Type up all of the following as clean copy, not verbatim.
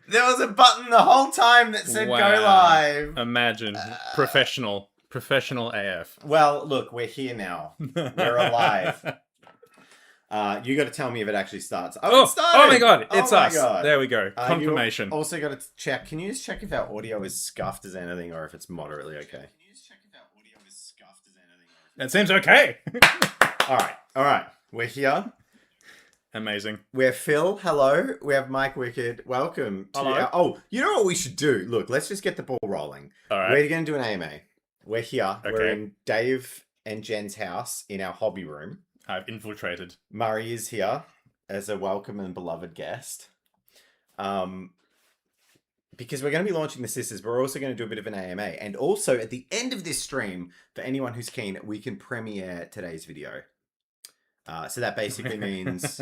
There was a button the whole time that said go live. Imagine. Professional AF. Well, look, we're here now. We're alive. You got to tell me if it actually starts. Oh, it started! Oh my god, it's us. God. There we go. Confirmation. You also got to check. Can you just check if our audio is scuffed as anything or if it's moderately okay? It seems okay. All right. We're here. Amazing. We're Phil. Hello. We have Mike Wicked. Welcome to Hello. you know what we should do? Look, let's just get the ball rolling. All right. We're going to do an AMA. We're here. Okay. We're in Dave and Jen's house in our hobby room. I've infiltrated. Murray is here as a welcome and beloved guest. Because we're going to be launching the Sisters, but we're also going to do a bit of an AMA. And also, at the end of this stream, for anyone who's keen, we can premiere today's video. So that basically means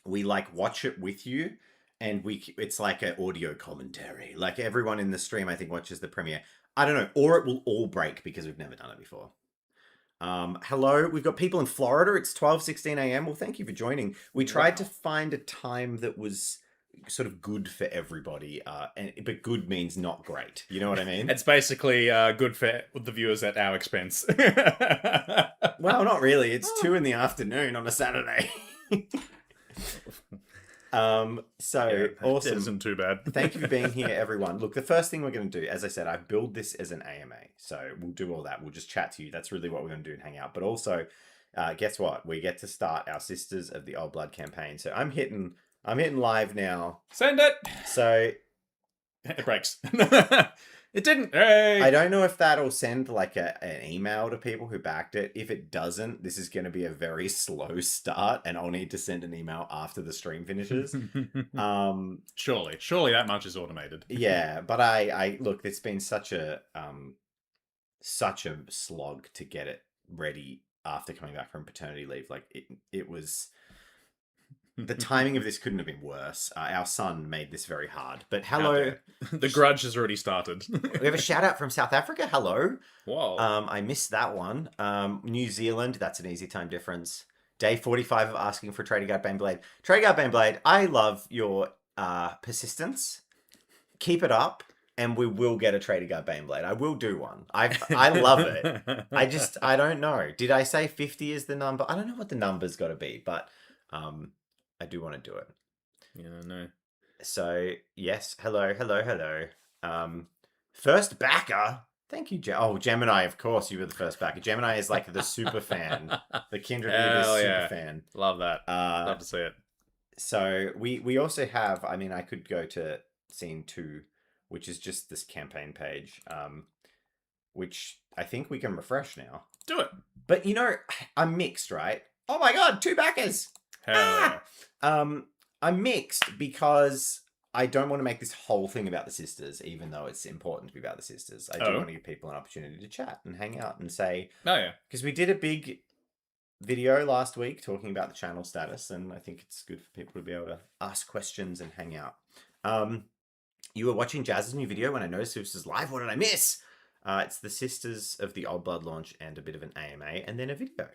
we watch it with you, and it's like an audio commentary. Like everyone in the stream, I think, watches the premiere. I don't know, or it will all break because we've never done it before. Hello, we've got people in Florida. It's 12:16 a.m. Well, thank you for joining. We tried to find a time that was sort of good for everybody, but good means not great. You know what I mean? It's basically good for the viewers at our expense. Well, not really. It's 2 p.m. on a Saturday. Awesome. It isn't too bad. Thank you for being here, everyone. Look, the first thing we're going to do, as I said, I've built this as an AMA. So we'll do all that. We'll just chat to you. That's really what we're going to do and hang out. But also, guess what? We get to start our Sisters of the Old Blood campaign. So I'm hitting live now. Send it. So it breaks. It didn't. Hey. I don't know if that'll send an email to people who backed it. If it doesn't, this is going to be a very slow start, and I'll need to send an email after the stream finishes. Surely that much is automated. Yeah, but I look. It's been such a slog to get it ready after coming back from paternity leave. It was. The timing of this couldn't have been worse. Our son made this very hard. But hello. The grudge has already started. We have a shout out from South Africa. Hello. Whoa. I missed that one. New Zealand, that's an easy time difference. Day 45 of asking for Trader Guard Baneblade. Trader Guard Baneblade, I love your persistence. Keep it up, and we will get a Trader Guard Baneblade. I will do one. I love it. I don't know. Did I say 50 is the number? I don't know what the number's got to be, but I do want to do it. Yeah, no. So, yes. Hello. First backer. Thank you, Gemini, of course, you were the first backer. Gemini is like the super fan. The Kindred super fan. Love that. Love to see it. So, we also have, I could go to scene 2, which is just this campaign page, which I think we can refresh now. Do it. But, I'm mixed, right? Oh my god, 2 backers! I'm mixed because I don't want to make this whole thing about the Sisters, even though it's important to be about the Sisters. I do want to give people an opportunity to chat and hang out and say... Oh, yeah. Because we did a big video last week talking about the channel status, and I think it's good for people to be able to ask questions and hang out. You were watching Jazz's new video when I noticed this was live. What did I miss? It's the Sisters of the Old Blood launch and a bit of an AMA, and then a video.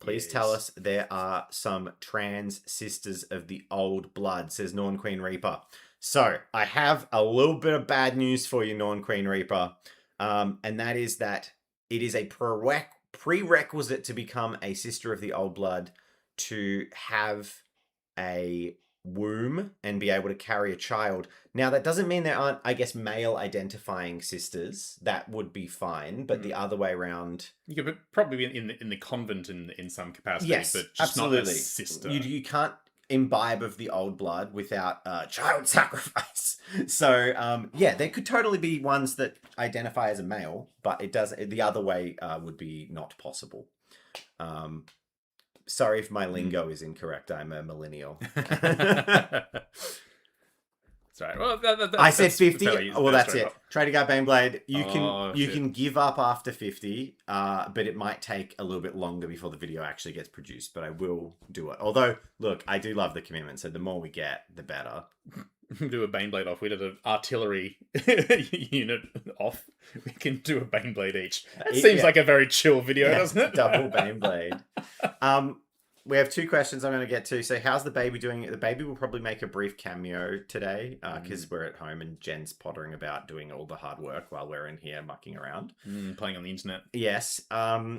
Please tell us there are some trans Sisters of the Old Blood, says Norn Queen Reaper. So, I have a little bit of bad news for you, Norn Queen Reaper. And that is that it is a prerequisite to become a Sister of the Old Blood to have a womb and be able to carry a child. Now, that doesn't mean there aren't, I guess, male identifying sisters. That would be fine, but the other way around... You could probably be in the convent in some capacity, yes, but just absolutely. not a sister. You can't imbibe of the old blood without child sacrifice. So, there could totally be ones that identify as a male, but the other way would be not possible. Sorry if my lingo is incorrect. I'm a millennial. Sorry. Well, I said 50. Well, that's it. Trader Guard Baneblade. You can give up after 50, but it might take a little bit longer before the video actually gets produced. But I will do it. Although, look, I do love the commitment. So the more we get, the better. Do a Baneblade off. We did an artillery unit off. We can do a Baneblade each. That seems like a very chill video, doesn't it? Double Baneblade. we have two questions I'm going to get to. So, how's the baby doing? The baby will probably make a brief cameo today because we're at home and Jen's pottering about doing all the hard work while we're in here mucking around. Playing on the internet. Yes.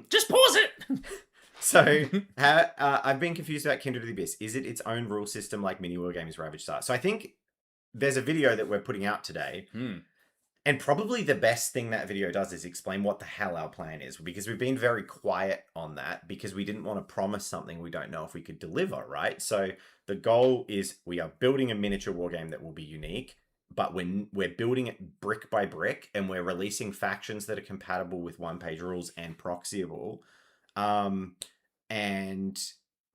Just pause it! So, I've been confused about Kindred of the Abyss. Is it its own rule system like Mini War Games Ravage Star? So, I think there's a video that we're putting out today. And probably the best thing that video does is explain what the hell our plan is, because we've been very quiet on that because we didn't want to promise something we don't know if we could deliver, right? So the goal is we are building a miniature war game that will be unique, but we're building it brick by brick, and we're releasing factions that are compatible with one-page rules and proxyable. And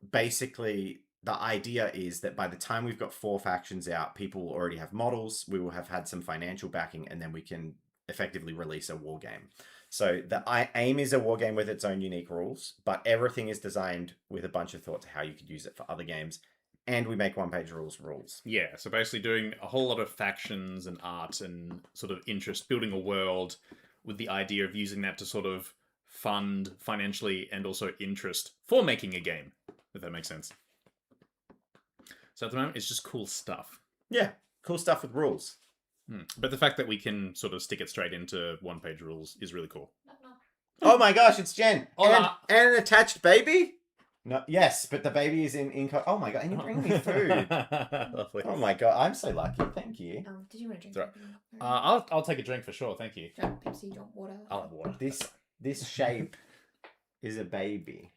basically, the idea is that by the time we've got 4 factions out, people will already have models, we will have had some financial backing, and then we can effectively release a war game. So the aim is a war game with its own unique rules, but everything is designed with a bunch of thought to how you could use it for other games, and we make one-page rules. Yeah, so basically doing a whole lot of factions and art and sort of interest, building a world with the idea of using that to sort of fund financially and also interest for making a game, if that makes sense. So at the moment, it's just cool stuff. Yeah, cool stuff with rules. But the fact that we can sort of stick it straight into one-page rules is really cool. Oh my gosh, it's Jen. Hola. And an attached baby? No, yes, but the baby is in oh my god, and you're bringing me food. Lovely. Oh my god, I'm so lucky. Thank you. Did you want to drink Right. something? I'll take a drink for sure, thank you. Do you want Pepsi? Do you want water? I'll have water. This shape is a baby.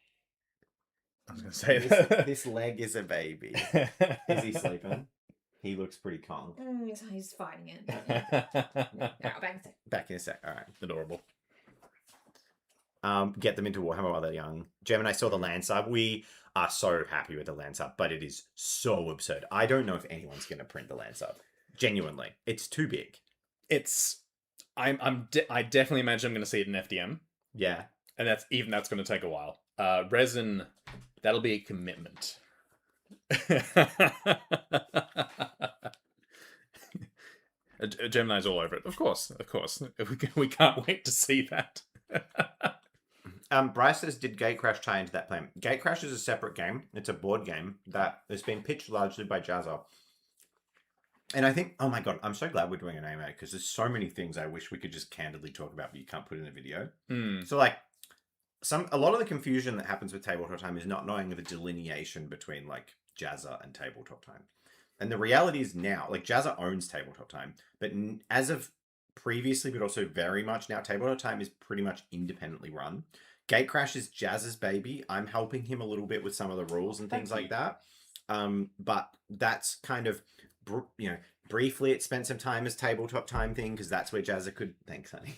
I was going to say that. This leg is a baby. Is he sleeping? He looks pretty calm. He's fighting it. Alright, back in a sec. Back in a sec. All right. Adorable. Get them into Warhammer while they're young. Gem and I saw the land sub. We are so happy with the land sub, but it is so absurd. I don't know if anyone's going to print the land sub. Genuinely, it's too big. I definitely imagine I'm going to see it in FDM, Yeah. and that's going to take a while. Resin, that'll be a commitment. Gemini's all over it. Of course. We can't wait to see that. Bryce says, did Gatecrash tie into that plan? Gatecrash is a separate game. It's a board game that has been pitched largely by Jazza. And I think, oh my god, I'm so glad we're doing an AMA because there's so many things I wish we could just candidly talk about, but you can't put in a video. So like, a lot of the confusion that happens with Tabletop Time is not knowing the delineation between like Jazza and Tabletop Time. And the reality is now, like Jazza owns Tabletop Time, but as of previously, but also very much now, Tabletop Time is pretty much independently run. Gatecrash is Jazz's baby. I'm helping him a little bit with some of the rules and things like that. But that's kind of, briefly it spent some time as Tabletop Time thing because that's where Jazza could, thanks honey,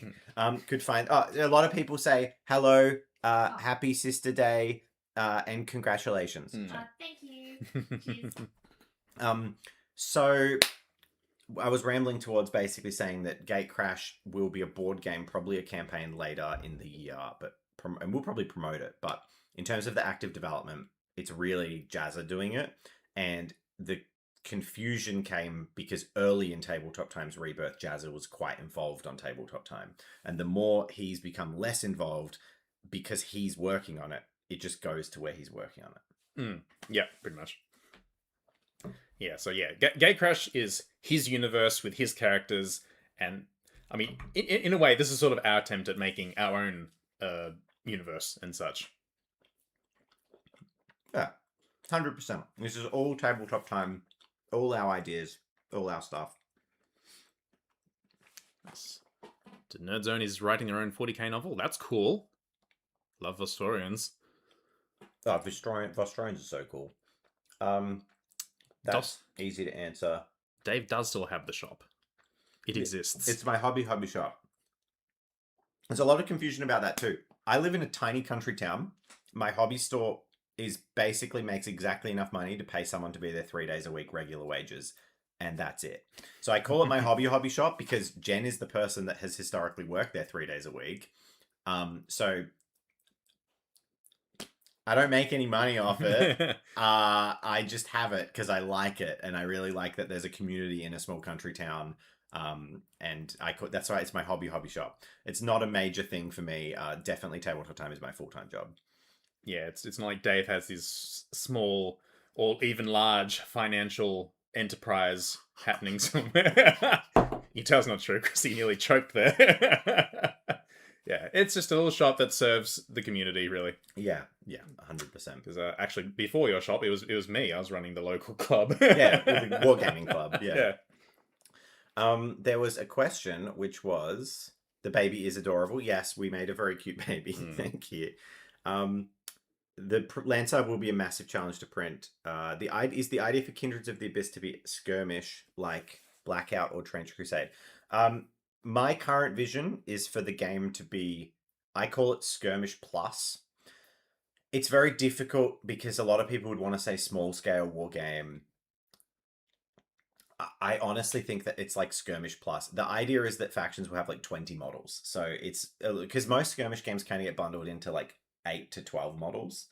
could find, a lot of people say, hello, happy Sister Day, and congratulations. Thank you. Cheers. So I was rambling towards basically saying that Gatecrash will be a board game, probably a campaign later in the year, and we'll probably promote it. But in terms of the active development, it's really Jazza doing it. And the confusion came because early in Tabletop Time's rebirth, Jazza was quite involved on Tabletop Time. And the more he's become less involved because he's working on it, it just goes to where he's working on it. Yeah, pretty much. Yeah, so yeah, Gatecrash is his universe with his characters, and I mean, in a way, this is sort of our attempt at making our own universe and such. Yeah, 100%. This is all Tabletop Time, all our ideas, all our stuff. Yes. The Nerd Zone is writing their own 40k novel. That's cool. Love Vostorians. Oh, Vostorians are so cool. That's easy to answer. Dave does still have the shop. It exists. It's my hobby shop. There's a lot of confusion about that too. I live in a tiny country town. My hobby store basically makes exactly enough money to pay someone to be there 3 days a week, regular wages. And that's it. So I call it my hobby shop because Jen is the person that has historically worked there 3 days a week. So I don't make any money off it. I just have it because I like it. And I really like that there's a community in a small country town. And that's why it's my hobby shop. It's not a major thing for me. Definitely Tabletop Time is my full-time job. Yeah, it's not like Dave has this small or even large financial enterprise happening somewhere. You tell it's not true because he nearly choked there. Yeah, it's just a little shop that serves the community, really. Yeah, 100%. Because actually, before your shop, it was me. I was running the local club. Yeah, the Wargaming Club. Yeah. There was a question which was, the baby is adorable. Yes, we made a very cute baby. Thank you. The Landside will be a massive challenge to print. The idea for Kindreds of the Abyss to be skirmish like Blackout or Trench Crusade. My current vision is for the game to be, I call it skirmish plus. It's very difficult because a lot of people would want to say small scale war game. I honestly think that it's like skirmish plus. The idea is that factions will have like 20 models. So it's because most skirmish games kind of get bundled into like 8 to 12 models.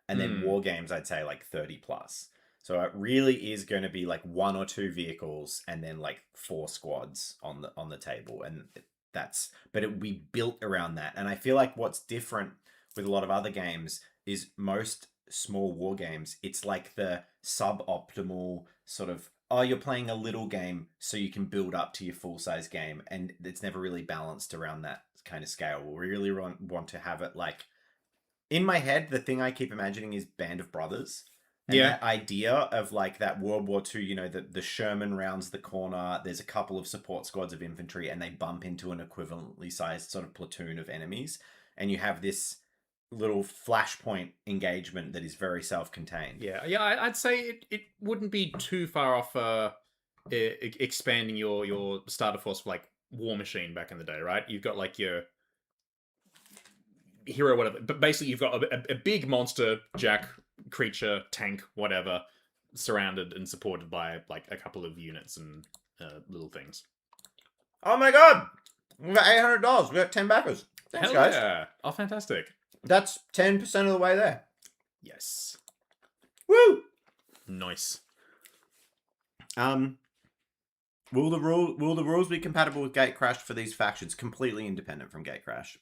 And then war games, I'd say like 30 plus. So it really is going to be like 1 or 2 vehicles and then like 4 squads on the table. And but it will be built around that. And I feel like what's different with a lot of other games is most small war games, it's like the suboptimal sort of, oh, you're playing a little game so you can build up to your full-size game, and it's never really balanced around that kind of scale. We really want to have it like, in my head, the thing I keep imagining is Band of Brothers. And that idea of like that World War II, you know, the Sherman rounds the corner, there's a couple of support squads of infantry, and they bump into an equivalently sized sort of platoon of enemies. And you have this little flashpoint engagement that is very self-contained. Yeah, I'd say it wouldn't be too far off expanding your starter force for like War Machine back in the day, right? You've got like your hero, whatever, but basically you've got a big monster, jack, creature, tank, whatever, surrounded and supported by like a couple of units and little things. Oh my god! We got $800. We got 10 backers. Thanks, Hell guys. Yeah. Oh, fantastic. That's 10% of the way there. Yes. Woo! Nice. Will the rules be compatible with Gatecrash for these factions? Completely independent from Gatecrash.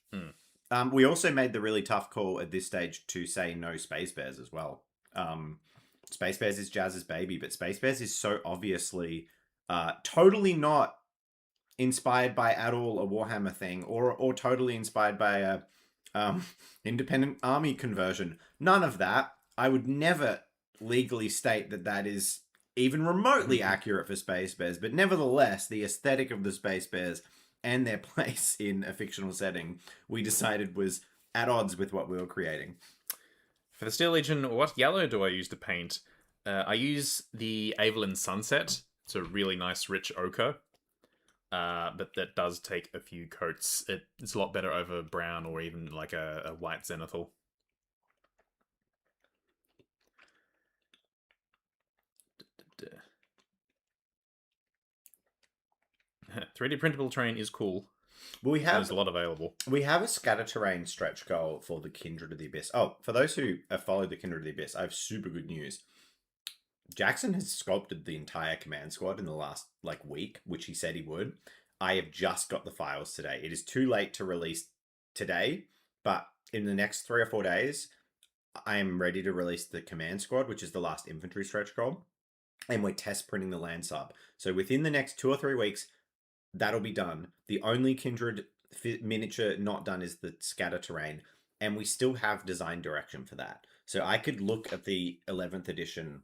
We also made the really tough call at this stage to say no Space Bears as well. Space Bears is Jazz's baby, but Space Bears is so obviously totally not inspired by at all a Warhammer thing, or totally inspired by a independent army conversion. None of that. I would never legally state that is even remotely accurate for Space Bears, but nevertheless, the aesthetic of the Space Bears and their place in a fictional setting, we decided was at odds with what we were creating. For the Steel Legion, what yellow do I use to paint? I use the Avelin Sunset. It's a really nice, rich ochre. But that does take a few coats. It's a lot better over brown or even like a white zenithal. 3D printable terrain is cool. Well, there's a lot available. We have a scatter terrain stretch goal for the Kindred of the Abyss. Oh, for those who have followed the Kindred of the Abyss, I have super good news. Jackson has sculpted the entire command squad in the last week, which he said he would. I have just got the files today. It is too late to release today, but in the next 3 or 4 days, I am ready to release the command squad, which is the last infantry stretch goal, and we're test printing the land sub. So within the next 2 or 3 weeks, that'll be done. The only Kindred miniature not done is the scatter terrain, and we still have design direction for that. So I could look at the 11th edition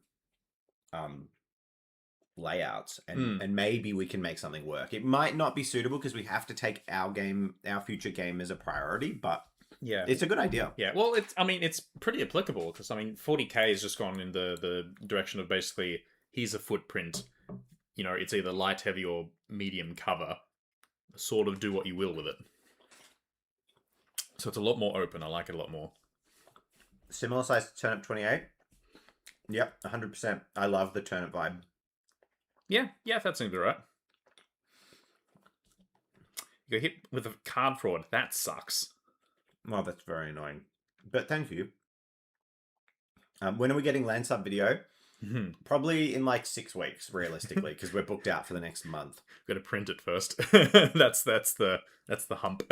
layouts and maybe we can make something work. It might not be suitable because we have to take our future game as a priority, but yeah, it's a good idea. Yeah, well, it's pretty applicable because 40K has just gone in the direction of basically here's a footprint. You know, it's either light, heavy, or medium cover. Sort of do what you will with it. So it's a lot more open. I like it a lot more. Similar size to Turnip 28. Yep, 100%. I love the Turnip vibe. Yeah, that seems alright. You got hit with a card fraud. That sucks. Well, that's very annoying. But thank you. When are we getting land sub video? Probably in 6 weeks, realistically, because we're booked out for the next month. Got to print it first. that's the hump.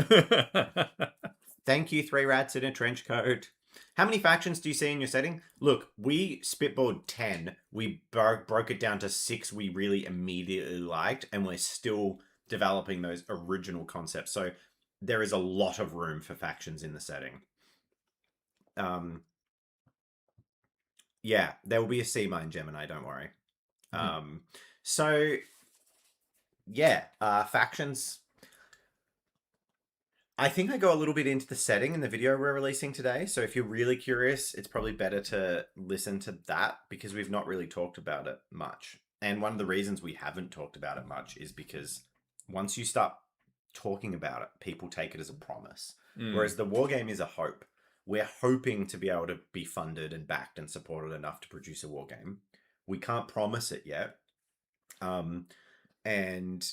Thank you, 3 rats in a trench coat. How many factions do you see in your setting? Look, we spitballed 10. We broke it down to 6 we really immediately liked, and we're still developing those original concepts. So there is a lot of room for factions in the setting. Yeah, there will be a sea mine Gemini, don't worry. So yeah, factions. I think I go a little bit into the setting in the video we're releasing today. So if you're really curious, it's probably better to listen to that because we've not really talked about it much. And one of the reasons we haven't talked about it much is because once you start talking about it, people take it as a promise. Whereas the war game is a hope. We're hoping to be able to be funded and backed and supported enough to produce a war game. We can't promise it yet. And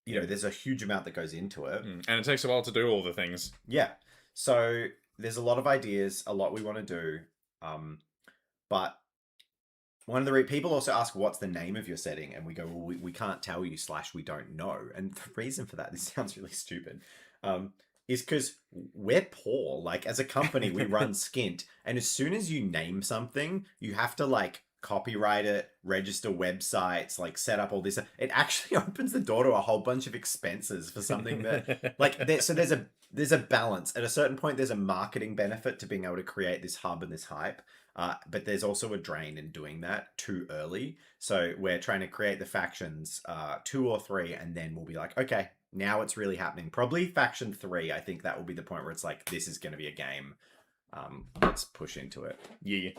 you know, there's a huge amount that goes into it. And it takes a while to do all the things. Yeah. So there's a lot of ideas, a lot we want to do. But one of the people also ask, what's the name of your setting? And we go, well, we can't tell you / we don't know. And the reason for that, this sounds really stupid, is because we're poor. Like as a company, we run skint. And as soon as you name something, you have to like copyright it, register websites, like set up all this. It actually opens the door to a whole bunch of expenses for something that like so there's a balance. At a certain point, there's a marketing benefit to being able to create this hub and this hype. But there's also a drain in doing that too early. So we're trying to create the factions 2 or 3, and then we'll be like, okay, now it's really happening. Probably faction 3. I think that will be the point where it's like, this is going to be a game. Let's push into it. Yeah.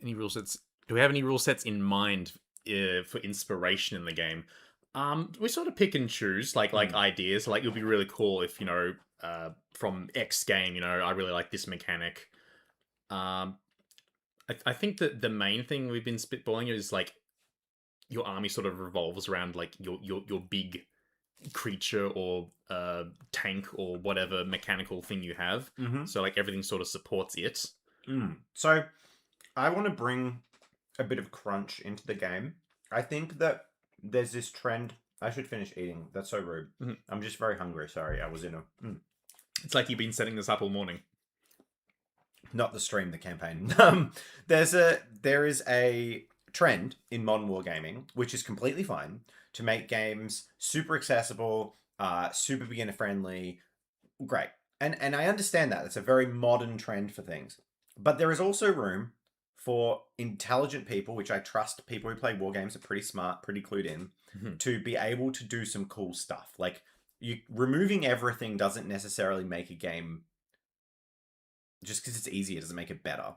Any rule sets? Do we have any rule sets in mind for inspiration in the game? We sort of pick and choose, like ideas. Like it'll be really cool if from X game, I really like this mechanic. I think that the main thing we've been spitballing is like your army sort of revolves around like your big creature or tank or whatever mechanical thing you have. So like everything sort of supports it. So I want to bring a bit of crunch into the game. I think that there's this trend. I should finish eating. That's so rude. I'm just very hungry. Sorry, I was in a. It's like you've been setting this up all morning. Not the stream, the campaign. There is a trend in modern wargaming, which is completely fine, to make games super accessible, super beginner friendly. Great. And I understand that. It's a very modern trend for things. But there is also room for intelligent people, which I trust people who play war games are pretty smart, pretty clued in, to be able to do some cool stuff. Like, removing everything doesn't necessarily make a game, just because it's easier doesn't make it better.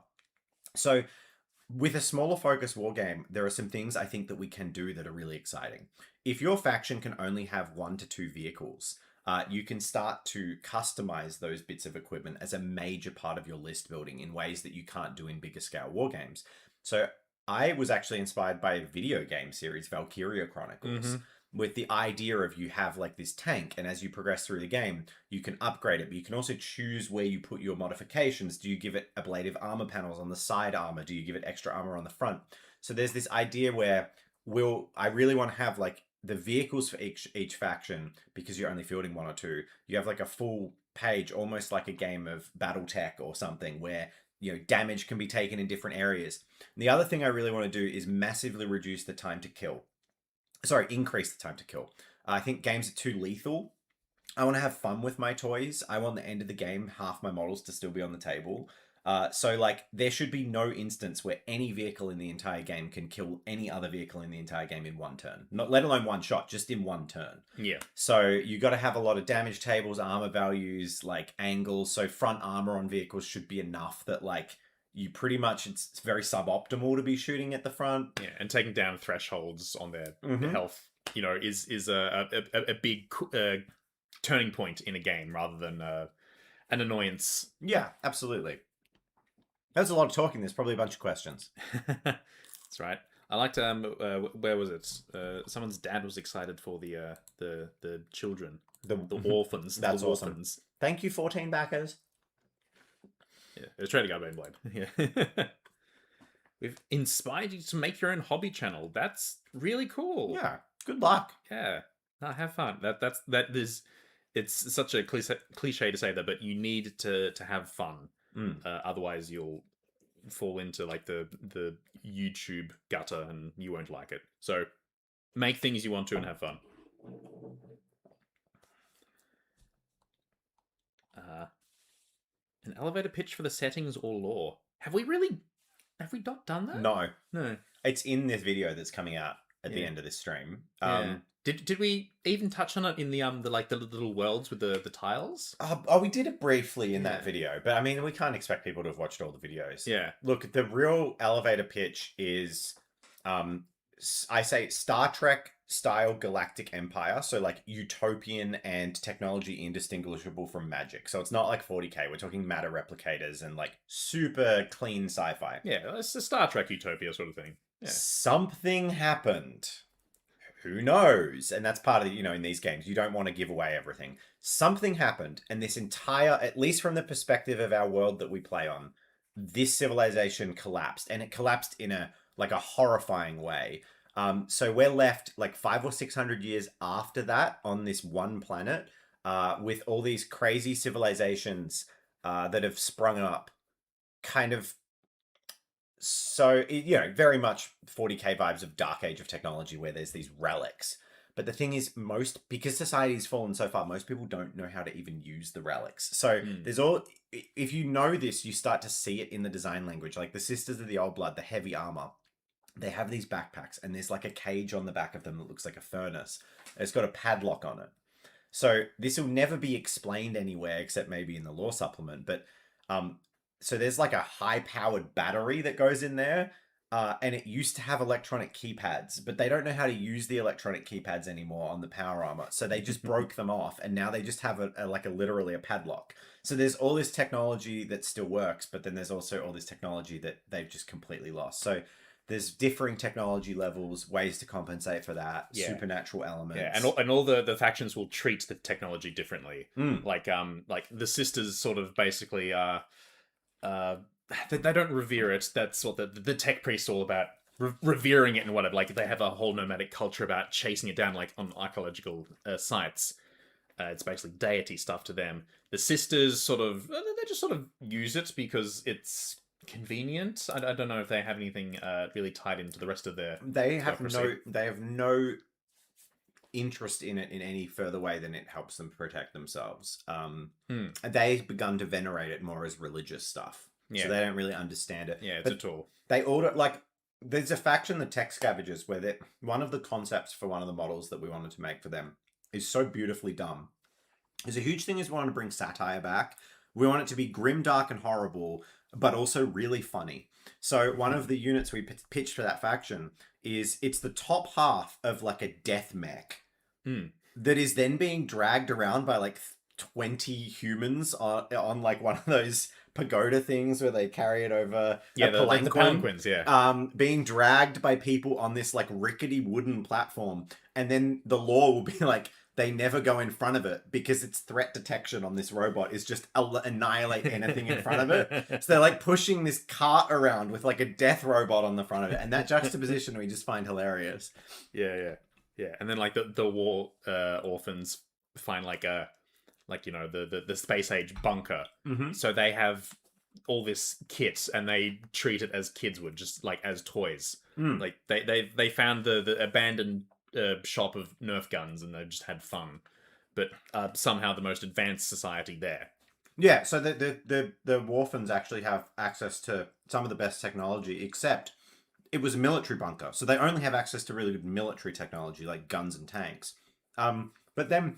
So with a smaller focus war game, there are some things I think that we can do that are really exciting. If your faction can only have 1 to 2 vehicles, you can start to customize those bits of equipment as a major part of your list building in ways that you can't do in bigger scale war games. So I was actually inspired by a video game series, Valkyria Chronicles, with the idea of you have like this tank, and as you progress through the game, you can upgrade it, but you can also choose where you put your modifications. Do you give it ablative armor panels on the side armor? Do you give it extra armor on the front? So there's this idea where I really want to have like the vehicles for each faction, because you're only fielding 1 or 2. You have like a full page, almost like a game of BattleTech or something, where damage can be taken in different areas. And the other thing I really want to do is massively reduce the time to kill. Increase the time to kill. I think games are too lethal. I want to have fun with my toys. I want the end of the game, half my models to still be on the table. So like there should be no instance where any vehicle in the entire game can kill any other vehicle in the entire game in 1 turn. Not let alone 1 shot, just in 1 turn. Yeah. So you got to have a lot of damage tables, armor values, like angles. So front armor on vehicles should be enough that like you pretty much, it's very suboptimal to be shooting at the front. Yeah, and taking down thresholds on their health, is a big turning point in a game rather than an annoyance. Yeah, absolutely. That's a lot of talking. There's probably a bunch of questions. That's right. I liked where was it? Someone's dad was excited for the children, the orphans. That's the awesome. Orphans. Thank you, 14 backers. Yeah, it was trying to go Blade. Yeah. We've inspired you to make your own hobby channel. That's really cool. Yeah. Good luck. Yeah. No, have fun. it's such a cliche to say that, but you need to have fun. Mm. Otherwise, you'll fall into like the YouTube gutter, and you won't like it. So make things you want to and have fun. Uh, an elevator pitch for the settings or lore. Have we not done that? No, No. it's in this video that's coming out at the Yeah. end of this stream. Yeah. Did we even touch on it in the like the little worlds with the tiles? We did it briefly in that Yeah. video, but I mean, we can't expect people to have watched all the videos. Yeah. Look, the real elevator pitch is, I say Star Trek style galactic empire, so like utopian and technology indistinguishable from magic. So it's not like 40K. We're talking matter replicators and like super clean sci-fi. Yeah, it's a Star Trek utopia sort of thing. Yeah. Something happened. Who knows? And that's part of the, in these games, you don't want to give away everything. Something happened, and this entire, at least from the perspective of our world that we play on, this civilization collapsed, and it collapsed in a horrifying way. So we're left like 500 or 600 years after that on this one planet, with all these crazy civilizations that have sprung up, kind of. So, very much 40K vibes of Dark Age of technology where there's these relics. But the thing is, because society's fallen so far, most people don't know how to even use the relics. So if you know this, you start to see it in the design language. Like the Sisters of the Old Blood, the heavy armor, they have these backpacks and there's like a cage on the back of them that looks like a furnace. It's got a padlock on it. So this will never be explained anywhere except maybe in the lore supplement. But so there's like a high-powered battery that goes in there, and it used to have electronic keypads, but they don't know how to use the electronic keypads anymore on the power armor, so they just broke them off, and now they just have literally a padlock. So there's all this technology that still works, but then there's also all this technology that they've just completely lost. So there's differing technology levels, ways to compensate for that, supernatural elements. Yeah, and all the factions will treat the technology differently. Like the Sisters sort of basically they don't revere it. That's what the tech priest's all about, revering it and whatever. Like they have a whole nomadic culture about chasing it down, like on archaeological sites. It's basically deity stuff to them. The Sisters they just sort of use it because it's convenient. I don't know if they have anything really tied into the rest of their. They have no interest in it in any further way than it helps them protect themselves. They've begun to venerate it more as religious stuff. Yeah. So they don't really understand it. Yeah, it's a tool. They order, there's a faction, the Tech Scavengers, where one of the concepts for one of the models that we wanted to make for them is so beautifully done. There's a huge thing is we want to bring satire back. We want it to be grim, dark, and horrible, but also really funny. So one of the units we pitched for that faction it's the top half of like a death mech that is then being dragged around by like 20 humans on like one of those pagoda things where they carry it over the palanquins, being dragged by people on this like rickety wooden platform, and then the law will be like they never go in front of it because its threat detection on this robot is just annihilate anything in front of it. So they're like pushing this cart around with like a death robot on the front of it, and that juxtaposition we just find hilarious. Yeah. And then like the war orphans find the space age bunker. So they have all this kit and they treat it as kids would, just like as toys. Like they found the abandoned shop of Nerf guns and they just had fun, but somehow the most advanced society there. Yeah, so the Warfans actually have access to some of the best technology, except it was a military bunker, so they only have access to really good military technology like guns and tanks. But then,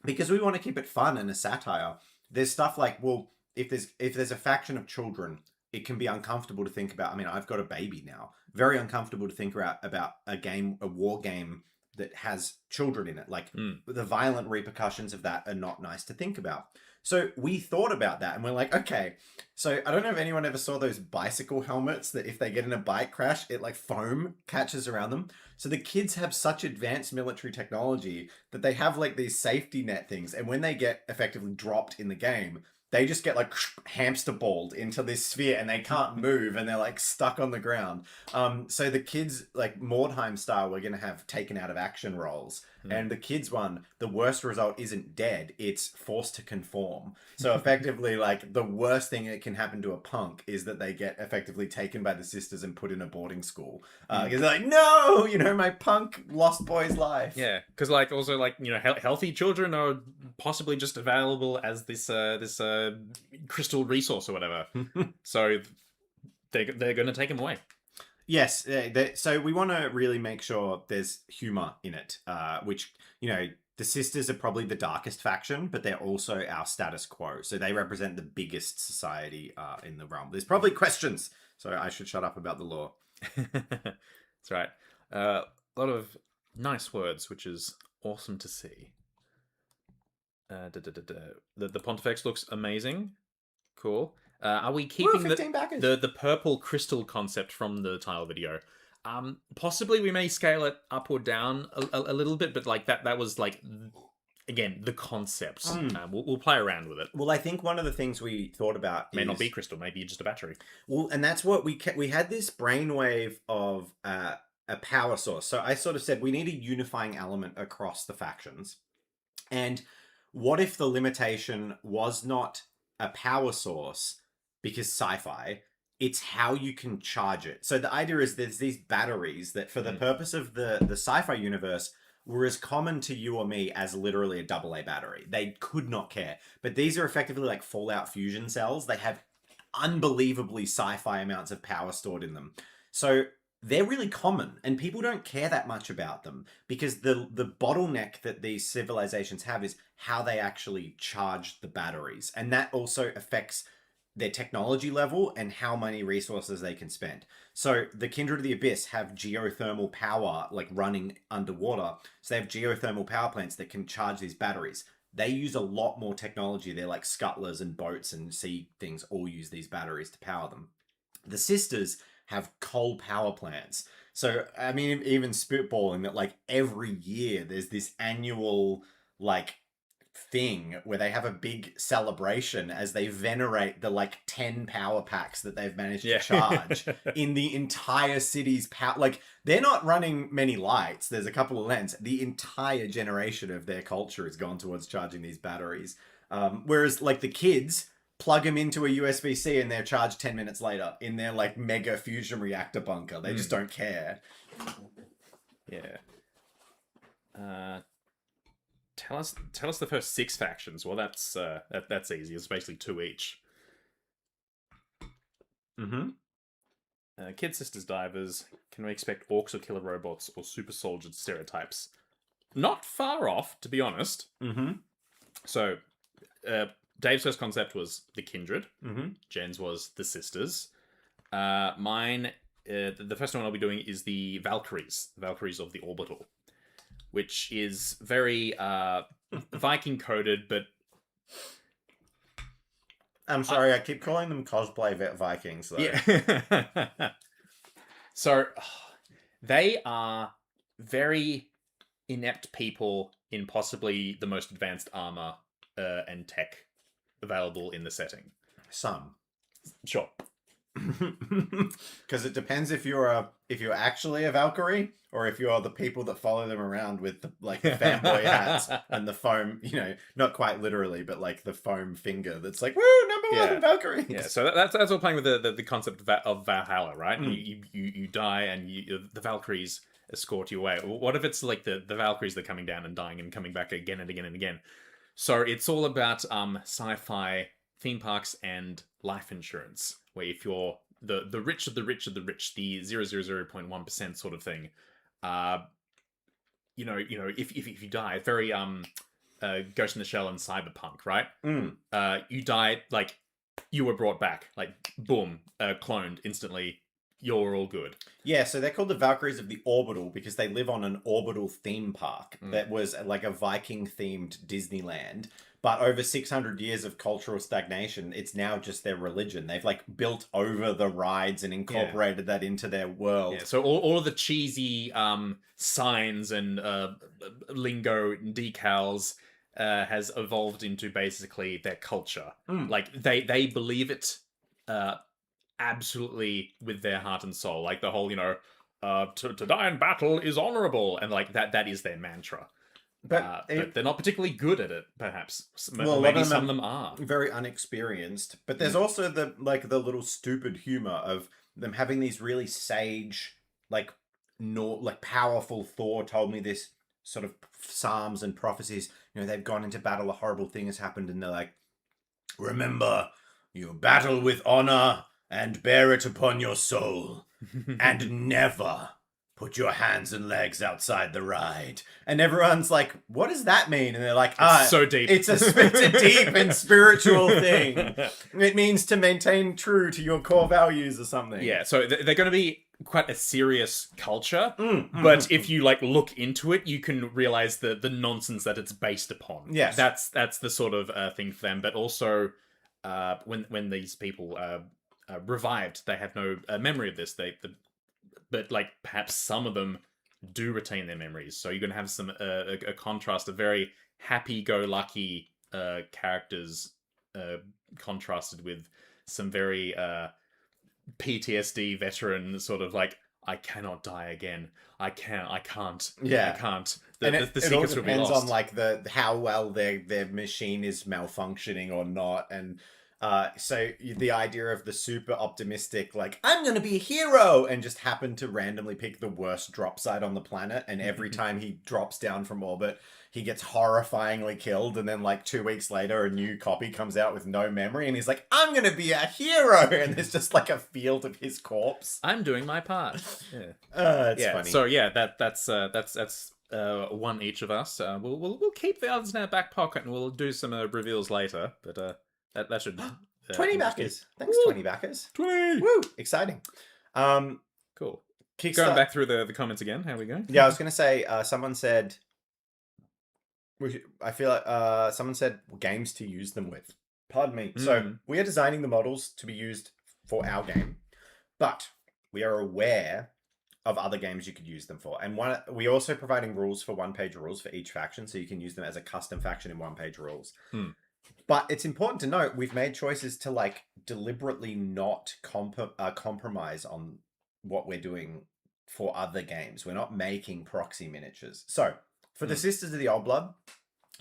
because we want to keep it fun and a satire, there's stuff like, well, if there's a faction of children, it can be uncomfortable to think about. I mean, I've got a baby now. Very uncomfortable to think about a war game that has children in it. Like the violent repercussions of that are not nice to think about. So we thought about that and we're like, okay, so I don't know if anyone ever saw those bicycle helmets that if they get in a bike crash, it like foam catches around them. So the kids have such advanced military technology that they have like these safety net things. And when they get effectively dropped in the game, they just get like hamster balled into this sphere and they can't move and they're like stuck on the ground. So the kids, like Mordheim style, we're gonna have taken out of action roles. And the kids one, the worst result isn't dead, it's forced to conform. So effectively, like, the worst thing that can happen to a punk is that they get effectively taken by the sisters and put in a boarding school. Because they're like, no, my punk lost boy's life. Yeah, because like also like healthy children are possibly just available as this crystal resource or whatever. So they're going to take him away. Yes, so we want to really make sure there's humor in it, which, the sisters are probably the darkest faction, but they're also our status quo. So they represent the biggest society in the realm. There's probably questions, so I should shut up about the lore. That's right. A lot of nice words, which is awesome to see. The Pontifex looks amazing. Cool. Are we keeping 15 backers. the purple crystal concept from the title video? Possibly we may scale it up or down a little bit, but like that was like, again, the concept. We'll play around with it. Well, I think one of the things we thought about may not be crystal, maybe just a battery. Well, and that's what we had this brainwave of a power source. So I sort of said we need a unifying element across the factions. And what if the limitation was not a power source because sci-fi, it's how you can charge it. So the idea is there's these batteries that for the purpose of the sci-fi universe were as common to you or me as literally a AA battery. They could not care. But these are effectively like Fallout fusion cells. They have unbelievably sci-fi amounts of power stored in them. So they're really common and people don't care that much about them because the bottleneck that these civilizations have is how they actually charge the batteries. And that also affects their technology level and how many resources they can spend. So the Kindred of the Abyss have geothermal power, like running underwater. So they have geothermal power plants that can charge these batteries. They use a lot more technology. They're like scuttlers and boats and sea things all use these batteries to power them. The sisters have coal power plants. So, I mean, even spitballing that like every year there's this annual like thing where they have a big celebration as they venerate the like 10 power packs that they've managed to charge in the entire city's power. Like, they're not running many lights. There's a couple of lamps. The entire generation of their culture has gone towards charging these batteries. Whereas like the kids plug them into a USB-C and they're charged 10 minutes later in their like mega fusion reactor bunker. They just don't care. Yeah. Tell us the first 6 factions. Well, that's easy. It's basically 2 each. Kid Sisters Divers. Can we expect orcs or killer robots or super soldier stereotypes? Not far off, to be honest. So, Dave's first concept was the Kindred. Jen's was the Sisters. Mine, the first one I'll be doing is the Valkyries. The Valkyries of the Orbital. Which is very Viking coded, but I'm sorry, I keep calling them cosplay Vikings though. Yeah. So they are very inept people in possibly the most advanced armor and tech available in the setting. Some. Sure. Because it depends if you're actually a Valkyrie or if you're the people that follow them around with the like fanboy hats and the foam, not quite literally, but like the foam finger that's like, woo, number 1 Valkyrie. Yeah, so that's all playing with the concept of Valhalla, right? You die and the Valkyries escort you away. What if it's like the Valkyries that are coming down and dying and coming back again and again and again? So it's all about sci-fi theme parks and life insurance, where if you're the rich of the rich of the rich, the 0.1% sort of thing, if you die, very Ghost in the Shell and Cyberpunk, right? You die, like, you were brought back, like, boom, cloned instantly, you're all good. Yeah, so they're called the Valkyries of the Orbital because they live on an orbital theme park that was like a Viking-themed Disneyland. But over 600 years of cultural stagnation, it's now just their religion. They've like built over the rides and incorporated that into their world. Yeah, so all of the cheesy signs and lingo and decals has evolved into basically their culture. Mm. Like they believe it absolutely with their heart and soul. Like the whole, to die in battle is honorable, and like that is their mantra. But But they're not particularly good at it, perhaps. Well, a lot Maybe of some of them them are. very unexperienced. But there's also the little stupid humor of them having these really sage, like like powerful Thor told me this sort of psalms and prophecies. They've gone into battle, a horrible thing has happened, and they're like, remember, you battle with honor and bear it upon your soul, and never put your hands and legs outside the ride. And everyone's like, what does that mean? And they're like, It's so deep. It's a deep and spiritual thing. It means to maintain true to your core values or something. Yeah, so they're going to be quite a serious culture, but if you like look into it, you can realize the nonsense that it's based upon. Yes. That's the sort of thing for them. But also, when these people revived, they have no memory of this. But like perhaps some of them do retain their memories. So you're going to have some a contrast of very happy-go-lucky characters contrasted with some very PTSD veteran sort of like, I cannot die again. I can't. Yeah. I can't. And The it all secrets will be depends lost. on like how well their machine is malfunctioning or not. And so the idea of the super optimistic, like, I'm going to be a hero, and just happen to randomly pick the worst drop site on the planet. And every time he drops down from orbit, he gets horrifyingly killed. And then like 2 weeks later, a new copy comes out with no memory. And he's like, I'm going to be a hero. And there's just like a field of his corpse. I'm doing my part. Yeah. It's funny. So yeah, that's one each of us. We'll keep the others in our back pocket, and we'll do some reveals later. But that should 20 backers. Thanks, Woo! 20 backers. 20. Woo! Exciting. Cool. Kickstart. Going back through the comments again. How we go? Yeah, I was going to say, someone said, I feel like someone said games to use them with. Pardon me. So we are designing the models to be used for our game, but we are aware of other games you could use them for. And we're also providing rules for one-page rules for each faction, so you can use them as a custom faction in one-page rules. But it's important to note, we've made choices to like deliberately not compromise on what we're doing for other games. We're not making proxy miniatures. So for the Sisters of the Old Blood,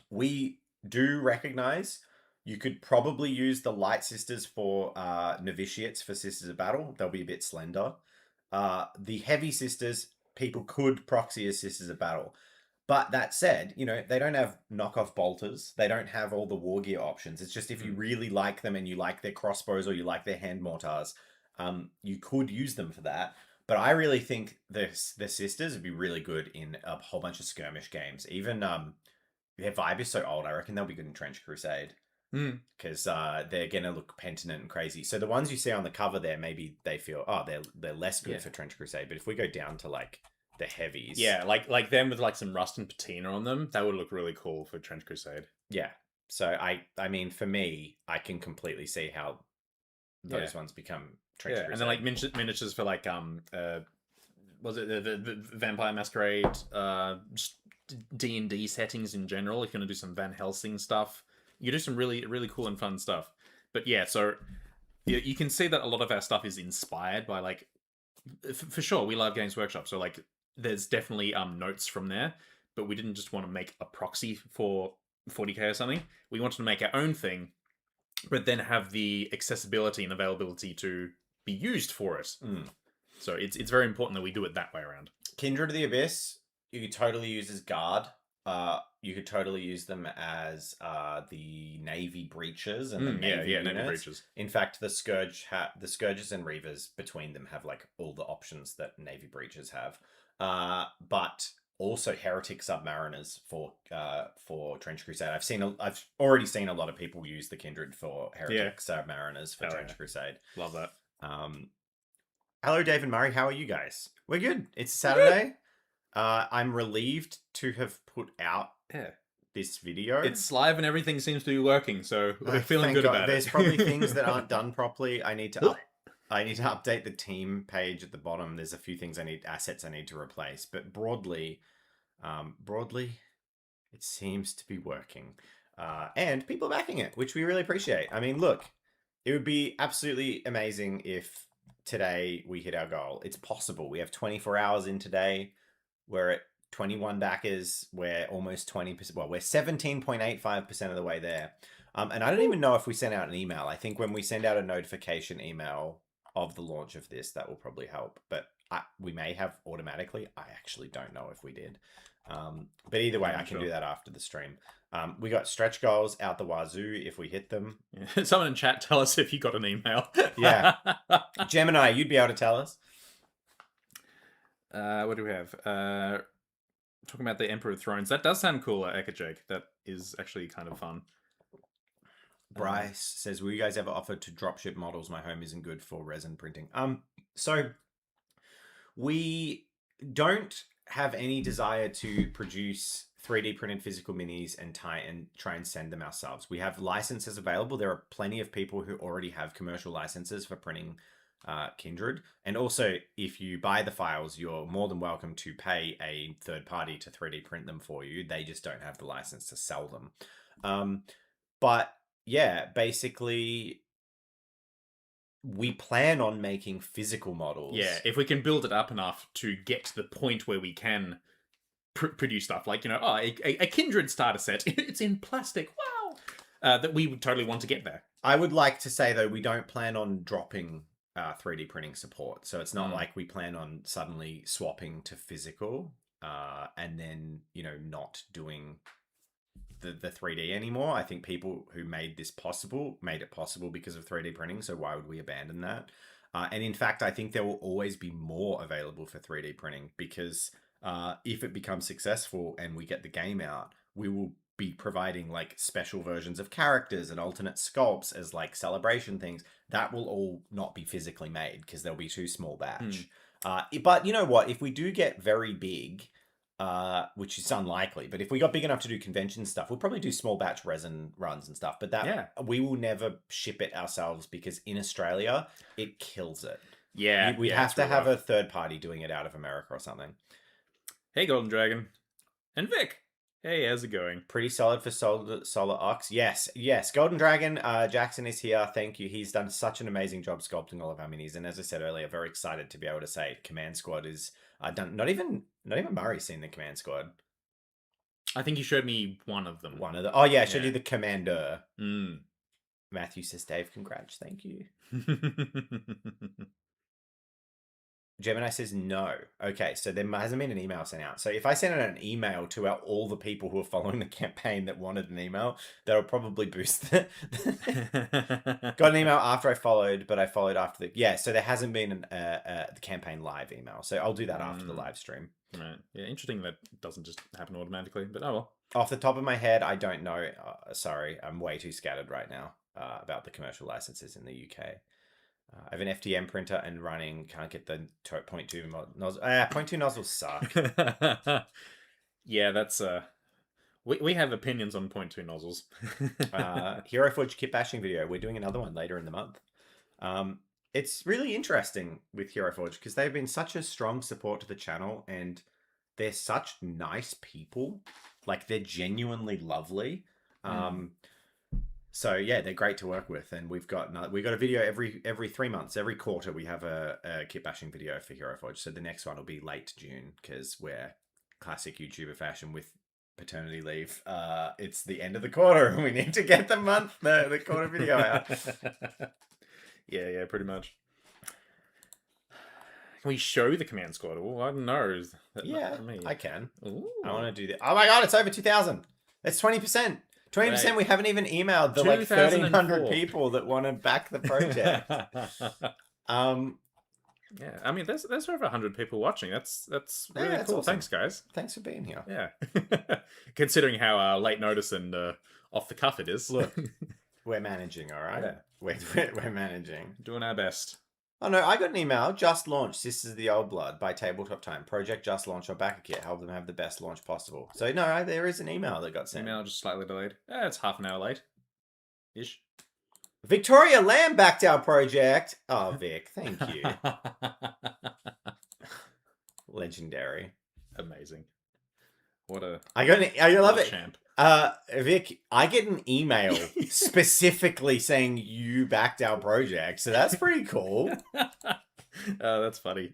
we do recognize you could probably use the Light Sisters for novitiates for Sisters of Battle. They'll be a bit slender. The Heavy Sisters, people could proxy as Sisters of Battle. But that said, they don't have knockoff bolters. They don't have all the war gear options. It's just if you really like them and you like their crossbows or you like their hand mortars, you could use them for that. But I really think the Sisters would be really good in a whole bunch of skirmish games. Even their vibe is so old, I reckon they'll be good in Trench Crusade. Because they're going to look penitent and crazy. So the ones you see on the cover there, maybe they feel, they're less good for Trench Crusade. But if we go down to like the heavies. Yeah, like them with like some rust and patina on them, that would look really cool for Trench Crusade. Yeah. So I mean, for me, I can completely see how those ones become Trench Crusade. And then like miniatures for like was it the Vampire Masquerade, D&D settings in general. If you're gonna do some Van Helsing stuff, you do some really really cool and fun stuff. But yeah, so you can see that a lot of our stuff is inspired by like, for sure, we love Games Workshop, so like there's definitely notes from there, but we didn't just want to make a proxy for 40k or something. We wanted to make our own thing, but then have the accessibility and availability to be used for it. So it's very important that we do it that way around. Kindred of the Abyss, you could totally use as guard. You could totally use them as the Navy breaches and the Navy units. Navy breaches. In fact, the Scourges and Reavers between them have like all the options that Navy breaches have. But also Heretic Submariners for Trench Crusade. I've already seen a lot of people use the Kindred for Heretic Submariners for Trench Crusade. Love that. Hello, David Murray. How are you guys? We're good. It's Saturday. I'm relieved to have put out this video. It's live and everything seems to be working, so we're feeling good about it. There's probably things that aren't done properly. I need to update the team page at the bottom. There's a few assets I need to replace, but broadly, It seems to be working. And people are backing it, which we really appreciate. I mean, look, it would be absolutely amazing if today we hit our goal. It's possible. We have 24 hours in today. We're at 21 backers. We're almost 20%. Well, we're 17.85% of the way there. And I don't even know if we sent out an email. I think when we send out a notification email of the launch of this, that will probably help. But we may have automatically. I actually don't know if we did. But either way, I can do that after the stream. We got stretch goals out the wazoo if we hit them. Yeah. Someone in chat, tell us if you got an email. Yeah. Gemini, you'd be able to tell us. What do we have? Talking about the Emperor of Thrones. That does sound cool, Eka Jake. That is actually kind of fun. Bryce says, will you guys ever offer to dropship models? My home isn't good for resin printing. So we don't have any desire to produce 3D printed physical minis and try and send them ourselves. We have licenses available. There are plenty of people who already have commercial licenses for printing Kindred. And also, if you buy the files, you're more than welcome to pay a third party to 3D print them for you. They just don't have the license to sell them. But yeah, basically, we plan on making physical models. Yeah, if we can build it up enough to get to the point where we can produce stuff like, a Kindred starter set. It's in plastic. Wow. That we would totally want to get there. I would like to say, though, we don't plan on dropping 3D printing support. So it's not like we plan on suddenly swapping to physical and then, not doing the 3D anymore. I think people who made it possible because of 3D printing. So why would we abandon that? And in fact, I think there will always be more available for 3D printing because if it becomes successful and we get the game out, we will be providing like special versions of characters and alternate sculpts as like celebration things. That will all not be physically made because they'll be too small batch. But you know what? If we do get very big, which is unlikely, but if we got big enough to do convention stuff, we'll probably do small batch resin runs and stuff. But we will never ship it ourselves because in Australia, it kills it. Yeah. We have to have a third party doing it out of America or something. Hey, Golden Dragon. And Vic. Hey, how's it going? Pretty solid for Solar Ox. Yes. Golden Dragon, Jackson is here. Thank you. He's done such an amazing job sculpting all of our minis. And as I said earlier, very excited to be able to say Command Squad is done. Not even Murray's seen the Command Squad. I think you showed me one of them. Oh, yeah. I showed you the Commander. Mm. Matthew says, Dave, congrats. Thank you. Gemini says no. Okay, so there hasn't been an email sent out. So if I send out an email to all the people who are following the campaign that wanted an email, that'll probably boost the... Got an email after I followed, but I followed after the... Yeah, so there hasn't been the campaign live email. So I'll do that after the live stream. Right. Yeah, interesting that doesn't just happen automatically, but oh well. Off the top of my head, I don't know. Sorry, I'm way too scattered right now about the commercial licenses in the UK. I have an FDM printer and running. Can't get the 0.2 nozzle. 0.2 nozzles suck. Yeah, that's we have opinions on 0.2 nozzles. Hero Forge kit bashing video. We're doing another one later in the month. It's really interesting with Hero Forge because they've been such a strong support to the channel and they're such nice people. Like they're genuinely lovely. So yeah, they're great to work with, and we've got a video every 3 months. Every quarter we have a kit bashing video for Hero Forge. So the next one will be late June because we're classic YouTuber fashion with paternity leave. It's the end of the quarter, and we need to get the quarter video out. Yeah, pretty much. Can we show the Command Squad? Oh, I don't know. Yeah, I can. Ooh. I want to do that. Oh my god, it's over 2,000. That's 20%. 20%. Right. We haven't even emailed the 1,300 people that want to back the project. Yeah, I mean, there's over 100 people watching. That's really cool. Awesome. Thanks, guys. Thanks for being here. Yeah. Considering how late notice and off the cuff it is. Look, we're managing, all right? Yeah. We're managing. Doing our best. Oh no, I got an email. Just launched. This is the Old Blood by Tabletop Time. Project just launched our backer kit. Help them have the best launch possible. So no, there is an email that got sent. Email just slightly delayed. It's half an hour late. Ish. Victoria Lamb backed our project. Oh, Vic, thank you. Legendary. Amazing. What a I love it. champ. Vic, I get an email specifically saying you backed our project, so that's pretty cool. Oh, that's funny.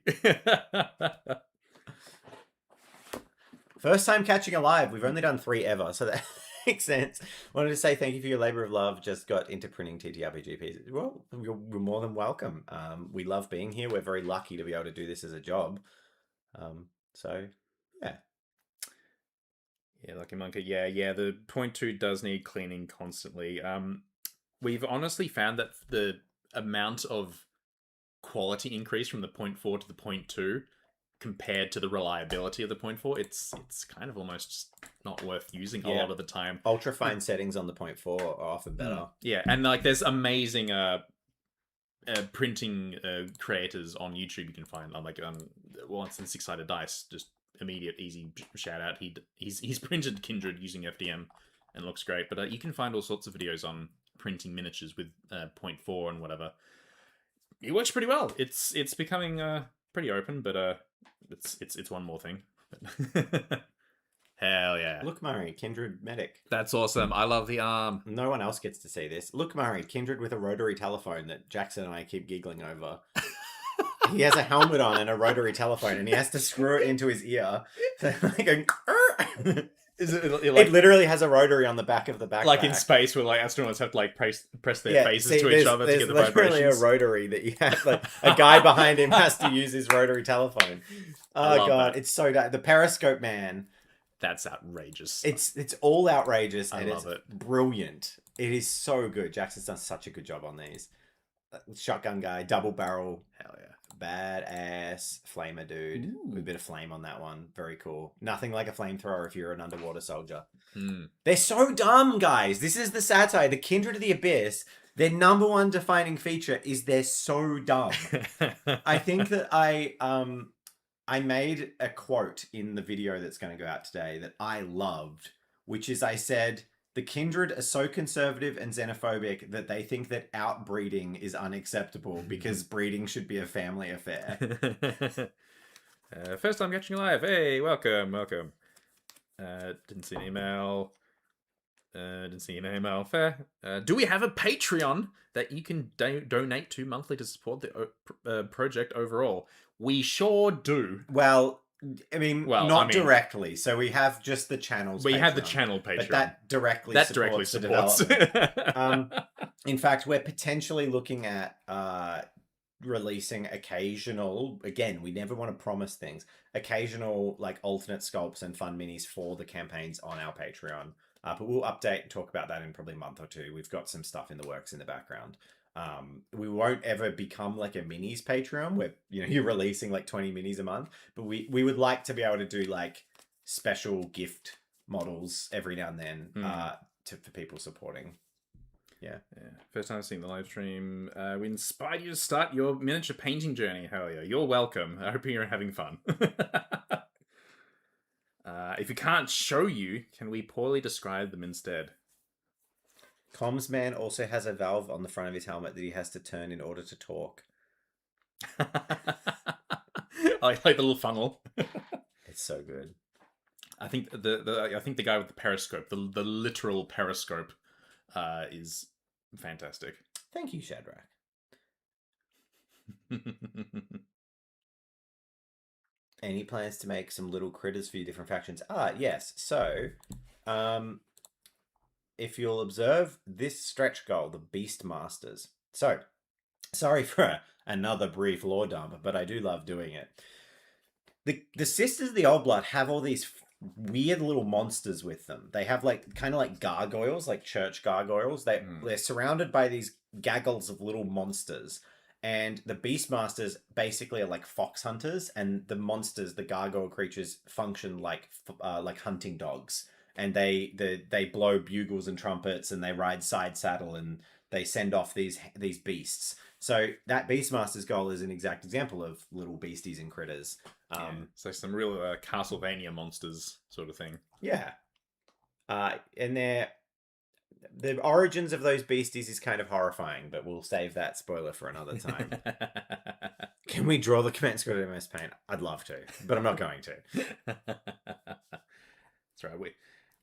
First time catching a live. We've only done 3 ever, so that makes sense. Wanted to say thank you for your labor of love. Just got into printing TTRPG pieces. Well, you're more than welcome. We love being here. We're very lucky to be able to do this as a job. So, yeah. Yeah, Lucky Monkey. Yeah. The point 2 does need cleaning constantly. We've honestly found that the amount of quality increase from the point 4 to the point 2 compared to the reliability of the point 4, it's kind of almost not worth using a lot of the time. Ultra fine settings on the point 4 are often better. Yeah, and like there's amazing printing creators on YouTube you can find. Like once in Six Sided Dice, just immediate easy shout out. He's printed Kindred using FDM and looks great. But you can find all sorts of videos on printing miniatures with point 4 and whatever. It works pretty well. It's becoming pretty open, but it's one more thing. Hell yeah! Look, Murray, Kindred medic. That's awesome. I love the arm. No one else gets to see this. Look, Murray, Kindred with a rotary telephone that Jackson and I keep giggling over. He has a helmet on and a rotary telephone, and he has to screw it into his ear. Like Is it like, like it literally has a rotary on the back of the backpack. like in space, where like astronauts have to like press their faces to each other to get the there's literally vibrations? a rotary that you have. Like a guy behind him has to use his rotary telephone. I Oh love god, that. it's so the Periscope man. That's outrageous. It's all outrageous and love it's it. brilliant. It is so good. Jackson's done such a good job on these. Shotgun guy, double barrel, Hell yeah. badass flamer dude. Ooh. With a bit of flame on that one. Very cool. Nothing like a flamethrower if you're an underwater soldier. Mm. They're so dumb, guys. This is the satire. The Kindred of the Abyss, their number one defining feature is they're so dumb. I think that I made a quote in the video that's going to go out today that I loved, which is I said, the Kindred are so conservative and xenophobic that they think that outbreeding is unacceptable because breeding should be a family affair. First time catching you live. Hey, welcome. Didn't see an email. Fair. Do we have a Patreon that you can donate to monthly to support the project overall? We sure do. Well, not directly. So we have just the channels. We have the Patreon, channel Patreon. but that directly supports. The development. In fact, we're potentially looking at releasing occasional. Again, we never want to promise things. Occasional like alternate sculpts and fun minis for the campaigns on our Patreon. But we'll update and talk about that in probably a month or two. We've got some stuff in the works in the background. We won't ever become like a minis Patreon where you're releasing like 20 minis a month, but we would like to be able to do like special gift models every now and then for people supporting. Yeah. First time seeing the live stream. We inspired you to start your miniature painting journey. Hell yeah. You're welcome. I hope you're having fun. If we can't show you, can we poorly describe them instead? Comms Man also has a valve on the front of his helmet that he has to turn in order to talk. I like the little funnel. It's so good. I think the guy with the periscope, the literal periscope, is fantastic. Thank you, Shadrach. Any plans to make some little critters for your different factions? Yes. So, if you'll observe this stretch goal, the Beast Masters. So, sorry for another brief lore dump, but I do love doing it. The Sisters of the Old Blood have all these weird little monsters with them. They have like kind of like gargoyles, like church gargoyles. They're surrounded by these gaggles of little monsters. And the Beastmasters basically are like fox hunters, and the monsters, the gargoyle creatures, function like hunting dogs. And they blow bugles and trumpets, and they ride side saddle, and they send off these beasts. So that Beastmaster's goal is an exact example of little beasties and critters. So some real Castlevania monsters sort of thing. Yeah. And the origins of those beasties is kind of horrifying, but we'll save that spoiler for another time. Can we draw the command squad at MS Paint? I'd love to, but I'm not going to. That's right.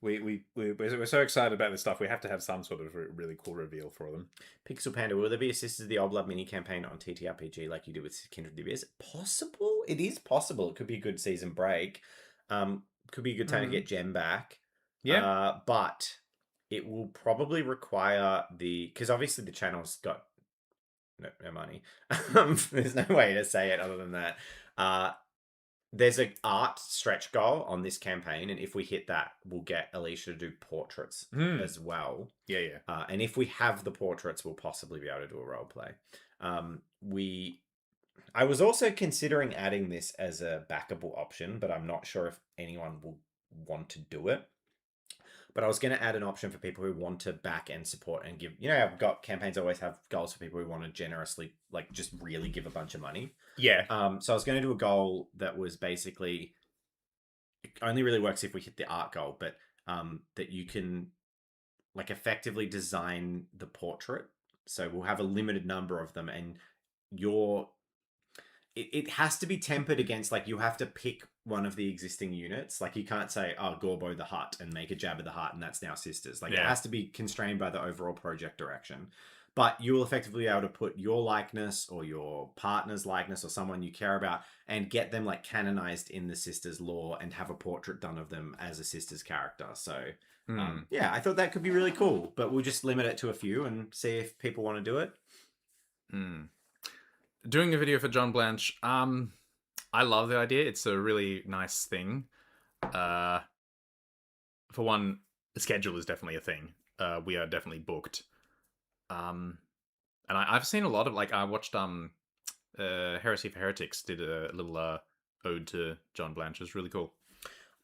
We're so excited about this stuff. We have to have some sort of really cool reveal for them. Pixel Panda, will there be a Sisters of the Old Blood mini campaign on TTRPG like you did with Kindred of the Abyss? Possible. It is possible. It could be a good season break. Could be a good time to get Gem back. Yeah. But it will probably require because obviously the channel's got no money. There's no way to say it other than that. There's an art stretch goal on this campaign, and if we hit that, we'll get Alicia to do portraits as well. Yeah. And if we have the portraits, we'll possibly be able to do a role play. I was also considering adding this as a backable option, but I'm not sure if anyone will want to do it. But I was going to add an option for people who want to back and support and give. I've got campaigns always have goals for people who want to generously, like, just really give a bunch of money. Yeah. So I was going to do a goal that was basically, it only really works if we hit the art goal, but that you can, like, effectively design the portrait. So we'll have a limited number of them, and it has to be tempered against, like, you have to pick one of the existing units. Like, you can't say, oh, Gorbo the Hutt, and make a Jabba the Hutt, and that's now Sisters. Like, it has to be constrained by the overall project direction. But you will effectively be able to put your likeness or your partner's likeness or someone you care about and get them, like, canonized in the Sisters lore and have a portrait done of them as a Sisters character. So, yeah, I thought that could be really cool. But we'll just limit it to a few and see if people want to do it. Doing a video for John Blanche, I love the idea. It's a really nice thing. For one, the schedule is definitely a thing. We are definitely booked. And I've seen a lot of, like, I watched Heresy for Heretics did a little ode to John Blanche. It was really cool.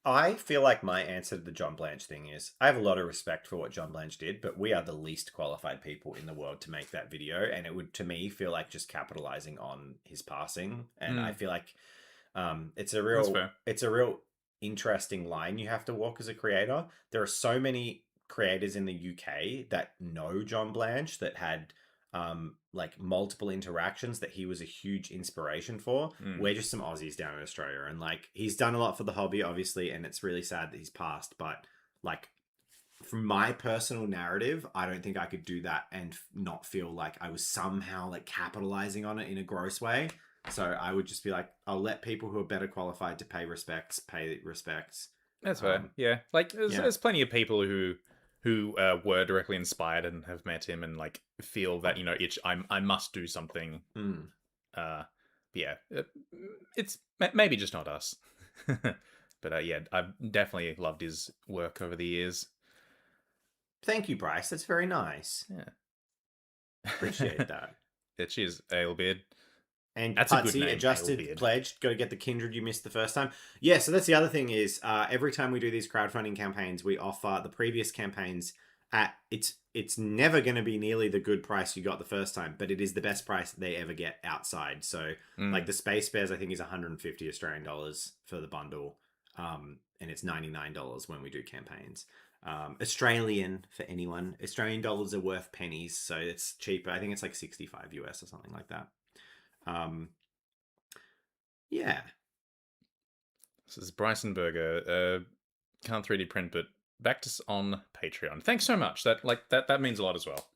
I feel like my answer to the John Blanche thing is I have a lot of respect for what John Blanche did, but we are the least qualified people in the world to make that video. And it would, to me, feel like just capitalizing on his passing. And I feel like it's a real interesting line you have to walk as a creator. There are so many creators in the UK that know John Blanche, that had like multiple interactions, that he was a huge inspiration for. We're just some Aussies down in Australia, and, like, he's done a lot for the hobby, obviously, and it's really sad that he's passed, but, like, from my personal narrative, I don't think I could do that and not feel like I was somehow, like, capitalizing on it in a gross way. So I would just be like, I'll let people who are better qualified to pay respects. That's fair. Yeah, like, there's plenty of people who were directly inspired and have met him and, like, feel that, I must do something. Yeah, it's maybe just not us. But yeah, I've definitely loved his work over the years. Thank you, Bryce. That's very nice. Yeah. Appreciate that. Cheers, Alebeard. And that's a good Patsy name, adjusted Alebeard. Pledged. Go to get the Kindred you missed the first time. Yeah, so that's the other thing is every time we do these crowdfunding campaigns, we offer the previous campaigns at it's never going to be nearly the good price you got the first time, but it is the best price they ever get outside. So like the Space Bears, I think, is 150 Australian dollars for the bundle, and it's $99 when we do campaigns. Australian, for anyone, Australian dollars are worth pennies, so it's cheaper. I think it's like 65 US or something like that. Yeah. This is Bryson Berger. Can't 3D print, but backed us on Patreon. Thanks so much. That means a lot as well.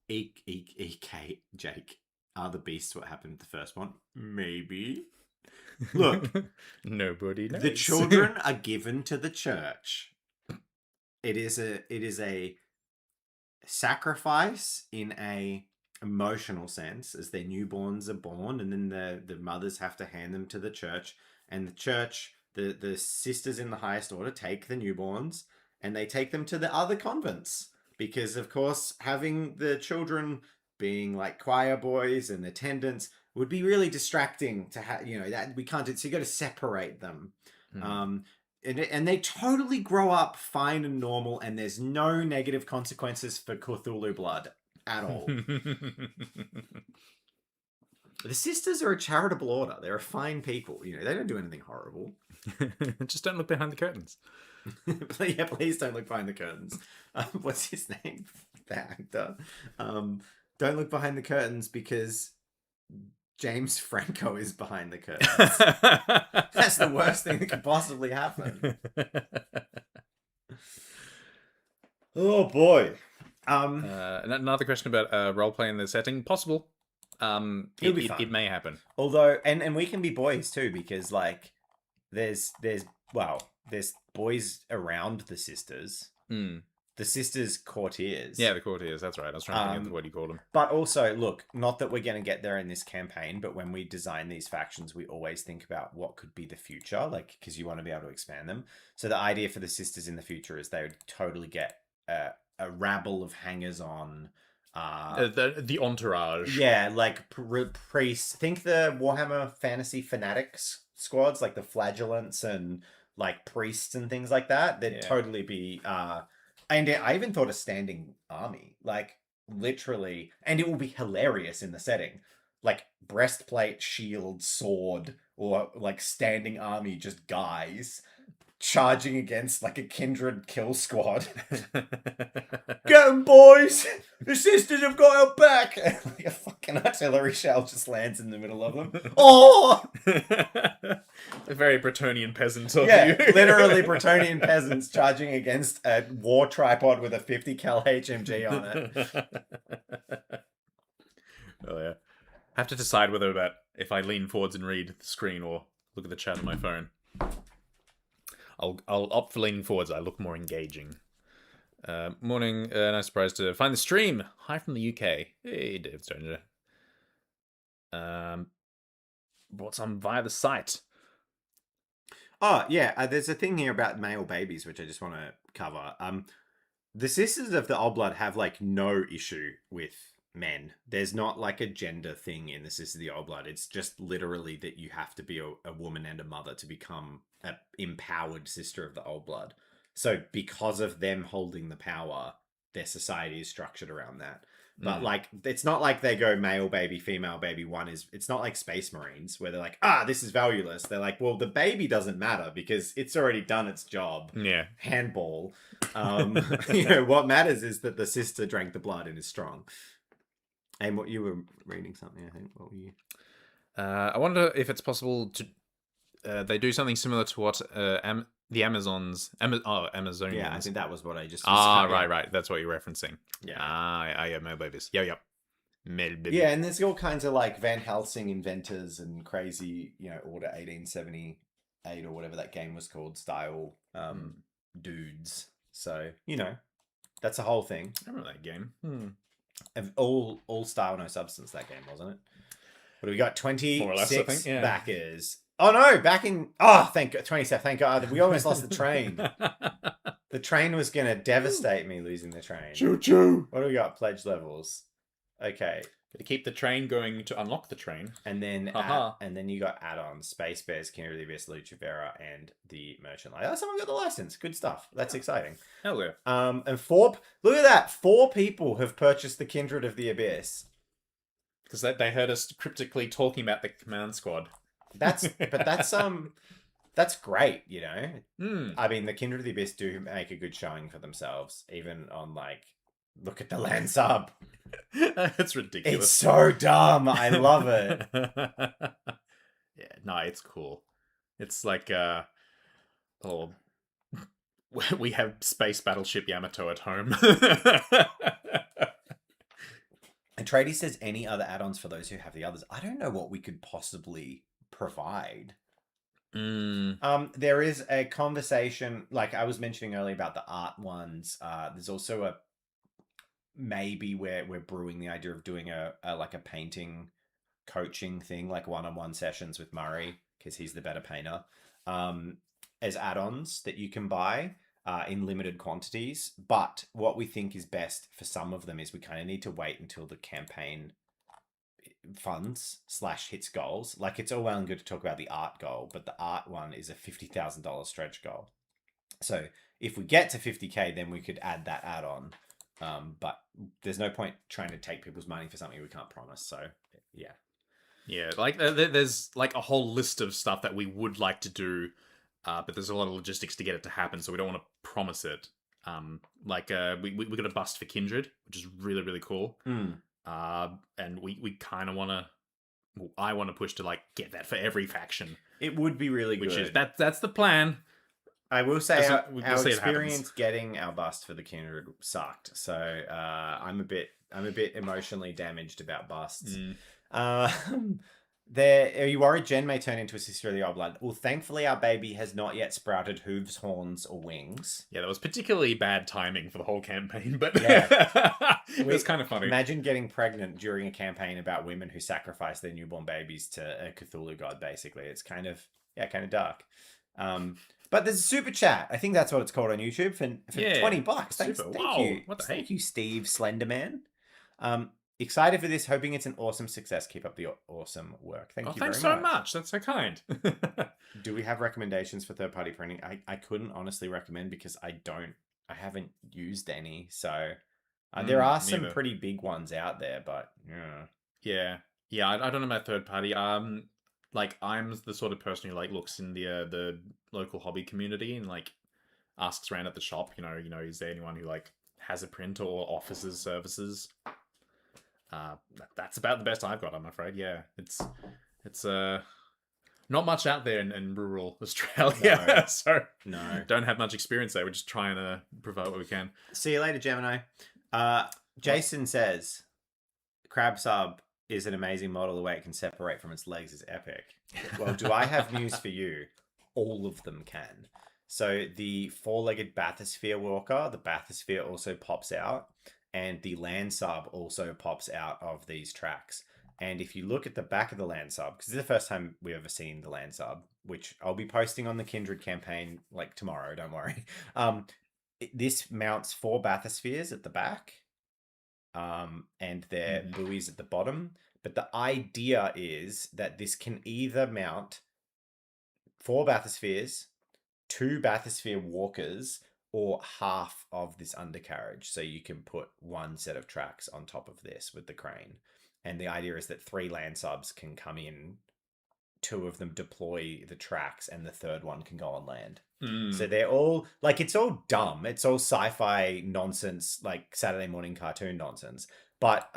Eek, Jake. Are the beasts what happened to the first one? Maybe. Look, nobody knows. The children are given to the church. It is a sacrifice in a emotional sense, as their newborns are born, and then the mothers have to hand them to the church, and the church, the sisters in the highest order, take the newborns and they take them to the other convents, because of course having the children being like choir boys and attendants would be really distracting to have, that we can't do. So you got to separate them. And they totally grow up fine and normal, and there's no negative consequences for Cthulhu blood at all. The sisters are a charitable order. They're a fine people. They don't do anything horrible. Just don't look behind the curtains. Yeah, please don't look behind the curtains. What's his name? The actor. Don't look behind the curtains, because James Franco is behind the curtains. That's the worst thing that could possibly happen. Oh boy. And another question about role playing in the setting. Possible. It'll be fun. It may happen. Although, and we can be boys too, because like there's there's boys around the sisters. The sisters courtiers. Yeah, the courtiers. That's right. I was trying to think of what you called them. But also, look, not that we're going to get there in this campaign, but when we design these factions, we always think about what could be the future, like, because you want to be able to expand them. So the idea for the sisters in the future is they would totally get a rabble of hangers-on. The entourage. Yeah, like priests. Think the Warhammer Fantasy Fanatics squads, like the Flagellants and like priests and things like that. They'd totally be... And I even thought a standing army, like literally, and it will be hilarious in the setting, like breastplate, shield, sword, or like standing army, just guys charging against like a kindred kill squad. Get 'em, boys! The sisters have got our back! Like a fucking artillery shell just lands in the middle of them. Oh! A very Bretonian peasant of Yeah, you. literally Bretonian peasants charging against a war tripod with a 50 cal HMG on it. Oh yeah. I have to decide whether that if I lean forwards and read the screen or look at the chat on my phone. I'll opt for leaning forwards. I look more engaging. Morning, nice surprise to find the stream. Hi from the UK. Hey, Dave Stranger. Brought some via the site. Oh, yeah, there's a thing here about male babies, which I just want to cover. The Sisters of the Old Blood have, like, no issue with men. There's not, like, a gender thing in the Sisters of the Old Blood. It's just literally that you have to be a woman and a mother to become an empowered Sister of the Old Blood. So because of them holding the power, their society is structured around that. But like, it's not like they go male baby, female baby. It's not like Space Marines where they're like, this is valueless. They're like, well, the baby doesn't matter because it's already done its job. Yeah. Handball. What matters is that the sister drank the blood and is strong. And what you were reading something, I think. What were you? I wonder if it's possible to they do something similar to what the Amazons... Amazonians. Yeah, I think that was what I just... right. That's what you're referencing. Yeah. Yeah, male babies. Yep. Male babies. Yeah, and there's all kinds of, like, Van Helsing inventors and crazy, Order 1878 or whatever that game was called, style dudes. So, that's a whole thing. I remember that game. All style, no substance, that game, wasn't it? What do we got? 26 More or less, I think, yeah. backers. Oh no, backing. Oh, thank God. 27. Thank God. We almost lost the train. The train was going to devastate me losing the train. Choo choo. What do we got? Pledge levels. Okay. To keep the train going to unlock the train. And then you got add-ons. Space Bears, Kindred of the Abyss, Lucha Vera, and the Merchant Light. Oh, someone got the license. Good stuff. That's exciting. Hell yeah. And look at that. 4 people have purchased the Kindred of the Abyss. Because they heard us cryptically talking about the command squad. That's great, I mean, the Kindred of the Abyss do make a good showing for themselves, even on, like, look at the land sub. It's ridiculous. It's so dumb. I love it. Yeah, no, it's cool. It's like, we have Space Battleship Yamato at home. And Trady says any other add-ons for those who have the others. I don't know what we could possibly provide. There is a conversation, like I was mentioning earlier about the art ones. There's also a maybe where we're brewing the idea of doing a painting coaching thing, like one-on-one sessions with Murray, because he's the better painter, as add-ons that you can buy in limited quantities. But what we think is best for some of them is we kind of need to wait until the campaign funds / hits goals. Like, it's all well and good to talk about the art goal, but the art one is a $50,000 stretch goal. So if we get to 50k, then we could add that add-on. But there's no point trying to take people's money for something we can't promise. So yeah, like there's like a whole list of stuff that we would like to do, but there's a lot of logistics to get it to happen, so we don't want to promise it. We got a bust for Kindred, which is really, really cool. And we kind of want to... Well, I want to push to, like, get that for every faction. it would be really good. Which is that's the plan. I will say We'll our see it happens. experience getting our bust for the Kindred sucked. So I'm a bit emotionally damaged about busts. Are you worried Jen may turn into a sister of the old blood? Well, thankfully our baby has not yet sprouted hooves, horns, or wings. Yeah, that was particularly bad timing for the whole campaign, but Yeah. it was kind of funny. Imagine getting pregnant during a campaign about women who sacrifice their newborn babies to a Cthulhu god, basically. It's kind of dark. But there's a super chat. I think that's what it's called on YouTube for Yeah, $20. Thank wow, you. what the Thank heck? you, Steve Slenderman. Excited for this, hoping it's an awesome success. Keep up the awesome work. Thank you very much. Thanks so much. That's so kind. Do we have recommendations for third-party printing? I couldn't honestly recommend because I haven't used any. So there are some neither. pretty big ones out there, but yeah. Yeah. I don't know about third party. Like I'm the sort of person who like looks in the local hobby community and like asks around at the shop. Is there anyone who like has a printer or offers his services? That's about the best I've got, I'm afraid. Yeah, it's not much out there in rural Australia, No. so No. don't have much experience there. We're just trying to provide what we can. See you later, Gemini. Jason says, Crab Sub is an amazing model. The way it can separate from its legs is epic. Well, do I have news for you? All of them can. So the four-legged bathysphere walker, the bathysphere also pops out, and the land sub also pops out of these tracks. And if you look at the back of the land sub, because this is the first time we've ever seen the land sub, which I'll be posting on the Kindred campaign like tomorrow, don't worry. This mounts 4 bathyspheres at the back, and their buoys at the bottom. But the idea is that this can either mount 4 bathyspheres, 2 bathysphere walkers, or half of this undercarriage. So you can put 1 set of tracks on top of this with the crane. And the idea is that 3 land subs can come in, 2 of them deploy the tracks, and the third one can go on land. So they're all like, it's all dumb. It's all sci-fi nonsense, like Saturday morning cartoon nonsense. But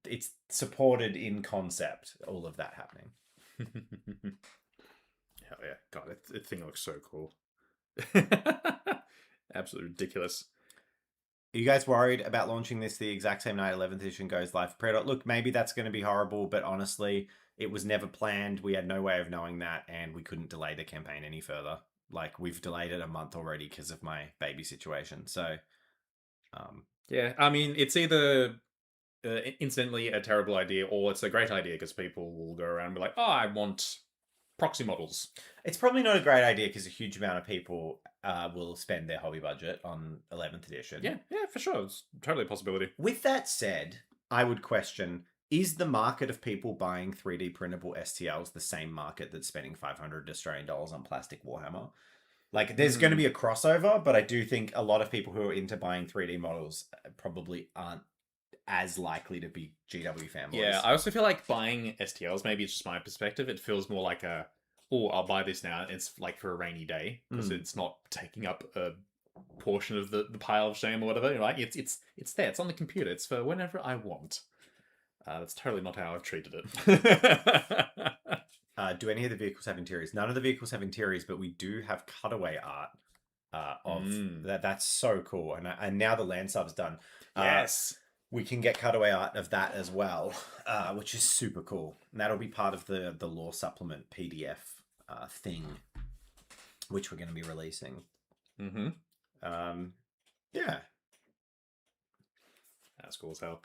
it's supported in concept, all of that happening. Hell yeah. God, that thing looks so cool. Absolutely ridiculous. Are you guys worried about launching this the exact same night 11th edition goes live for pre-order? Look, maybe that's going to be horrible, but honestly, it was never planned. We had no way of knowing that, and we couldn't delay the campaign any further. Like, we've delayed it a month already because of my baby situation. So, yeah, I mean, it's either incidentally a terrible idea or it's a great idea because people will go around and be like, oh, I want proxy models. It's probably not a great idea because a huge amount of people will spend their hobby budget on 11th edition. Yeah, for sure. It's totally a possibility. With that said, I would question, is the market of people buying 3D printable STLs the same market that's spending 500 Australian dollars on plastic Warhammer? Like, there's going to be a crossover, but I do think a lot of people who are into buying 3D models probably aren't as likely to be GW fanboys. Yeah, I also feel like buying STLs, maybe it's just my perspective, it feels more like I'll buy this now. It's like for a rainy day because it's not taking up a portion of the pile of shame or whatever. Right? It's there. It's on the computer. It's for whenever I want. That's totally not how I've treated it. Do any of the vehicles have interiors? None of the vehicles have interiors, but we do have cutaway art of that. That's so cool. And now the land sub's done. Yes. We can get cutaway art of that as well, which is super cool. And that'll be part of the lore supplement PDF thing, which we're going to be releasing. Yeah. That's cool as hell.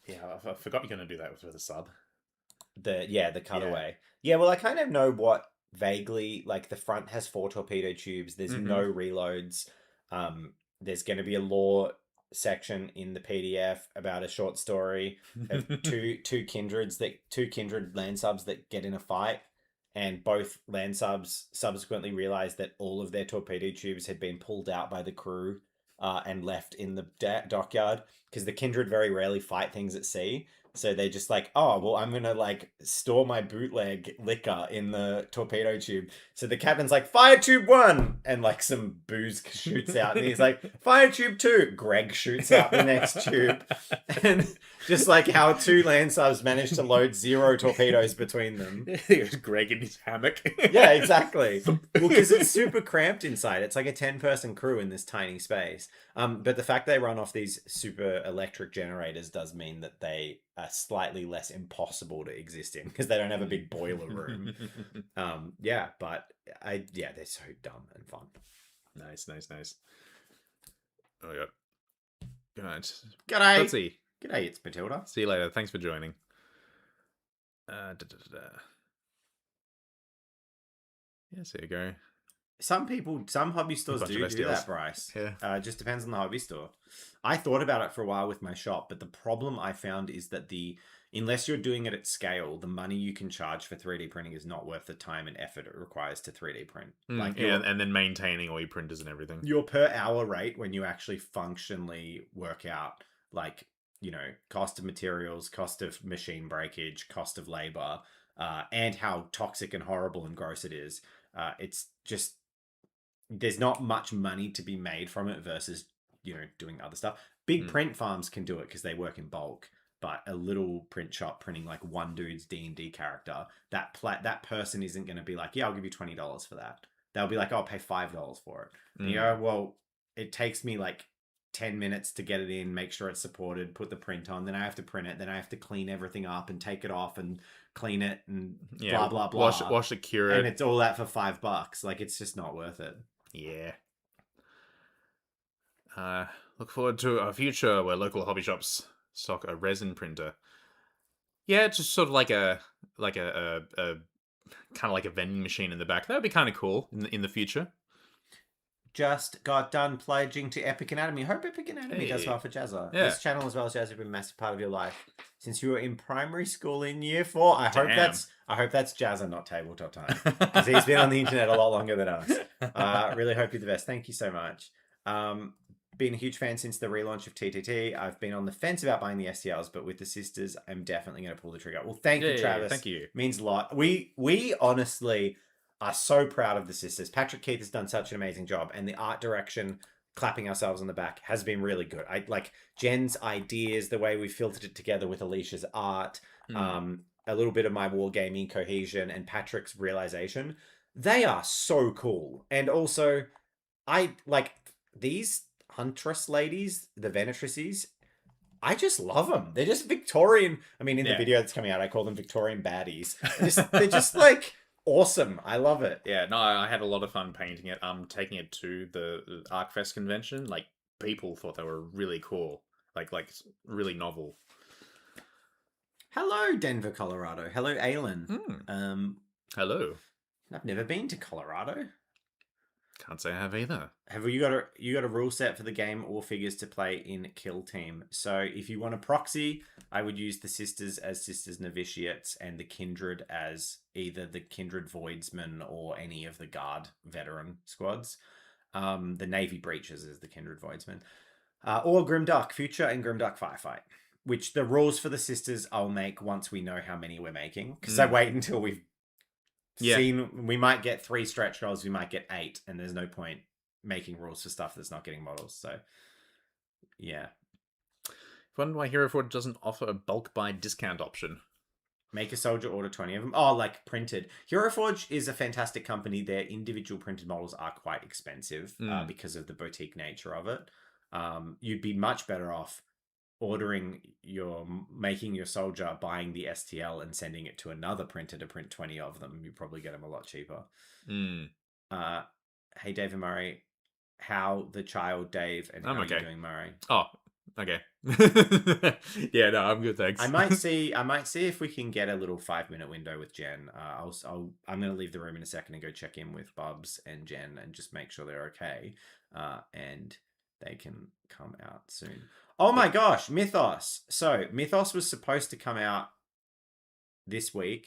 Yeah, I forgot you're going to do that with the sub. The cutaway. Yeah, well, I kind of know what vaguely, like, the front has 4 torpedo tubes. There's no reloads. There's going to be a lore section in the PDF about a short story of two kindred land subs that get in a fight, and both land subs subsequently realize that all of their torpedo tubes had been pulled out by the crew and left in the dockyard because the kindred very rarely fight things at sea. So they just like, oh, well, I'm gonna like store my bootleg liquor in the torpedo tube. So the captain's like, fire tube 1, and like some booze shoots out, and he's like, fire tube 2. Greg shoots out the next tube, and just like how 2 land subs managed to load 0 torpedoes between them. There's Greg in his hammock. Yeah, exactly. Well, because it's super cramped inside. It's like a 10-person crew in this tiny space. But the fact they run off these super electric generators does mean that they are slightly less impossible to exist in because they don't have a big boiler room. Yeah, but they're so dumb and fun. Nice. Oh my god. Good night. G'day. Let's see. G'day, it's Matilda. See you later. Thanks for joining. Yes, there you go. Some hobby stores Bunch of do SDLs. that, Bryce. Yeah. Just depends on the hobby store. I thought about it for a while with my shop, but the problem I found is that unless you're doing it at scale, the money you can charge for 3D printing is not worth the time and effort it requires to 3D print. And then maintaining all your printers and everything. Your per hour rate when you actually functionally work out, like, you know, cost of materials, cost of machine breakage, cost of labor, and how toxic and horrible and gross it is. It's just, there's not much money to be made from it versus, you know, doing other stuff. Big print farms can do it because they work in bulk, but a little print shop printing like one dude's D&D character, that person isn't going to be like, yeah, I'll give you $20 for that. They'll be like, I'll pay $5 for it. And you go, well, it takes me like 10 minutes to get it in, make sure it's supported, put the print on, then I have to print it, then I have to clean everything up and take it off and clean it and blah, blah, blah. Wash it, cure it. And it's all that for $5. Like, it's just not worth it. Yeah. Look forward to a future where local hobby shops stock a resin printer. Yeah, it's just sort of like a kind of like a vending machine in the back. That would be kind of cool in the future. Just got done pledging to Epic Anatomy. Hope Epic Anatomy does well for Jazza. Yeah. This channel as well as Jazza have been a massive part of your life since you were in primary school in year 4. I hope that's Jazza, not Tabletop time, because he's been on the internet a lot longer than us. Really hope you're the best. Thank you so much. Been a huge fan since the relaunch of TTT. I've been on the fence about buying the STLs, but with the sisters, I'm definitely going to pull the trigger. Well, thank you, Travis. Thank you. Means a lot. We honestly are so proud of the sisters. Patrick Keith has done such an amazing job, and the art direction, clapping ourselves on the back, has been really good. I like Jen's ideas, the way we filtered it together with Alicia's art, a little bit of my wargaming cohesion, and Patrick's realization. They are so cool. And also, I like these huntress ladies, the Venetrices. I just love them. They're just Victorian. I mean, in the video that's coming out, I call them Victorian baddies. They're just like awesome. I love it. Yeah, no, I had a lot of fun painting it. Taking it to the ArcFest convention. Like, people thought they were really cool. Like really novel. Hello, Denver, Colorado. Hello, Aylin. Hello. I've never been to Colorado. Can't say I have either. Have you got a rule set for the game or figures to play in Kill Team? So if you want a proxy, I would use the Sisters as Sisters Novitiates and the Kindred as either the Kindred Voidsmen or any of the Guard veteran squads. The Navy Breaches is the Kindred Voidsmen. Or Grimdark Future and Grimdark Firefight, which the rules for the Sisters I'll make once we know how many we're making. Because I wait until we've seen, we might get 3 stretch goals, we might get 8, and there's no point making rules for stuff that's not getting models. So, yeah. Wonder why Hero Forge doesn't offer a bulk buy discount option. Make a soldier, order 20 of them. Oh, like printed. Hero Forge is a fantastic company. Their individual printed models are quite expensive because of the boutique nature of it. You'd be much better off making your soldier, buying the STL and sending it to another printer to print 20 of them. You probably get them a lot cheaper. Hey, Dave and Murray, how the child Dave, and how are you doing, Murray? Oh, okay. Yeah, no, I'm good, thanks. I might see if we can get a little 5-minute window with Jen. I'm going to leave the room in a second and go check in with Bubs and Jen and just make sure they're okay. And they can come out soon. Oh my gosh, Mythos. So Mythos was supposed to come out this week,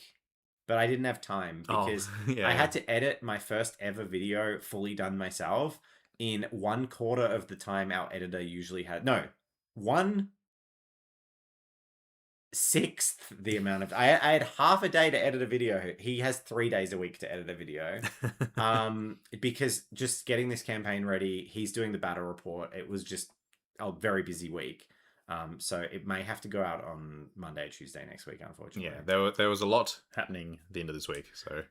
but I didn't have time because I had to edit my first ever video fully done myself in 1/4 of the time our editor usually had. No, sixth the amount of. I had half a day to edit a video. He has 3 days a week to edit a video. Because just getting this campaign ready, he's doing the battle report. It was just a very busy week. So it may have to go out on Monday or Tuesday next week, unfortunately. Yeah, there was a lot happening at the end of this week. So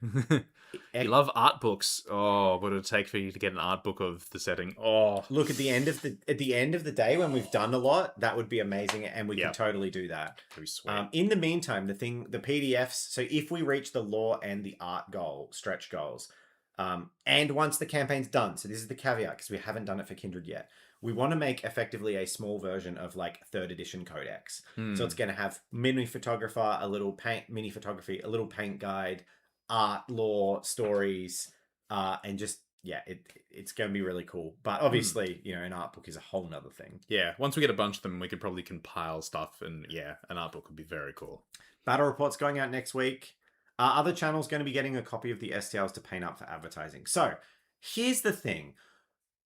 Ec- you love art books. Oh, what would it take for you to get an art book of the setting? Oh, Look, at the end of the day when we've done a lot, that would be amazing, and we Yeah. can totally do that. that'd be sweet. In the meantime, the PDFs. So if we reach the lore and the art goal, stretch goals, and once the campaign's done, so this is the caveat because we haven't done it for Kindred yet. We want to make effectively a small version of like 3rd edition codex. So it's going to have mini photographer, a little mini photography, a little paint guide, art, lore, stories, and just it's going to be really cool. But obviously, an art book is a whole nother thing. Yeah, once we get a bunch of them, we could probably compile stuff, and yeah, an art book would be very cool. Battle report's going out next week. Other channels going to be getting a copy of the STLs to paint up for advertising. So here's the thing: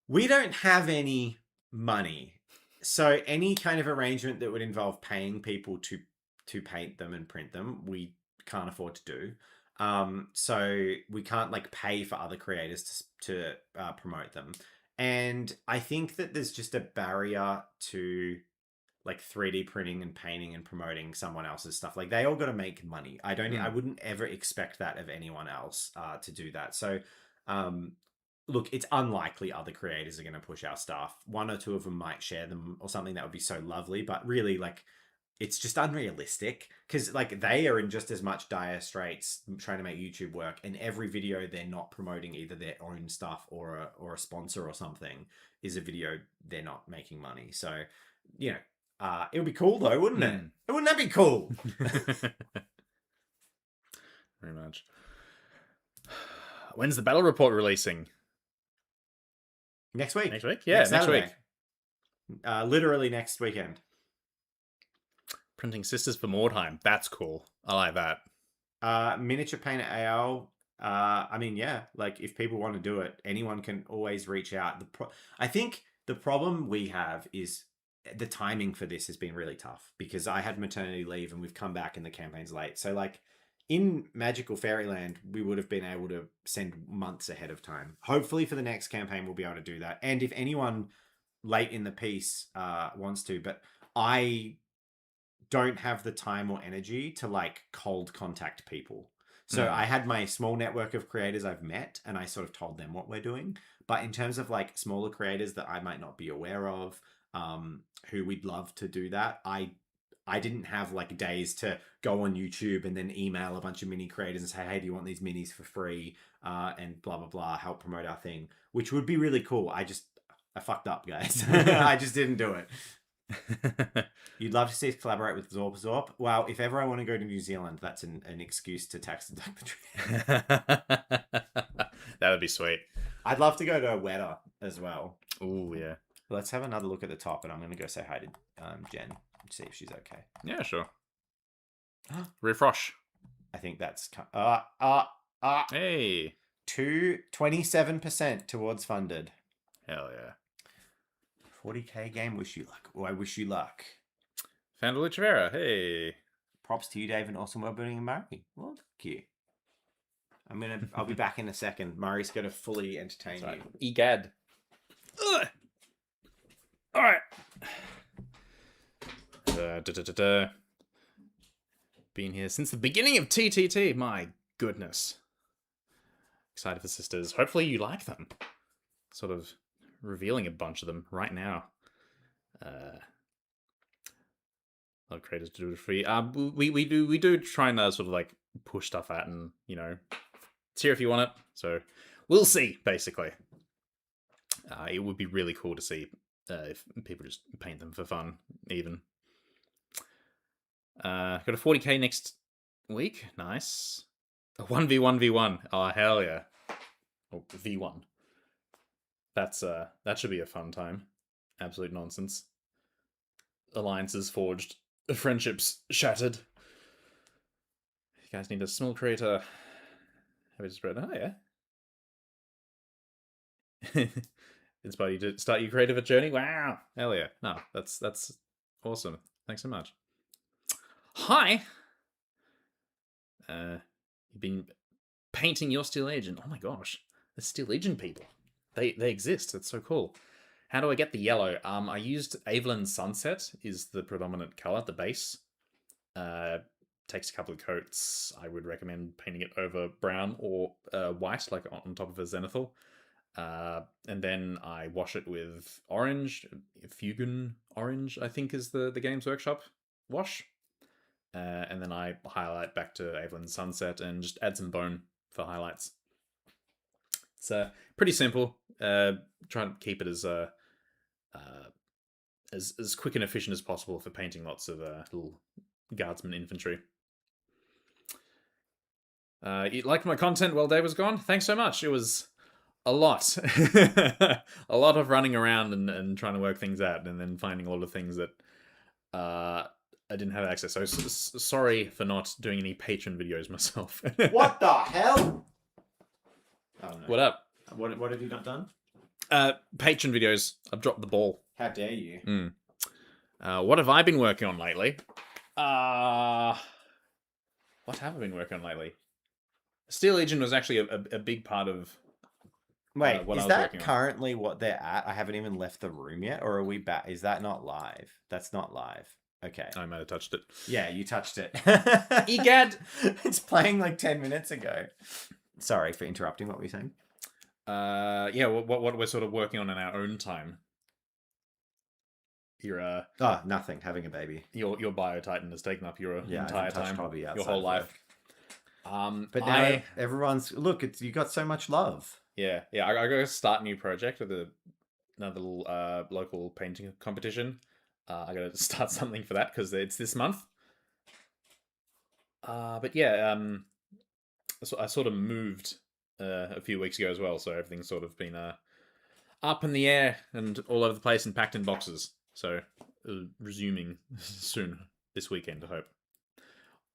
we don't have any money, so any kind of arrangement that would involve paying people to paint them and print them, we can't afford to do. So we can't like pay for other creators to promote them, and I think that there's just a barrier to like 3D printing and painting and promoting someone else's stuff. Like they all got to make money. I wouldn't ever expect that of anyone else to do that. So look, it's unlikely other creators are going to push our stuff. 1 or 2 of them might share them or something. That would be so lovely, but really like it's just unrealistic because like they are in just as much dire straits trying to make YouTube work, and every video they're not promoting either their own stuff or a sponsor or something is a video they're not making money. So it would be cool though, wouldn't it? Wouldn't that be cool? Very much. When's the battle report releasing? Next week. Next week? Yeah, next week. Literally next weekend. Printing Sisters for Mordheim. That's cool. I like that. Miniature Painter AL. I mean, yeah, like if people want to do it, anyone can always reach out. I think the problem we have is the timing for this has been really tough because I had maternity leave and we've come back and the campaign's late. So like in Magical Fairyland, we would have been able to send months ahead of time. Hopefully for the next campaign, we'll be able to do that. And if anyone late in the piece wants to, but I don't have the time or energy to like cold contact people. So I had my small network of creators I've met and I sort of told them what we're doing. But in terms of like smaller creators that I might not be aware of, who we'd love to do that, I didn't have like days to go on YouTube and then email a bunch of mini creators and say, hey, do you want these minis for free? And blah, blah, blah, help promote our thing, which would be really cool. I fucked up, guys. I just didn't do it. You'd love to see us collaborate with Zorp. Well, if ever I want to go to New Zealand, that's an excuse to tax deduct the trip. That would be sweet. I'd love to go to Weta as well. Oh, yeah. Let's have another look at the top, and I'm going to go say hi to Jen and see if she's okay. Yeah, sure. Refresh. I think that's... Hey. 27% towards funded. Hell yeah. 40k game, wish you luck. Oh, I wish you luck. Fandel Luchavera, hey. Props to you, Dave, and awesome world building in Murray. Well, thank you. I'll be back in a second. Murray's going to fully entertain you. Egad. Ugh. All right. Been here since the beginning of TTT. My goodness. Excited for Sisters. Hopefully you like them. Sort of revealing a bunch of them right now. A lot of creators do it free. We do try and sort of like push stuff out, and it's here if you want it. So we'll see. Basically, it would be really cool to see if people just paint them for fun. Even got a 40k next week. Nice. A 1v1v1. Oh hell yeah. Or v1. That should be a fun time. Absolute nonsense. Alliances forged, friendships shattered. You guys need a small creator. Have it spread. Oh yeah. Inspire you to start your creative journey. Wow. Hell yeah. No, that's awesome. Thanks so much. Hi. You've been painting your Steel Agent. Oh my gosh, the Steel Agent people. They exist. That's so cool. How do I get the yellow? I used Avelyn Sunset is the predominant color, the base. Takes a couple of coats. I would recommend painting it over brown or white, like on top of a zenithal. And then I wash it with orange, Fugen Orange, I think is the Games Workshop wash. And then I highlight back to Avelyn Sunset and just add some bone for highlights. It's pretty simple. Try to keep it as quick and efficient as possible for painting lots of little guardsman infantry. You liked my content while Dave was gone? Thanks so much. It was a lot. A lot of running around and trying to work things out, and then finding all the things that I didn't have access. So sorry for not doing any patron videos myself. What the hell? Oh, no. What up? What have you not done? Patron videos. I've dropped the ball. How dare you? What have I been working on lately? What have I been working on lately? Steel Legion was actually a big part of. Wait, what I is was that working on. currently what they're at? I haven't even left the room yet, or are we back? Is that not live? That's not live. Okay. I might have touched it. Yeah, you touched it. Egad! It's playing like 10 minutes ago. Sorry for interrupting. What were you saying? Yeah, what we're sort of working on in our own time. Your Oh, nothing. Having a baby. your Biotitan has taken up your Yeah, I entire haven't touched time, hobby your outside whole of life. work. But now everyone's look. It's you got so much love. Yeah. I got to start a new project with another little local painting competition. I got to start something for that because it's this month. But yeah, so I sort of moved a few weeks ago as well, so everything's sort of been up in the air and all over the place and packed in boxes. So resuming soon this weekend, I hope.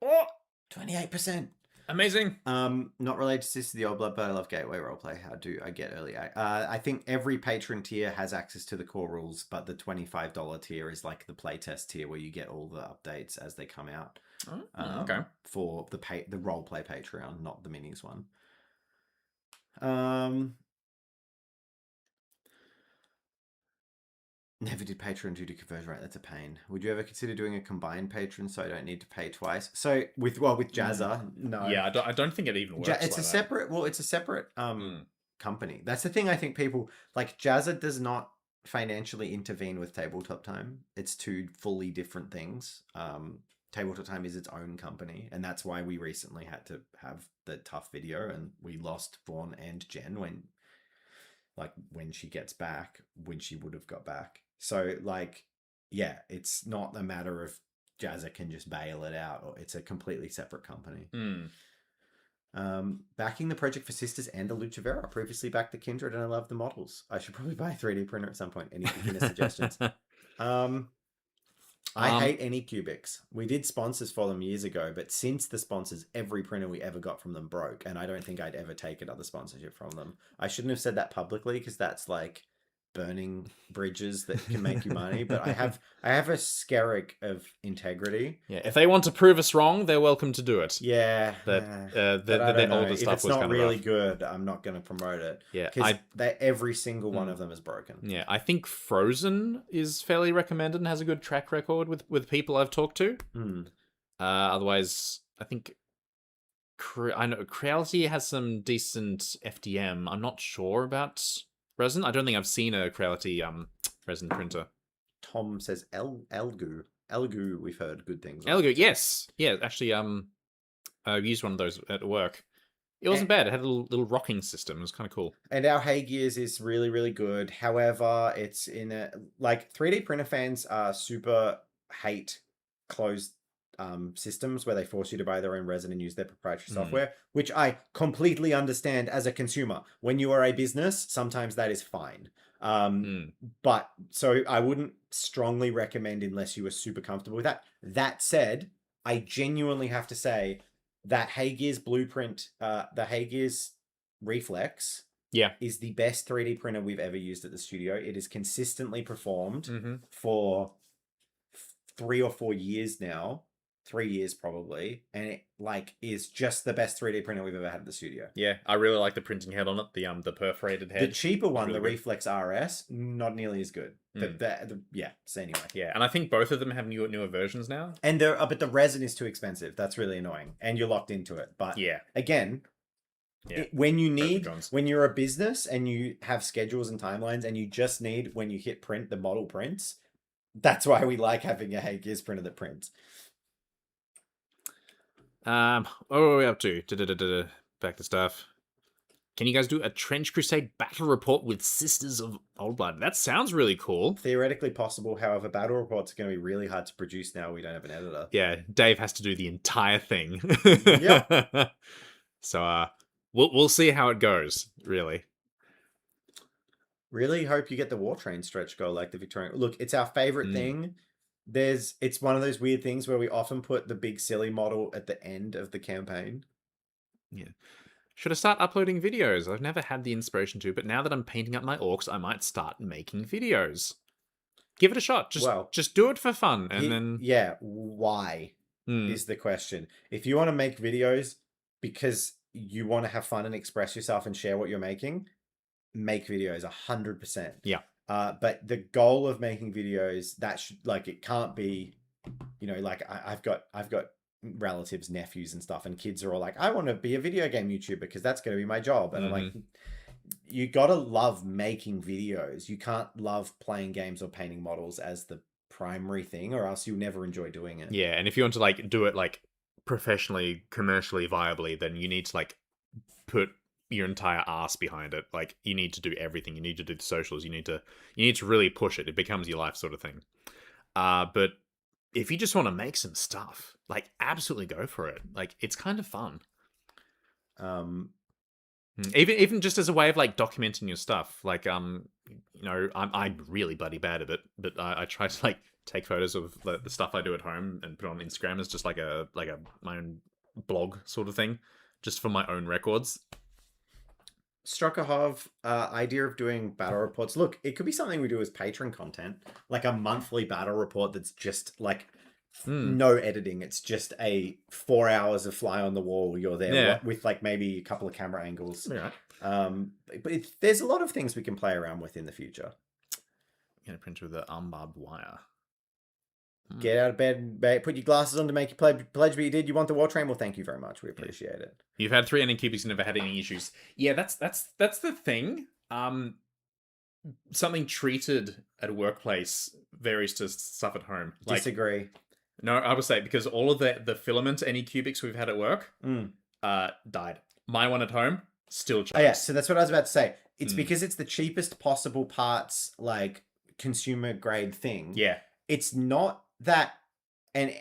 Oh, 28%. amazing! Not related to this, the old blood, but I love gateway roleplay. How do I get early? I think every patron tier has access to the core rules, but the $25 tier is like the playtest tier where you get all the updates as they come out. Okay. For the roleplay Patreon, not the minis one. Never did Patreon due to conversion rate. That's a pain. Would you ever consider doing a combined patron so I don't need to pay twice? So with Jazza, no. Yeah, I don't think it even works. It's a separate. Well, it's a separate company. That's the thing. I think people like Jazza does not financially intervene with Tabletop Time. It's two fully different things. Tabletop Time is its own company, and that's why we recently had to have the tough video, and we lost Vaughn and Jen when she gets back, when she would have got back. So like, yeah, it's not a matter of Jazza can just bail it out, or it's a completely separate company. Backing the project for Sisters and the Lucha Vera. Previously backed the Kindred, and I love the models. I should probably buy a 3D printer at some point. Any beginner suggestions? I hate any cubics. We did sponsors for them years ago, but since the sponsors, every printer we ever got from them broke, and I don't think I'd ever take another sponsorship from them. I shouldn't have said that publicly because that's like burning bridges that can make you money. But I have a skerrick of integrity. Yeah, if they want to prove us wrong, they're welcome to do it. Yeah, Their older stuff if it's was not kind really of rough. good, I'm not going to promote it. Yeah, because every single one of them is broken. Yeah, I think Frozen is fairly recommended and has a good track record with people I've talked to. Otherwise, I think I know Creality has some decent FDM. I'm not sure about resin. I don't think I've seen a Creality resin printer. Tom says Elgu. We've heard good things. Elgu, yes, yeah. Actually, I used one of those at work. It wasn't bad. It had a little rocking system. It was kind of cool. And our Hay Gears is really, really good. However, it's in a 3D printer fans are super hate closed systems where they force you to buy their own resin and use their proprietary software, which I completely understand as a consumer. When you are a business, sometimes that is fine. But so I wouldn't strongly recommend unless you were super comfortable with that. That said, I genuinely have to say that Hay Gears blueprint, the Hay Gears Reflex, is the best 3D printer we've ever used at the studio. It has consistently performed for 3 or 4 years now. 3 years probably, and it like is just the best 3D printer we've ever had at the studio. Yeah, I really like the printing head on it. The perforated head. The cheaper one, really the good. Reflex RS, not nearly as good. Yeah. So anyway. Yeah, and I think both of them have newer versions now. And but the resin is too expensive. That's really annoying, and you're locked into it. But Yeah, again, yeah. when you're a business and you have schedules and timelines, and you just need when you hit print the model prints. That's why we like having a Hey Gears printer that prints. What are we up to? Back to stuff. Can you guys do a Trench Crusade battle report with Sisters of Old Blood? That sounds really cool. Theoretically possible, however, battle reports are going to be really hard to produce now. We don't have an editor. Yeah, Dave has to do the entire thing. Yep. So, we'll see how it goes. Really. Really hope you get the War Train stretch goal like the Victorian. Look, it's our favorite thing. It's one of those weird things where we often put the big silly model at the end of the campaign. Yeah. Should I start uploading videos? I've never had the inspiration to, but now that I'm painting up my orcs, I might start making videos. Give it a shot. Just do it for fun, and then why is the question. If you want to make videos because you want to have fun and express yourself and share what you're making, make videos 100%. Yeah. But the goal of making videos, that should it can't be, like I've got relatives, nephews and stuff, and kids are all like, I want to be a video game YouTuber because that's going to be my job. And I'm like, you got to love making videos. You can't love playing games or painting models as the primary thing, or else you'll never enjoy doing it. Yeah, and if you want to do it professionally, commercially viably, then you need to put your entire ass behind it. You need to do everything. You need to do the socials. You need to really push it. It becomes your life sort of thing. But if you just want to make some stuff, absolutely go for it. It's kind of fun. Even just as a way of documenting your stuff. I'm really bloody bad at it, but I try to take photos of the stuff I do at home and put it on Instagram as just my own blog sort of thing, just for my own records. Struckahov, idea of doing battle reports. Look, it could be something we do as patron content, like a monthly battle report that's just no editing. It's just a 4 hours of fly on the wall. You're there with maybe a couple of camera angles. Yeah. But there's a lot of things we can play around with in the future. I'm gonna print with the barbed wire. Get out of bed, put your glasses on to make your pledge, but you did. You want the War Train? Well, thank you very much. We appreciate it. You've had 3 Anycubics and never had any issues. Yeah, that's the thing. Something treated at a workplace varies to stuff at home. Disagree. No, I would say because all of the filament Anycubics we've had at work died. My one at home still chose. Oh yeah, so that's what I was about to say. It's because it's the cheapest possible parts, consumer grade thing. Yeah. It's not that, and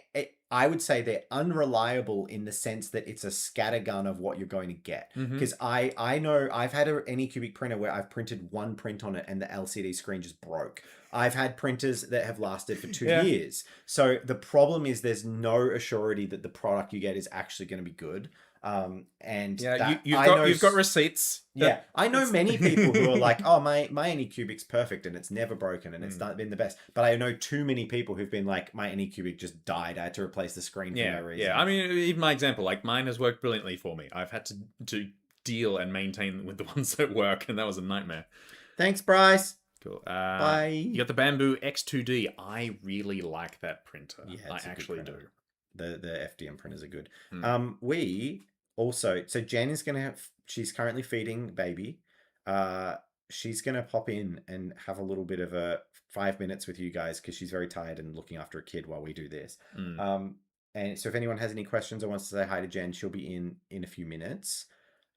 I would say they're unreliable in the sense that it's a scattergun of what you're going to get. Because I know I've had an Anycubic printer where I've printed one print on it and the LCD screen just broke. I've had printers that have lasted for 2 years. So the problem is there's no assurity that the product you get is actually going to be good. And you've got receipts. Yeah, I know many people who are like, "Oh, my Anycubic's perfect and it's never broken and it's been the best." But I know too many people who've been like, "My Anycubic just died. I had to replace the screen for no reason." Yeah, I mean, even my example, mine has worked brilliantly for me. I've had to deal and maintain with the ones that work, and that was a nightmare. Thanks, Bryce. Cool. Bye. You got the Bamboo X2D. I really like that printer. Yeah, I actually do. The FDM printers are good. We also, so Jen is she's currently feeding baby. She's gonna pop in and have a little bit of a 5 minutes with you guys because she's very tired and looking after a kid while we do this. And so if anyone has any questions or wants to say hi to Jen, she'll be in a few minutes.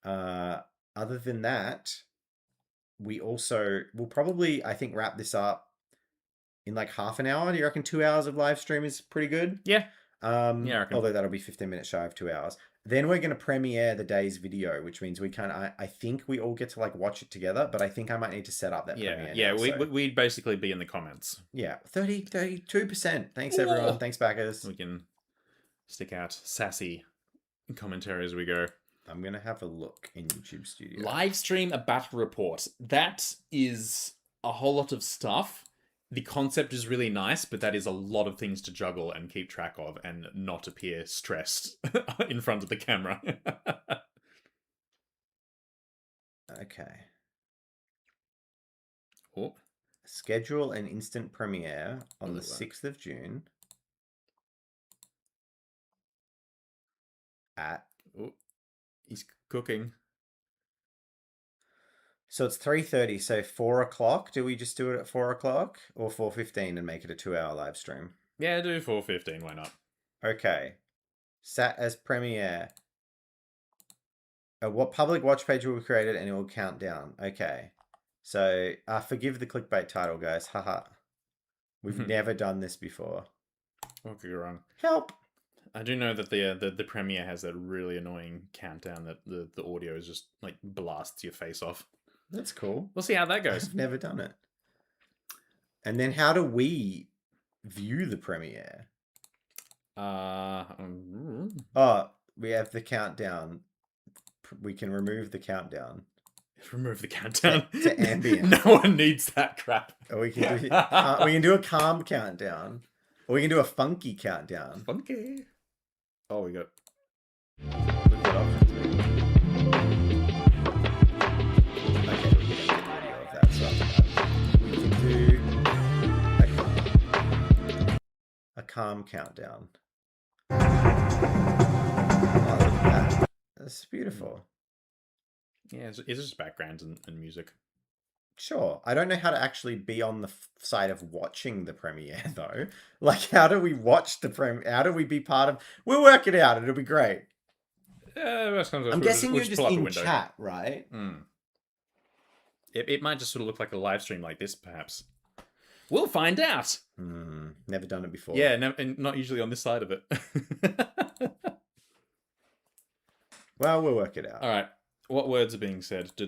Other than that, we'll probably, I think, wrap this up in half an hour. Do you reckon 2 hours of live stream is pretty good? Yeah. I reckon. Although that'll be 15 minutes shy of 2 hours. Then we're going to premiere the day's video, which means I think we all get to watch it together, but I think I might need to set up that premiere. Yeah, we'd basically be in the comments. Yeah, 32%. Thanks, everyone. Thanks, backers. We can stick out sassy commentary as we go. I'm going to have a look in YouTube Studio. Live stream a battle report. That is a whole lot of stuff. the concept is really nice, but that is a lot of things to juggle and keep track of and not appear stressed in front of the camera. Okay. Oh, Schedule an instant premiere on the Ooh. 6th of June at... oh, he's cooking. So it's 3:30, so 4 o'clock. Do we just do it at 4 o'clock or 4:15 and make it a 2-hour live stream? Yeah, do 4:15. Why not? Okay. Sat as premiere. What public watch page will be created and it will count down. Okay. So forgive the clickbait title, guys. Haha. We've never done this before. What could go wrong? Help. I do know that the premiere has that really annoying countdown that the audio is just like blasts your face off. That's cool. We'll see how that goes. I've never done it. And then how do we view the premiere? Oh, we have the countdown. We can remove the countdown. Remove the countdown. To ambient. No one needs that crap. Or we can do a calm countdown. Or we can do a funky countdown. Funky. Oh, we got. Look what options we got. Okay, we can get video of that stuff. We can do a calm countdown. Oh, look at that. That's beautiful. Yeah, it's just backgrounds and music. Sure. I don't know how to actually be on the side of watching the premiere, though. Like, how do we watch the premiere? How do we be part of... We'll work it out. It'll be great. I'm guessing you're just in chat, right? It might just sort of look like a live stream like this, perhaps. We'll find out. Never done it before. Yeah, and not usually on this side of it. Well, we'll work it out. All right. What words are being said? You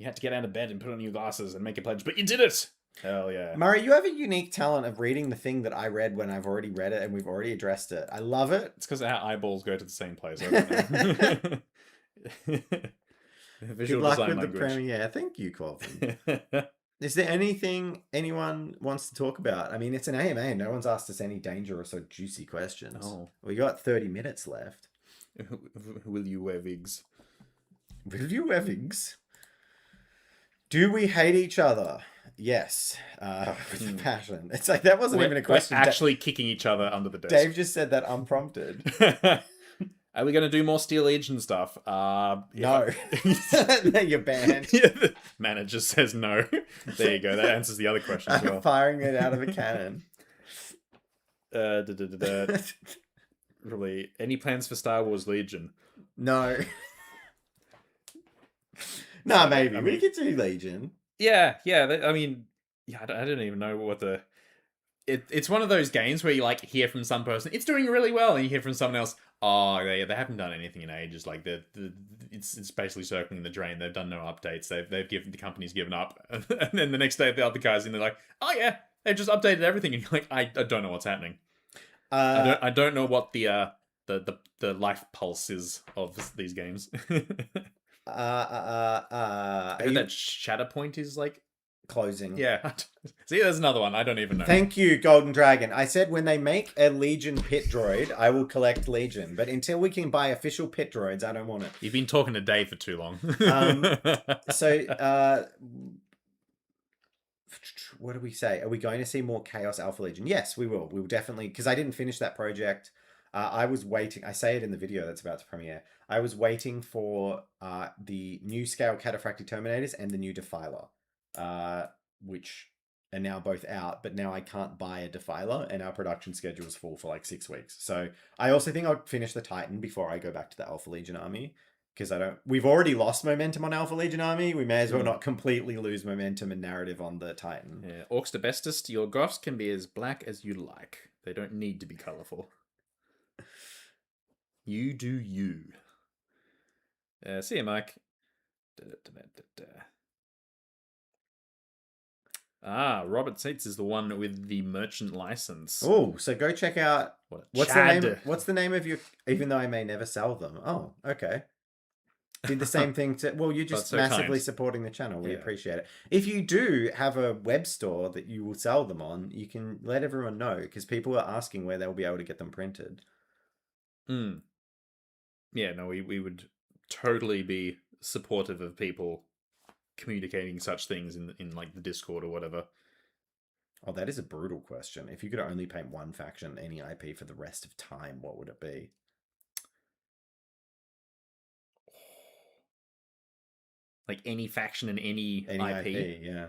had to get out of bed and put on your glasses and make a pledge, but you did it! Hell yeah. Murray, you have a unique talent of reading the thing that I read when I've already read it and we've already addressed it. I love it. It's because our eyeballs go to the same place. Visual Good luck design with language. the premiere. Thank you, Corbin. Is there anything anyone wants to talk about? I mean, it's an AMA. No one's asked us any dangerous or juicy questions. Oh. We got 30 minutes left. Will you wear wigs? Will you wear wigs? Do we hate each other? Yes. With a passion. It's like, that wasn't even a question. We're actually kicking each other under the desk. Dave just said that unprompted. Are we going to do more Steel Legion stuff? No. You're banned. The manager says no. There you go. That answers the other question as well. I'm firing it out of a cannon. Really, any plans for Star Wars Legion? No. Nah, maybe. I mean, we could do Legion. Yeah. I mean, I don't even know what the... It's one of those games where you like hear from some person, it's doing really well, and you hear from someone else, oh, they haven't done anything in ages. Like it's basically circling the drain. They've done no updates. The company's given up, and then the next day the other guys in, they're like, oh yeah, they've just updated everything, and you're like, I don't know what's happening. I don't know what the life pulse is of these games. I heard that Shatterpoint is like closing. Yeah. See, there's another one. I don't even know. Thank you, Golden Dragon. I said when they make a Legion pit droid, I will collect Legion. But until we can buy official pit droids, I don't want it. You've been talking to Dave for too long. What do we say? Are we going to see more Chaos Alpha Legion? Yes, we will. We will definitely, because I didn't finish that project. I was waiting. I say it in the video that's about to premiere. I was waiting for the new Scale Cataphractic Terminators and the new Defiler, which are now both out, but now I can't buy a Defiler, and our production schedule is full for like 6 weeks. So I also think I'll finish the Titan before I go back to the Alpha Legion army, because we've already lost momentum on Alpha Legion army. We may as well not completely lose momentum and narrative on the Titan. Yeah, Orcs to Bestest, your Goths can be as black as you like. They don't need to be colourful. You do you. See you, Mike. Robert Seitz is the one with the merchant license. Oh, so go check out what's the name of your, even though I may never sell them. Oh, okay. did the same thing to... Well, you're That's just so massively kind. supporting the channel. We Yeah. appreciate it. If you do have a web store that you will sell them on, you can let everyone know, because people are asking where they'll be able to get them printed. Mm. Yeah, no, we would totally be supportive of people communicating such things in like the Discord or whatever. Oh, that is a brutal question. If you could only paint one faction, any IP for the rest of time, what would it be? Like any faction and any Any IP. IP, yeah.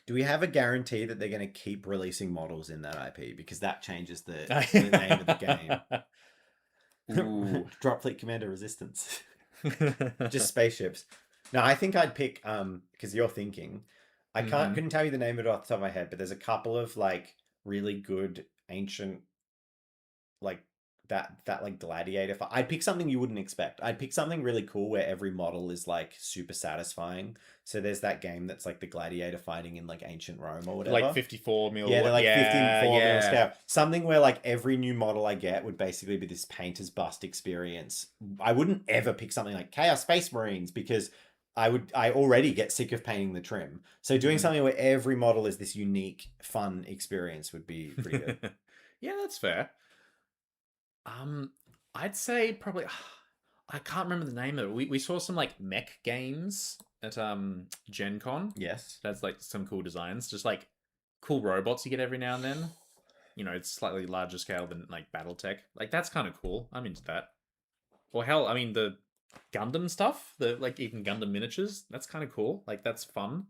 Do we have a guarantee that they're going to keep releasing models in that IP? Because that changes the name of the game. Ooh. Droplet Commander Resistance. Just spaceships. No, I think I'd pick because you're thinking. I couldn't tell you the name of it off the top of my head, but there's a couple of like really good ancient like that like gladiator. I'd pick something you wouldn't expect. I'd pick something really cool where every model is like super satisfying. So there's that game that's like the gladiator fighting in like ancient Rome or whatever. Like 54 mil. Yeah, they're like 54 mil yeah. scale. Something where like every new model I get would basically be this painter's bust experience. I wouldn't ever pick something like Chaos Space Marines because I already get sick of painting the trim. So doing something where every model is this unique, fun experience would be pretty good. Yeah, that's fair. I'd say probably I can't remember the name of it. We saw some like mech games at Gen Con. Yes. That's like some cool designs. Just like cool robots you get every now and then. You know, it's slightly larger scale than like Battletech. Like that's kind of cool. I'm into that. Or hell, I mean the Gundam stuff, the like even Gundam miniatures, that's kind of cool. Like that's fun.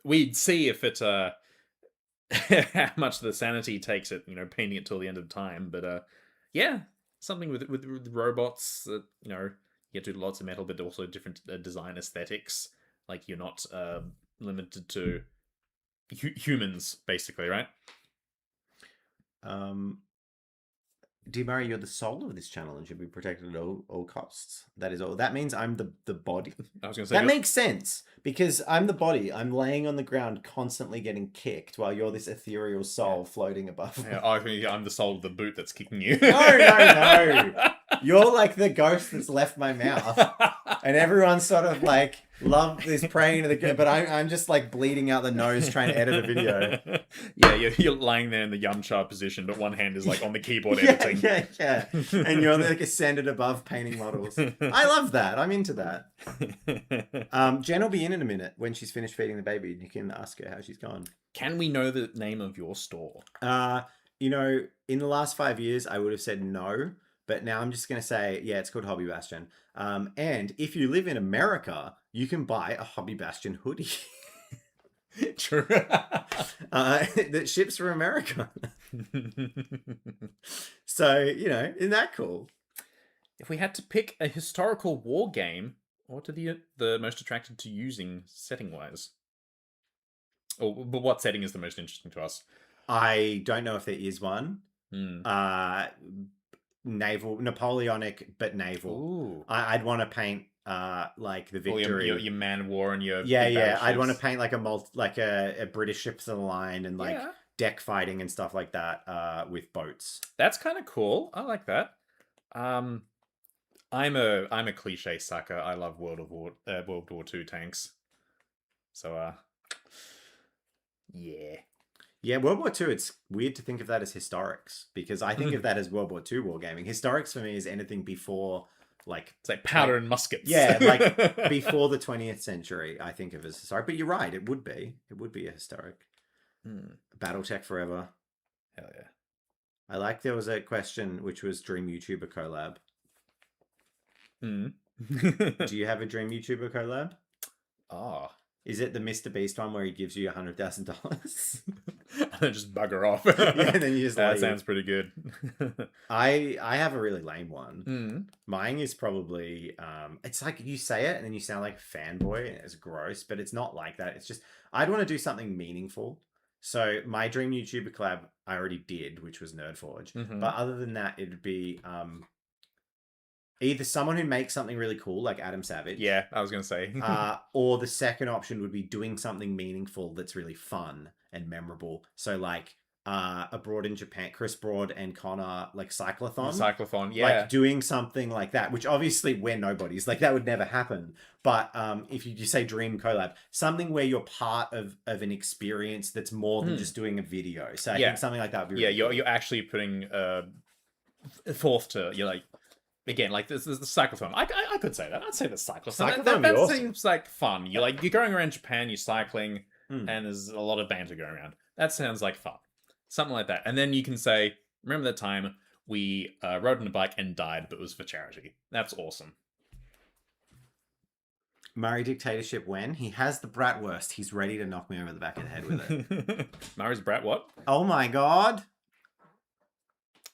We'd see if it how much the sanity takes it, you know, painting it till the end of time. But yeah, something with robots that, you know, you get to do lots of metal, but also different design aesthetics. Like you're not limited to humans, basically, right? Dear Murray, you're the soul of this channel and should be protected at all costs. That is all. That means I'm the body. I was going to say that makes sense because I'm the body. I'm laying on the ground, constantly getting kicked, while you're this ethereal soul floating above. Yeah, I think I'm the soul of the boot that's kicking you. No. You're like the ghost that's left my mouth, and everyone's sort of like is praying to the but I'm just like bleeding out the nose trying to edit a video. Yeah, you're lying there in the Yamcha position, but one hand is like on the keyboard editing. Yeah. And you're like ascended above painting models. I love that. I'm into that. Jen will be in a minute when she's finished feeding the baby, and you can ask her how she's gone. Can we know the name of your store? You know, in the last 5 years, I would have said no. But now I'm just going to say, yeah, it's called Hobby Bastion. And if you live in America, you can buy a Hobby Bastion hoodie. True. That ships from America. So, you know, isn't that cool? If we had to pick a historical war game, what are the most attracted to using setting-wise? But what setting is the most interesting to us? I don't know if there is one. Naval, Napoleonic, but naval. Ooh. I'd want to paint like the Victory, your man of war and your yeah. I'd want to paint like a British ships in the line and like deck fighting and stuff like that with boats. That's kind of cool. I like that. I'm a cliche sucker. I love World War II tanks. So yeah. Yeah, World War II, it's weird to think of that as historics because I think of that as World War II wargaming. Historics for me is anything before, like... It's like powder and muskets. Yeah, like before the 20th century, I think of as historic. But you're right, it would be. It would be a historic. Battletech forever. Hell yeah. I like there was a question which was Dream YouTuber collab. Do you have a Dream YouTuber collab? Ah. Is it the Mr. Beast one where he gives you $100,000? And then just bugger off. Yeah, and then you just that sounds pretty good. I have a really lame one. Mine is probably it's like you say it and then you sound like a fanboy and it's gross, but it's not like that. It's just I'd want to do something meaningful. So my dream YouTuber collab I already did, which was Nerdforge. But other than that, it'd be either someone who makes something really cool, like Adam Savage. Yeah, I was going to say. Or the second option would be doing something meaningful that's really fun and memorable. So like abroad in Japan, Chris Broad and Connor, like cyclothon. Cyclothon, yeah. Like doing something like that, which obviously we're nobodies, like that would never happen. But if you say dream collab, something where you're part of an experience that's more than just doing a video. So I think something like that would be really cool. you're actually putting forth to, you're like, again, like this is the cyclothon. I could say that. I'd say the cyclothon. That awesome. seems like fun. You're going around Japan, you're cycling, and there's a lot of banter going around. That sounds like fun. Something like that. And then you can say, remember that time we rode on a bike and died, but it was for charity. That's awesome. Murray dictatorship when? He has the bratwurst. He's ready to knock me over the back of the head with it. Murray's brat what? Oh my god.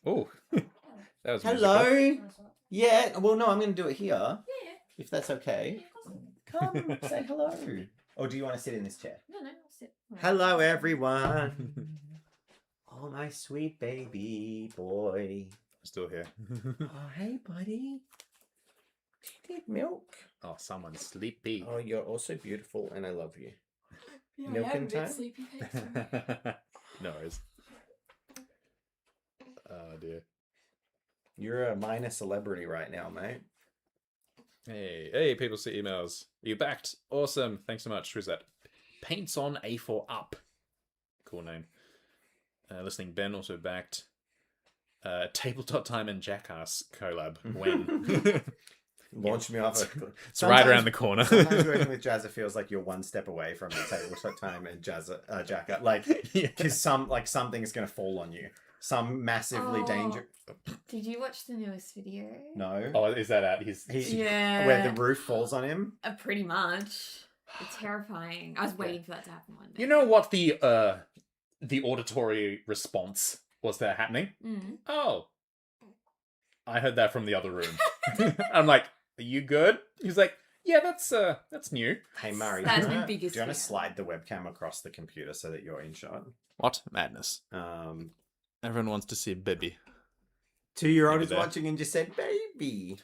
Oh. That was Hello. musical. Yeah. Well, no, I'm going to do it here. Yeah. If that's okay. Come say hello. Or do you want to sit in this chair? No, I'll sit. Hello, everyone. Oh, my sweet baby boy. Still here. Oh, hey, buddy. Do you need milk? Oh, someone's sleepy. Oh, you're also beautiful, and I love you. Yeah, Milk I am and a bit time? sleepy. No worries. Oh, dear. You're a minor celebrity right now, mate. Hey, people see emails. You backed. Awesome. Thanks so much. Who's that? Paints on A4 Up. Cool name. Listening, Ben also backed. Tabletop Time and Jackass collab. When? Launched me off. It's right around the corner. Sometimes working with Jazza feels like you're one step away from the Tabletop Time and Jacka. Like, because something's going to fall on you. Some massively dangerous. Did you watch the newest video? No. Oh, is that out? Yeah. Where the roof falls on him? Pretty much. It's terrifying. I was waiting for that to happen one day. You know what the auditory response was that happening? Mm. Oh. I heard that from the other room. I'm like, are you good? He's like, yeah, that's new. Hey, Murray, That's do my you biggest want to fear. slide the webcam across the computer so that you're in shot? What? Madness. Everyone wants to see a baby. 2-year-old Maybe is that. watching and just said, baby.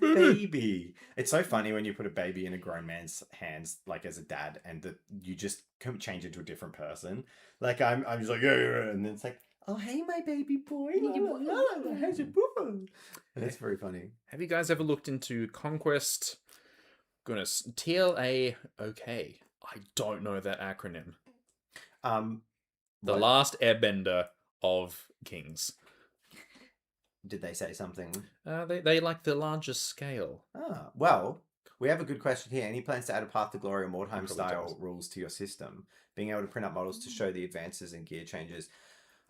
Baby. It's so funny when you put a baby in a grown man's hands, like as a dad, and you just change into a different person. Like, I'm just like, yeah, and then it's like, oh, hey, my baby boy. How's your boo? And it's very funny. Have you guys ever looked into Conquest? Goodness, TLA. Okay, I don't know that acronym. The What? Last Airbender of Kings. Did they say something? They like the largest scale. Ah, well, we have a good question here. Any plans to add a Path to Glory or Mordheim Probably style does. rules to your system? Being able to print up models to show the advances and gear changes.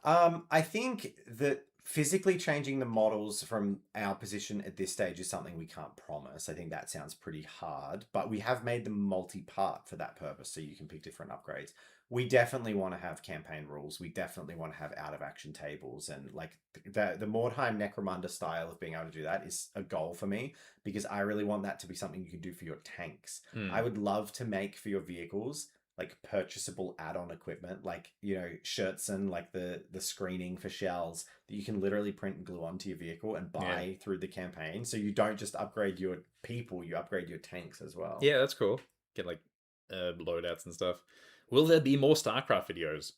I think that physically changing the models from our position at this stage is something we can't promise. I think that sounds pretty hard, but we have made them multi-part for that purpose, so you can pick different upgrades. We definitely want to have campaign rules. We definitely want to have out-of-action tables, and like the Mordheim Necromunda style of being able to do that is a goal for me, because I really want that to be something you can do for your tanks. I would love to make for your vehicles like purchasable add-on equipment, like, you know, shirts and like the screening for shells that you can literally print and glue onto your vehicle and buy through the campaign. So you don't just upgrade your people, you upgrade your tanks as well. Yeah, that's cool. Get like loadouts and stuff. Will there be more StarCraft videos?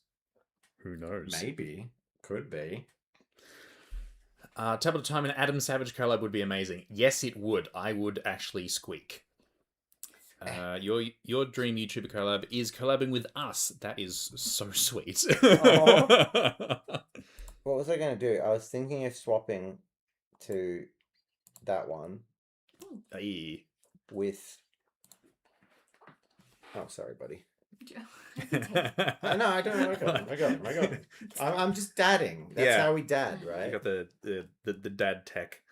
Who knows? Maybe. Could be. Tabletop Time and Adam Savage collab would be amazing. Yes, it would. I would actually squeak. Your dream YouTuber collab is collabing with us. That is so sweet. What was I going to do? I was thinking of swapping to that one Hey. with... Oh, sorry, buddy. I No, I don't know. I got him. I'm just dadding. That's how we dad, You right? got the dad tech.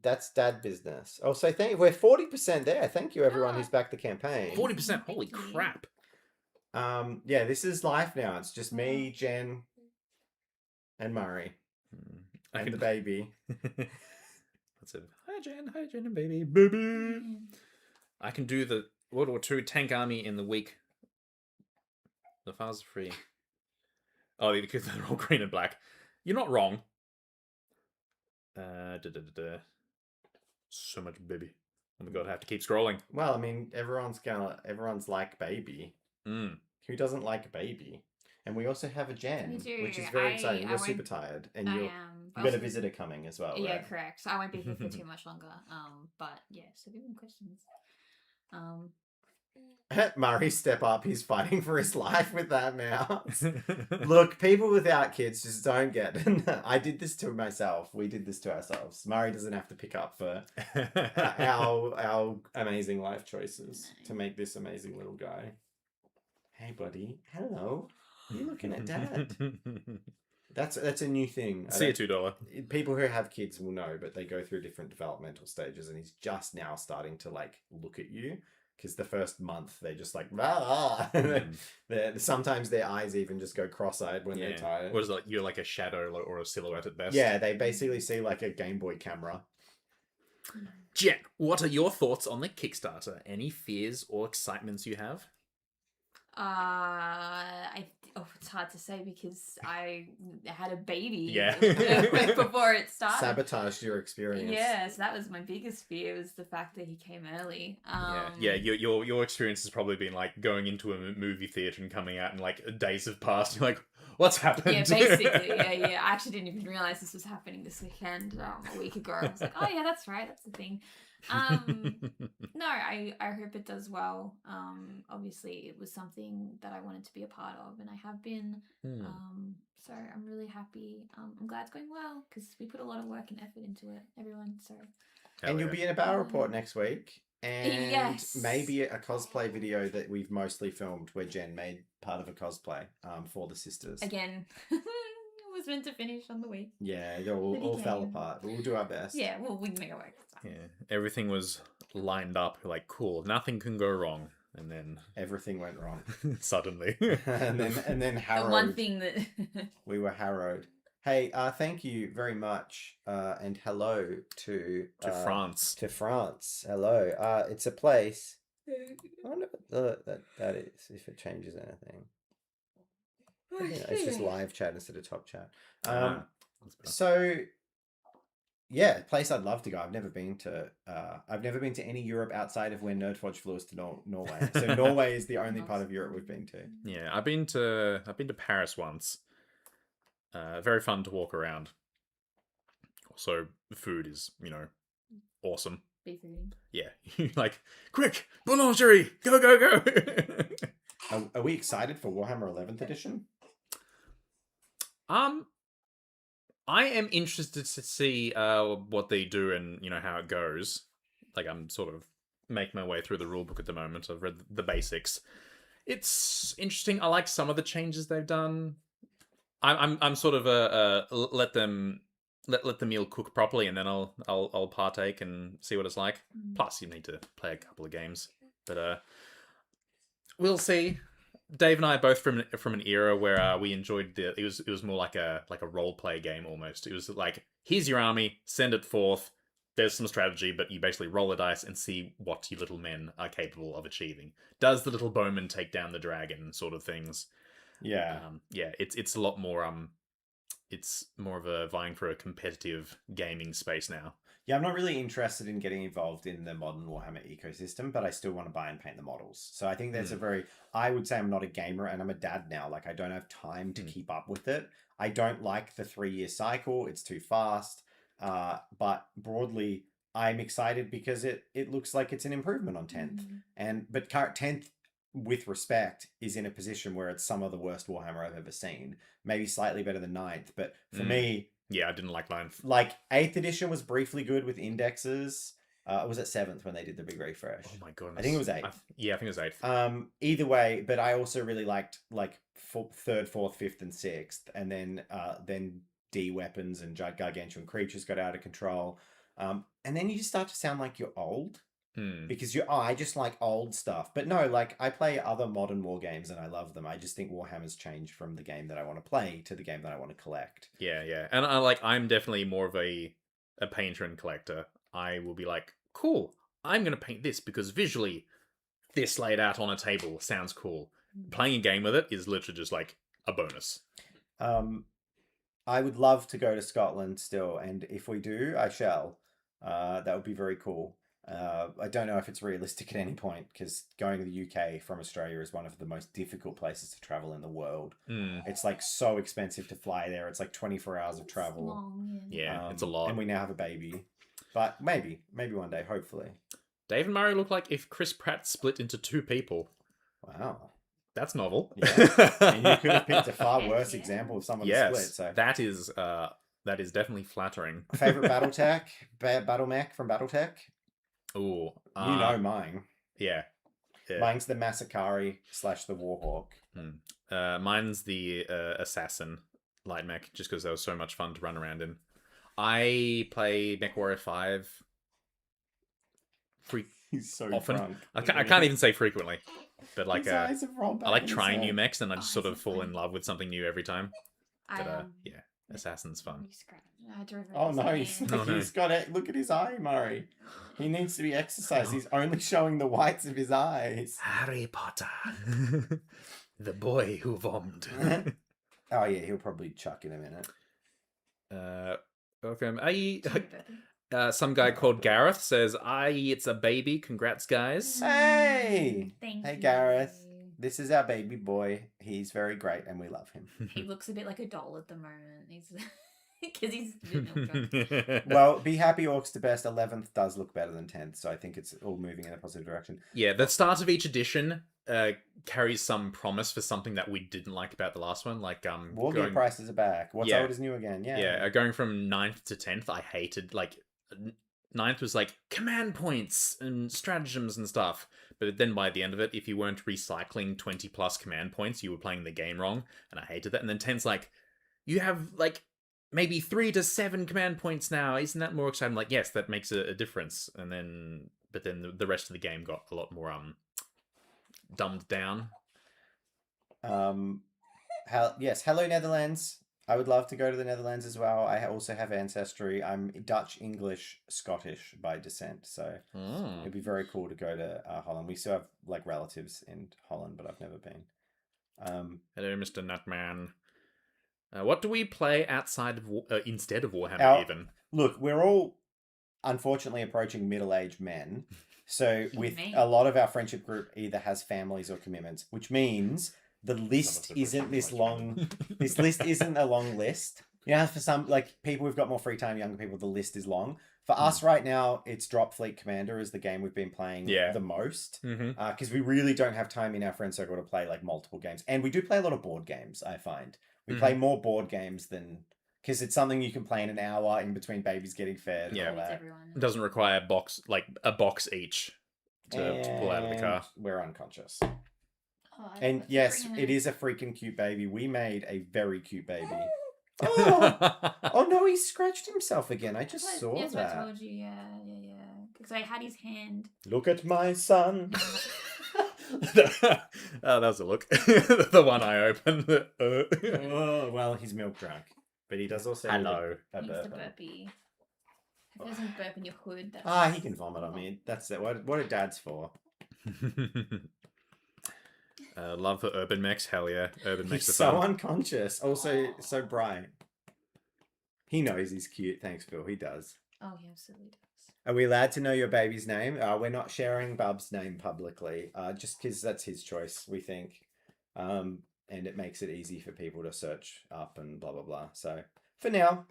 That's dad business. Oh, so we're 40% there. Thank you, everyone who's backed the campaign. 40%. Holy crap. Yeah, this is live now. It's just me, Jen, and Murray, and the baby. That's it. Hi, Jen, and baby. Baby. I can do the World War II tank army in the week. The files are free. Oh, because they're all green and black. You're not wrong. So much baby. Oh my god, I have to keep scrolling. Well, I mean, everyone's like baby. Who doesn't like baby? And we also have a Jen, We do. which is very exciting. You're super tired, and I you've am. got a visitor coming as well, Yeah, right? correct. I won't be here for too much longer. But yeah, so give me questions. Murray, step up. He's fighting for his life with that mouse. Look, people without kids just don't get it. I did this to myself. We did this to ourselves. Murray doesn't have to pick up for our amazing life choices to make this amazing little guy. Hey, buddy. Hello. You looking at Dad? That's a new thing. See you $2. People who have kids will know, but they go through different developmental stages, and he's just now starting to like look at you. Because the first month they're just like, ah. Sometimes their eyes even just go cross-eyed when they're tired. What is it, like? You're like a shadow or a silhouette at best. Yeah, they basically see like a Game Boy camera. Jen, what are your thoughts on the Kickstarter? Any fears or excitements you have? It's hard to say because I had a baby Yeah. before it started. Sabotaged your experience. Yeah, so that was my biggest fear, was the fact that he came early. Your experience has probably been like going into a movie theater and coming out and like days have passed. You're like, what's happened? Yeah, basically, yeah. I actually didn't even realize this was happening this weekend. A week ago, I was like, oh yeah, that's right, that's the thing. No, I hope it does well. Obviously it was something that I wanted to be a part of, and I have been. So I'm really happy. I'm glad it's going well because we put a lot of work and effort into it, everyone. So. And you'll be in a battle report next week, and yes, maybe a cosplay video that we've mostly filmed where Jen made part of a cosplay for the sisters. Again. Was meant to finish on the week. Yeah, it all fell apart. We'll do our best. Yeah, well, we can make it work. Yeah, everything was lined up. Like, cool, nothing can go wrong. And then everything went wrong suddenly. and then harrowed. The one thing that we were harrowed. Hey, thank you very much, and hello to France. To France, hello. It's a place. I wonder what that is. If it changes anything. It's just live chat instead of top chat. So, yeah, place I'd love to go. I've never been to any Europe outside of when Nerdforge flew us to Norway. So Norway is the only part of Europe we've been to. Yeah, I've been to Paris once. Very fun to walk around. Also, the food is, awesome. Beef eating. Yeah, like, quick, boulangerie, go, go, go. Are we excited for Warhammer 11th edition? I am interested to see what they do and how it goes. Like, I'm sort of making my way through the rulebook at the moment. I've read the basics. It's interesting. I like some of the changes they've done. I'm sort of let the meal cook properly, and then I'll partake and see what it's like. Plus, you need to play a couple of games, but we'll see. Dave and I are both from an era where we enjoyed it was more like a role play game almost. It was like, here's your army, send it forth. There's some strategy, but you basically roll the dice and see what your little men are capable of achieving. Does the little bowman take down the dragon, sort of things? Yeah, it's a lot more. It's more of a vying for a competitive gaming space now. Yeah, I'm not really interested in getting involved in the modern Warhammer ecosystem, but I still want to buy and paint the models. So I think that's I would say I'm not a gamer, and I'm a dad now. Like, I don't have time to keep up with it. I don't like the 3-year cycle. It's too fast. But broadly, I'm excited because it looks like it's an improvement on 10th. But 10th, with respect, is in a position where it's some of the worst Warhammer I've ever seen. Maybe slightly better than 9th. But for me... Yeah, I didn't like 9th. Like, 8th edition was briefly good with indexes. Was it 7th when they did the big refresh? Oh my goodness. I think it was 8th. I think it was 8th. Either way, but I also really liked, like, 3rd, 4th, 5th, and 6th. And then D weapons and gargantuan creatures got out of control. And then you just start to sound like you're old. Because I just like old stuff. But no, like, I play other modern war games and I love them. I just think Warhammer's changed from the game that I want to play to the game that I want to collect. Yeah. And I'm definitely more of a painter and collector. I will be like, cool, I'm going to paint this because visually this laid out on a table sounds cool. Playing a game with it is literally just like a bonus. I would love to go to Scotland still, and if we do, I shall. That would be very cool. I don't know if it's realistic at any point because going to the UK from Australia is one of the most difficult places to travel in the world. Mm. It's like so expensive to fly there. It's like 24 hours of It's travel. long, Yeah, it's a lot. And we now have a baby. But maybe one day, hopefully. Dave and Murray look like if Chris Pratt split into two people. Wow. That's novel. Yeah. And you could have picked a far Heck worse yeah. example of someone Yes, split. So that is definitely flattering. favorite battle mech from BattleTech? Ooh, You know mine. yeah. Mine's the Masakari / the Warhawk. Mine's the Assassin light mech, just because that was so much fun to run around in. I play MechWarrior 5 He's so often. drunk. I can't even say frequently, but like His eyes have rolled back I like in his trying head. new mechs, and I just sort Oh, of fall in funny. love with something new every time. I But yeah, Assassin's fun. You scratched. I had to reverse Oh no, his he's, hand. Oh, no. he's got it. Look at his eye, Murray. He needs to be exercised. He's only showing the whites of his eyes. Harry Potter, the boy who vommed. Oh yeah, he'll probably chuck in a minute. Welcome. Too burpy. Some guy called Gareth says, it's a baby. Congrats, guys. Hey! Thank Hey, you. Gareth. This is our baby boy. He's very great and we love him. He looks a bit like a doll at the moment. He's because he's a bit milk drunk. Well, be happy, Orcs to best. 11th does look better than 10th, so I think it's all moving in a positive direction. Yeah, the start of each edition carries some promise for something that we didn't like about the last one. Like War gear prices are back. What's Yeah. old is new again. Yeah. Yeah, going from 9th to 10th, I hated, like, 9th was like command points and stratagems and stuff. But then by the end of it, if you weren't recycling 20 plus command points, you were playing the game wrong. And I hated that. And then 10th's like, you have like maybe 3 to 7 command points now. Isn't that more exciting? Like, yes, that makes a difference. And then, but then the rest of the game got a lot more dumbed down. Yes, hello Netherlands. I would love to go to the Netherlands as well. I also have ancestry. I'm Dutch, English, Scottish by descent, so it'd be very cool to go to Holland. We still have like relatives in Holland, but I've never been. Hello, Mr. Nutman. What do we play outside of instead of Warhammer? Even look, we're all unfortunately approaching middle-aged men, so with Me. a lot of our friendship group either has families or commitments, which means the list isn't this long. This list isn't a long list. You know, for some like people who've got more free time, younger people, the list is long. For us right now, it's Drop Fleet Commander is the game we've been playing the most. Because we really don't have time in our friend circle to play like multiple games. And we do play a lot of board games, I find. We play more board games than... Because it's something you can play in an hour in between babies getting fed and all that. It doesn't require a box each to pull out of the car. We're unconscious. Oh, And yes, it is a freaking cute baby. We made a very cute baby. Oh no, he scratched himself again. I just saw yes, that. I told you, yeah. Because I had his hand. Look at my son. That was a look. The one I opened. Oh, well, he's milk drunk. But he does also... Hello. A Needs the burp. burpee. If it doesn't burp in your hood, that's... Ah, he can vomit on me. That's it. What are dads for? Love for urban mechs. Hell yeah, urban mechs He's are so fun. unconscious. Also, so bright. He knows he's cute. Thanks, Phil. He does. Oh, he absolutely does. Are we allowed to know your baby's name? We're not sharing Bub's name publicly, just because that's his choice, we think. And it makes it easy for people to search up and blah, blah, blah. So, for now,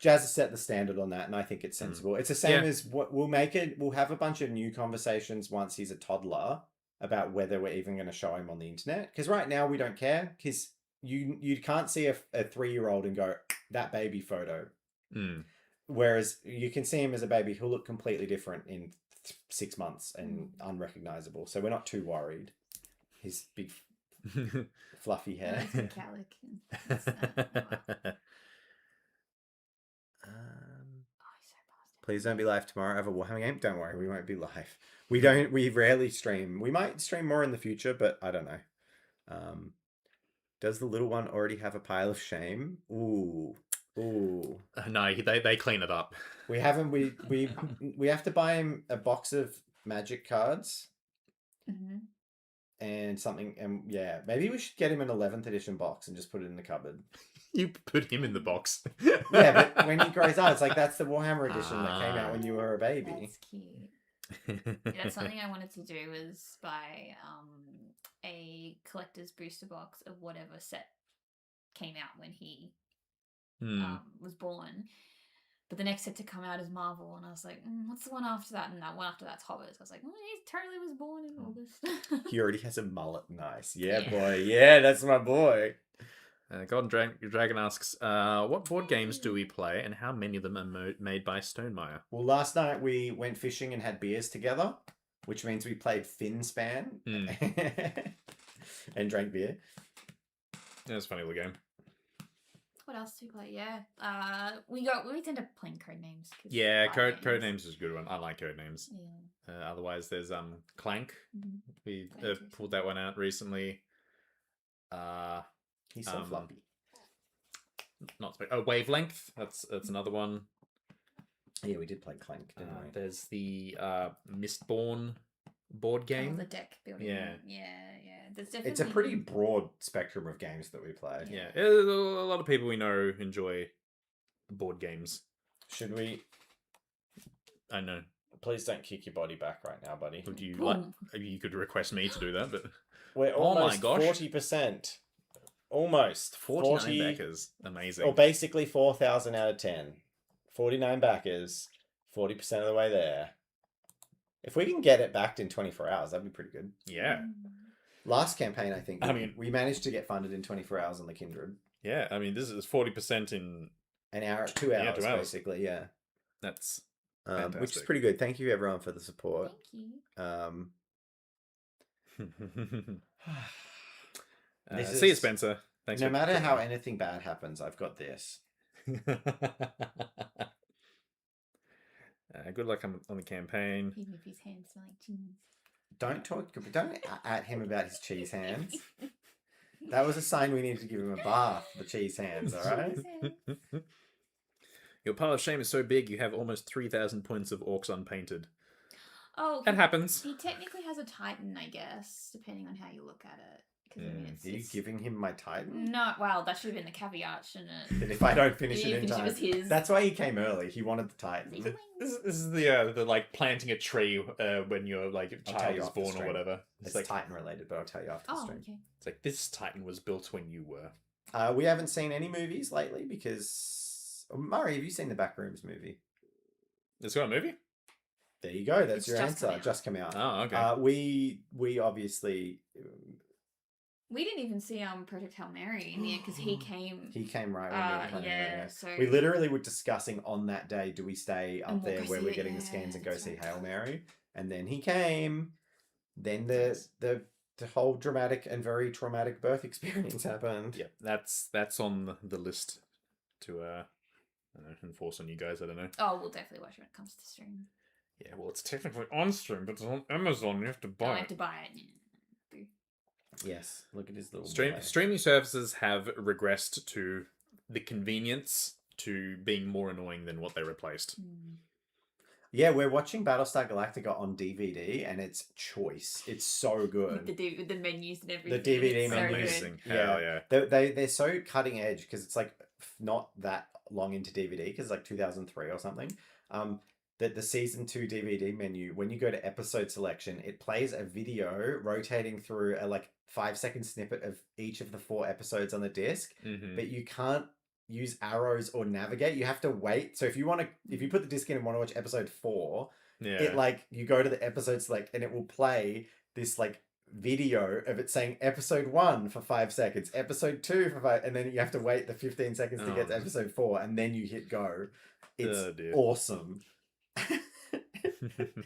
Jazz has set the standard on that, and I think it's sensible. It's the same as what we'll make it. We'll have a bunch of new conversations once he's a toddler about whether we're even going to show him on the internet. Because right now we don't care, because you can't see a 3-year-old and go, that baby photo. Whereas you can see him as a baby, he'll look completely different in 6 months and unrecognizable. So we're not too worried. His big fluffy hair. It's a calic. It's, Please don't be live tomorrow. I have a Warhammer game. Don't worry, we won't be live. We rarely stream. We might stream more in the future, but I don't know. Does the little one already have a pile of shame? Ooh. No, they clean it up. We haven't. We have to buy him a box of magic cards and something. And yeah, maybe we should get him an 11th edition box and just put it in the cupboard. You put him in the box. Yeah, but when he grows up, it's like that's the Warhammer edition that came out Ah. when you were a baby. That's cute. Yeah, that's something I wanted to do was buy a collector's booster box of whatever set came out when he was born. But the next set to come out is Marvel, and I was like, what's the one after that? And that one after that's Hobbit. So I was like, he totally was born in August. He already has a mullet. Nice. Yeah, Yeah. boy. Yeah, that's my boy. Golden Dragon asks, what board games do we play, and how many of them are made by Stonemaier? Well, last night we went fishing and had beers together, which means we played Finspan and drank beer. That's a funny little game. What else do we play? Yeah. We end up playing Codenames. Yeah, Codenames is a good one. I like Codenames. Yeah. Otherwise, there's Clank. Mhm. We Clank is pulled that one out recently. He's so floppy. Wavelength. That's another one. Yeah, we did play Clank, didn't we? There's the Mistborn board game. The deck building. Yeah. There's definitely... It's a pretty broad spectrum of games that we play. Yeah, a lot of people we know enjoy board games. Should we? I know. Please don't kick your body back right now, buddy. Would you like? You could request me to do that, but We're Oh my almost gosh. 40%. Almost 49 backers, amazing. Or basically 4,000 out of 10. 49 backers, 40% of the way there. If we can get it backed in 24 hours, that'd be pretty good. Yeah, Last campaign, I think. I mean- we managed to get funded in 24 hours on the Kindred. yeah. I mean, this is 40% in. An hour, 2 hours, 2 hours. basically. Yeah. That's Which is fantastic. pretty good. Thank you everyone for the support. Thank you. This see you, is- Spencer. Thanks. No for matter putting how that. anything bad happens, I've got this. Good luck on the campaign. Even if his hands smell like cheese. Don't at him about his cheese hands. That was a sign we needed to give him a bath, the cheese hands, alright? Cheese hands. Your pile of shame is so big you have almost 3,000 points of orcs unpainted. Oh, That happens. he technically has a Titan, I guess, depending on how you look at it. 'Cause, I mean, Are you giving him my Titan? No, well, that should have been the caveat, shouldn't it? That if I don't finish You it in finish it time. with his. That's why he came early. He wanted the Titan. Wings. This is the like planting a tree when your like I'll tell child you is off the born or stream. whatever. It's It's like Titan related, but I'll tell you after the Oh, stream. okay. it's like this Titan was built when you were. We haven't seen any movies lately because... Murray, have you seen the Backrooms movie? It's got a movie. There you go. That's It's your just answer. come out. Just come out. Oh, okay. We obviously... We didn't even see Project Hail Mary in the end because he came. He came right when we were planning yeah, it. so We literally were discussing on that day, do we stay And up we'll there go where see we're it, getting the yeah, scans and go that's see right. Hail Mary? And then he came. Then Yes. the whole dramatic and very traumatic birth experience happened. Yeah, that's on the list to I don't know, enforce on you guys. I don't know. Oh, we'll definitely watch it when it comes to stream. Yeah, well, it's technically on stream, but it's on Amazon. You have to Oh, I buy have it. to buy it. Yeah. Yes, look at his little boy. Streaming services have regressed to the convenience to being more annoying than what they replaced. Yeah, we're watching Battlestar Galactica on DVD, and it's choice. It's so good. With the menus and everything. DVD it's so menus. good. Amazing. Yeah. Hell yeah. They're so cutting edge because it's like not that long into DVD because it's like 2003 or something. That the season 2 DVD menu, when you go to episode selection, it plays a video rotating through a like 5-second snippet of each of the 4 episodes on the disc, Mm-hmm. but you can't use arrows or navigate. You have to wait. So if you put the disc in and want to watch episode 4, Yeah. it like you go to the episode select and it will play this like video of it saying episode 1 for 5 seconds, episode 2 for 5, and then you have to wait the 15 seconds to get to Oh. episode 4, and then you hit go. It's Oh, dear. awesome.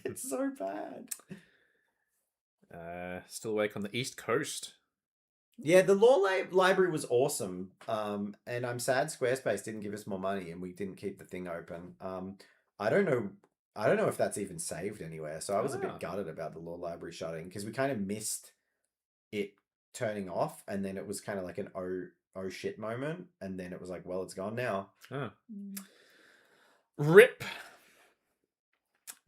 It's so bad. Still awake on the East Coast. Yeah, the law library was awesome. And I'm sad Squarespace didn't give us more money and we didn't keep the thing open. I don't know if that's even saved anywhere. So I was a Ah. bit gutted about the law library shutting because we kind of missed it turning off, and then it was kind of like an oh shit moment, and then it was like, well, it's gone now. Oh. Mm. RIP.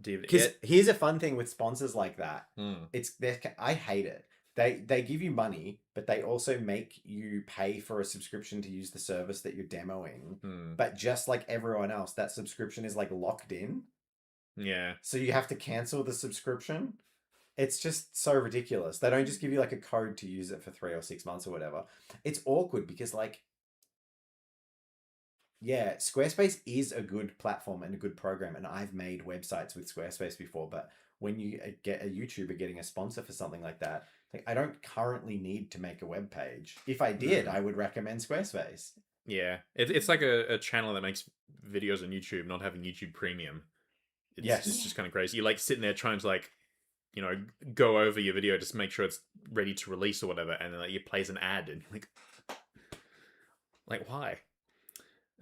DVD. Because here's a fun thing with sponsors like that. Mm. I hate it. they give you money, but they also make you pay for a subscription to use the service that you're demoing. But just like everyone else, that subscription is like locked in. Yeah. So you have to cancel the subscription. It's just so ridiculous. They don't just give you like a code to use it for 3 or 6 months or whatever. It's awkward because like, yeah, Squarespace is a good platform and a good program, and I've made websites with Squarespace before, but when you get a YouTuber getting a sponsor for something like that, like I don't currently need to make a web page. If I did, I would recommend Squarespace. Yeah. It's like a channel that makes videos on YouTube, not having YouTube Premium. Yes. It's just kind of crazy. You're like sitting there trying to like, you know, go over your video just make sure it's ready to release or whatever, and then like, it plays an ad, and you're like why?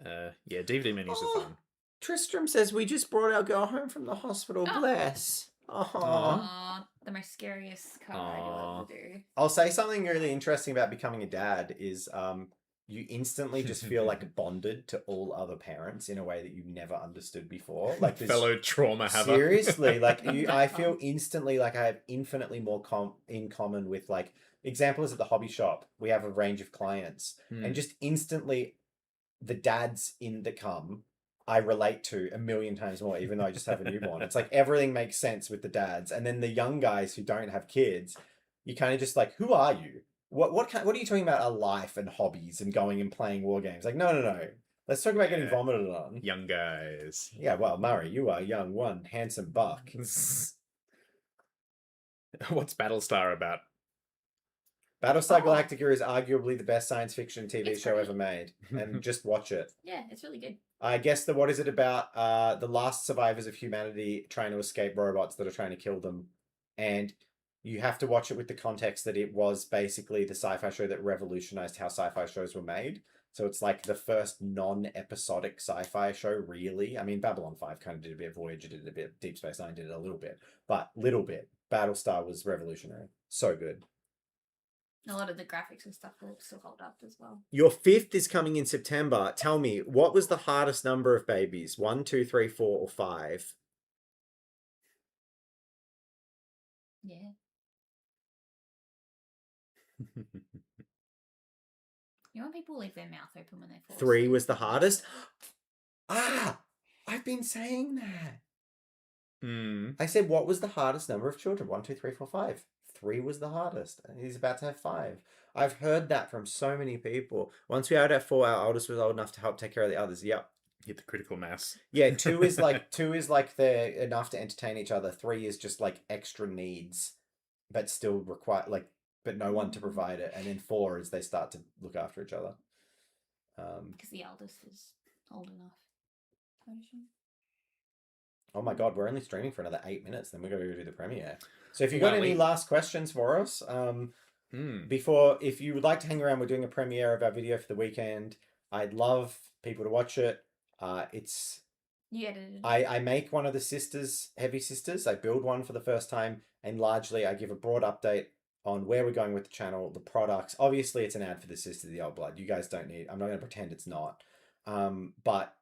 Yeah, DVD menus are fun. Tristram says we just brought our girl home from the hospital. Bless. Aw, the most scariest card you'll ever do. I'll say something really interesting about becoming a dad is you instantly just feel like bonded to all other parents in a way that you've never understood before. Like this, fellow trauma haver. Seriously, like I feel instantly like I have infinitely more in common with like examples at the hobby shop. We have a range of clients, and just instantly the dads in the come I relate to a million times more, even though I just have a newborn. It's like everything makes sense with the dads, and then the young guys who don't have kids, you kind of just like, who are you? What are you talking about? A life and hobbies and going and playing war games? Like, no. Let's talk about getting vomited on. Young guys. Yeah, well, Murray, you are young one, handsome buck. What's Battlestar about? Battlestar Galactica is arguably the best science fiction TV It's show great. ever made, and just watch it. Yeah, it's really good. I guess what is it about? The last survivors of humanity trying to escape robots that are trying to kill them, and you have to watch it with the context that it was basically the sci-fi show that revolutionized how sci-fi shows were made. So it's like the first non-episodic sci-fi show, really. I mean, Babylon 5 kind of did a bit, Voyager did a bit, Deep Space Nine did it a little bit, but little bit. Battlestar was revolutionary. So good. A lot of the graphics and stuff will still hold up as well. Your 5th is coming in September. Tell me, what was the hardest number of babies? 1, 2, 3, 4, or 5? Yeah. You know when people leave their mouth open when they fall 3 asleep? was the hardest? I've been saying that. I said, what was the hardest number of children? 1, 2, 3, 4, 5. 3 was the hardest. And he's about to have 5. I've heard that from so many people. Once we had our 4, our oldest was old enough to help take care of the others. Yep. Hit the critical mass. Yeah, 2 is like they're enough to entertain each other. 3 is just like extra needs, but still require but no one to provide it. And then 4 is they start to look after each other. Because the eldest is old enough. Oh my god, we're only streaming for another 8 minutes, then we're going to go do the premiere. So if you've got any last questions for us, if you would like to hang around, we're doing a premiere of our video for the weekend. I'd love people to watch it. You edited it. I make one of the sisters, Heavy Sisters. I build one for the first time, and largely I give a broad update on where we're going with the channel, the products. Obviously, it's an ad for the Sisters of the Old Blood. You guys don't need... I'm not going to pretend it's not. But